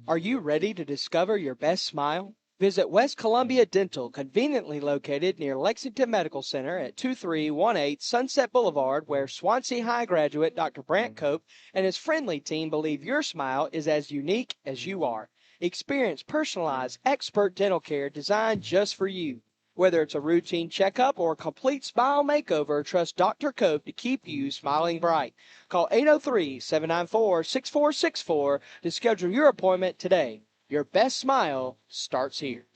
Are you ready to discover your best smile? Visit West Columbia Dental, conveniently located near Lexington Medical Center at 2318 Sunset Boulevard, where Swansea High graduate Dr. Brant Cope and his friendly team believe your smile is as unique as you are. Experience personalized, expert dental care designed just for you. Whether it's a routine checkup or a complete smile makeover, trust Dr. Cope to keep you smiling bright. Call 803-794-6464 to schedule your appointment today. Your best smile starts here.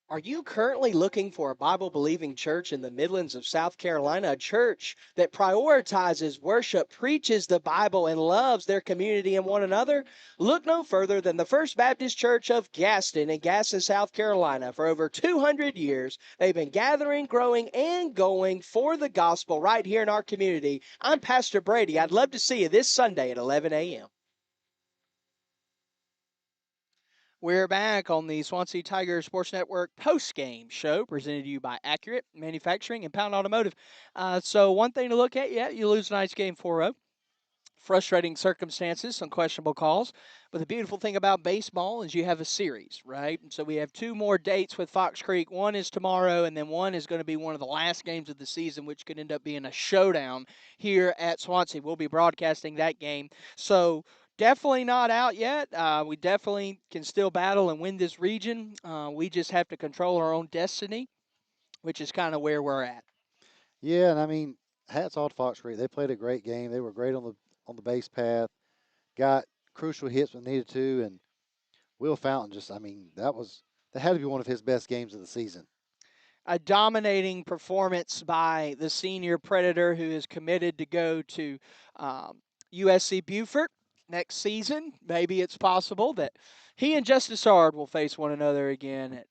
Are you currently looking for a Bible believing church in the Midlands of South Carolina? A church that prioritizes worship, preaches the Bible, and loves their community and one another? Look no further than the First Baptist Church of Gaston in Gaston, South Carolina. For over 200 years, they've been gathering, growing, and going for the gospel right here in our community. I'm Pastor Brady. I'd love to see you this Sunday at 11 a.m. We're back on the Swansea Tiger Sports Network post-game show presented to you by Accurate Manufacturing and Pound Automotive. So one thing to look at, yeah, you lose tonight's game 4-0. Frustrating circumstances, some questionable calls. But the beautiful thing about baseball is you have a series, right? So we have two more dates with Fox Creek. One is tomorrow, and then one is going to be one of the last games of the season, which could end up being a showdown here at Swansea. We'll be broadcasting that game. So definitely not out yet. We definitely can still battle and win this region. We just have to control our own destiny, which is kind of where we're at. Yeah, and I mean, hats off to Fox Creek. They played a great game. They were great on the base path. Got crucial hits when needed to, and Will Fountain just, I mean, that had to be one of his best games of the season. A dominating performance by the senior Predator who is committed to go to USC Beaufort next season. Maybe it's possible that he and Justice Ard will face one another again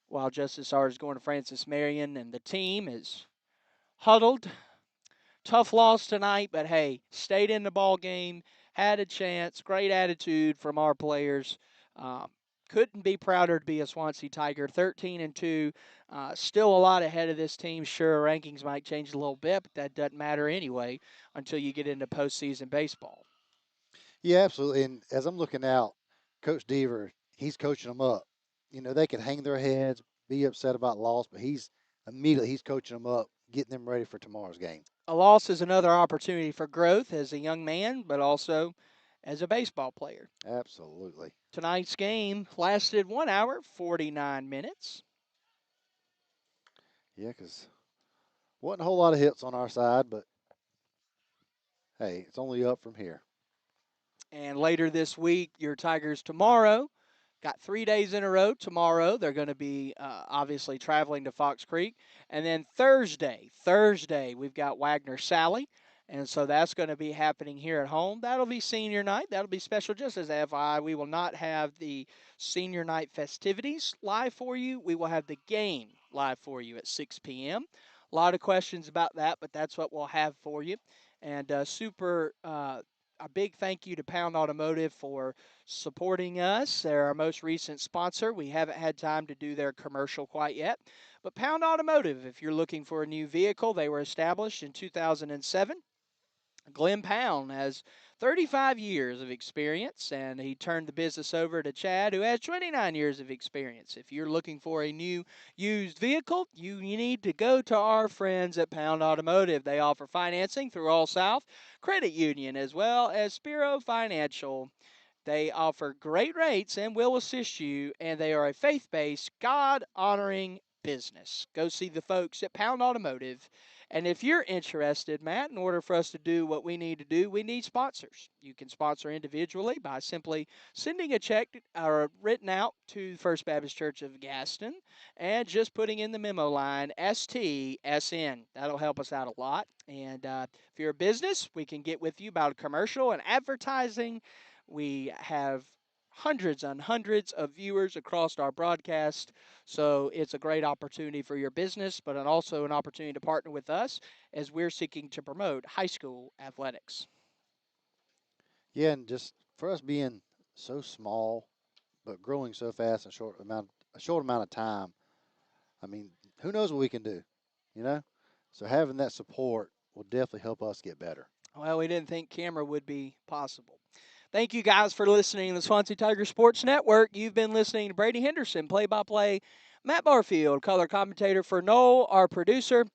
while Justice Ard is going to Francis Marion, and the team is huddled. Tough loss tonight, but hey, stayed in the ball game, had a chance, great attitude from our players. Um, couldn't be prouder to be a Swansea Tiger. 13-2, still a lot ahead of this team. Sure, rankings might change a little bit, but that doesn't matter anyway until you get into postseason baseball. Yeah, absolutely. And as I'm looking out, Coach Deaver, he's coaching them up. You know, they could hang their heads, be upset about loss, but he's coaching them up, getting them ready for tomorrow's game. A loss is another opportunity for growth as a young man, but also as a baseball player. Absolutely. Tonight's game lasted 1 hour, 49 minutes. Yeah, because wasn't a whole lot of hits on our side, but hey, it's only up from here. And later this week, your Tigers tomorrow. Got 3 days in a row tomorrow. They're going to be obviously traveling to Fox Creek. And then Thursday, we've got Wagner Sally. And so that's going to be happening here at home. That'll be senior night. That'll be special. Just as FI, we will not have the senior night festivities live for you. We will have the game live for you at 6 p.m. A lot of questions about that, but that's what we'll have for you. And a big thank you to Pound Automotive for supporting us. They're our most recent sponsor. We haven't had time to do their commercial quite yet. But Pound Automotive, if you're looking for a new vehicle, they were established in 2007. Glenn Pound has 35 years of experience, and he turned the business over to Chad, who has 29 years of experience. If you're looking for a new used vehicle, you need to go to our friends at Pound Automotive. They offer financing through All South Credit Union as well as Spiro Financial. They offer great rates and will assist you, and they are a faith based, God honoring business. Go see the folks at Pound Automotive. And if you're interested, Matt, in order for us to do what we need to do, we need sponsors. You can sponsor individually by simply sending a check or written out to First Baptist Church of Gaston and just putting in the memo line STSN. That'll help us out a lot. And if you're a business, we can get with you about a commercial and advertising. We have hundreds and hundreds of viewers across our broadcast, so it's a great opportunity for your business, but also an opportunity to partner with us as we're seeking to promote high school athletics. Yeah, and just for us being so small but growing so fast in a short amount of time, I mean, who knows what we can do, you know? So having that support will definitely help us get better. Well, we didn't think camera would be possible. Thank you guys for listening to the Swansea Tiger Sports Network. You've been listening to Brady Henderson, play-by-play, Matt Barfield, color commentator for Noel, our producer.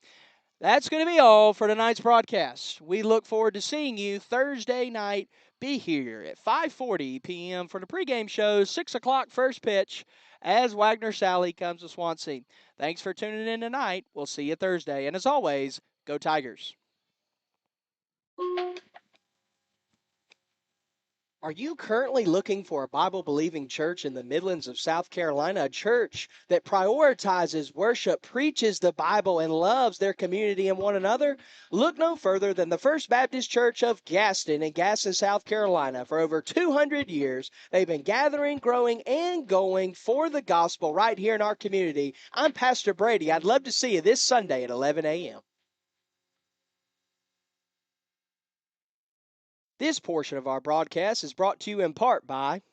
That's going to be all for tonight's broadcast. We look forward to seeing you Thursday night. Be here at 5:40 p.m. for the pregame show, 6 o'clock first pitch as Wagner Sally comes to Swansea. Thanks for tuning in tonight. We'll see you Thursday. And as always, go Tigers. Are you currently looking for a Bible-believing church in the Midlands of South Carolina, a church that prioritizes worship, preaches the Bible, and loves their community and one another? Look no further than the First Baptist Church of Gaston in Gaston, South Carolina. For over 200 years, they've been gathering, growing, and going for the gospel right here in our community. I'm Pastor Brady. I'd love to see you this Sunday at 11 a.m. This portion of our broadcast is brought to you in part by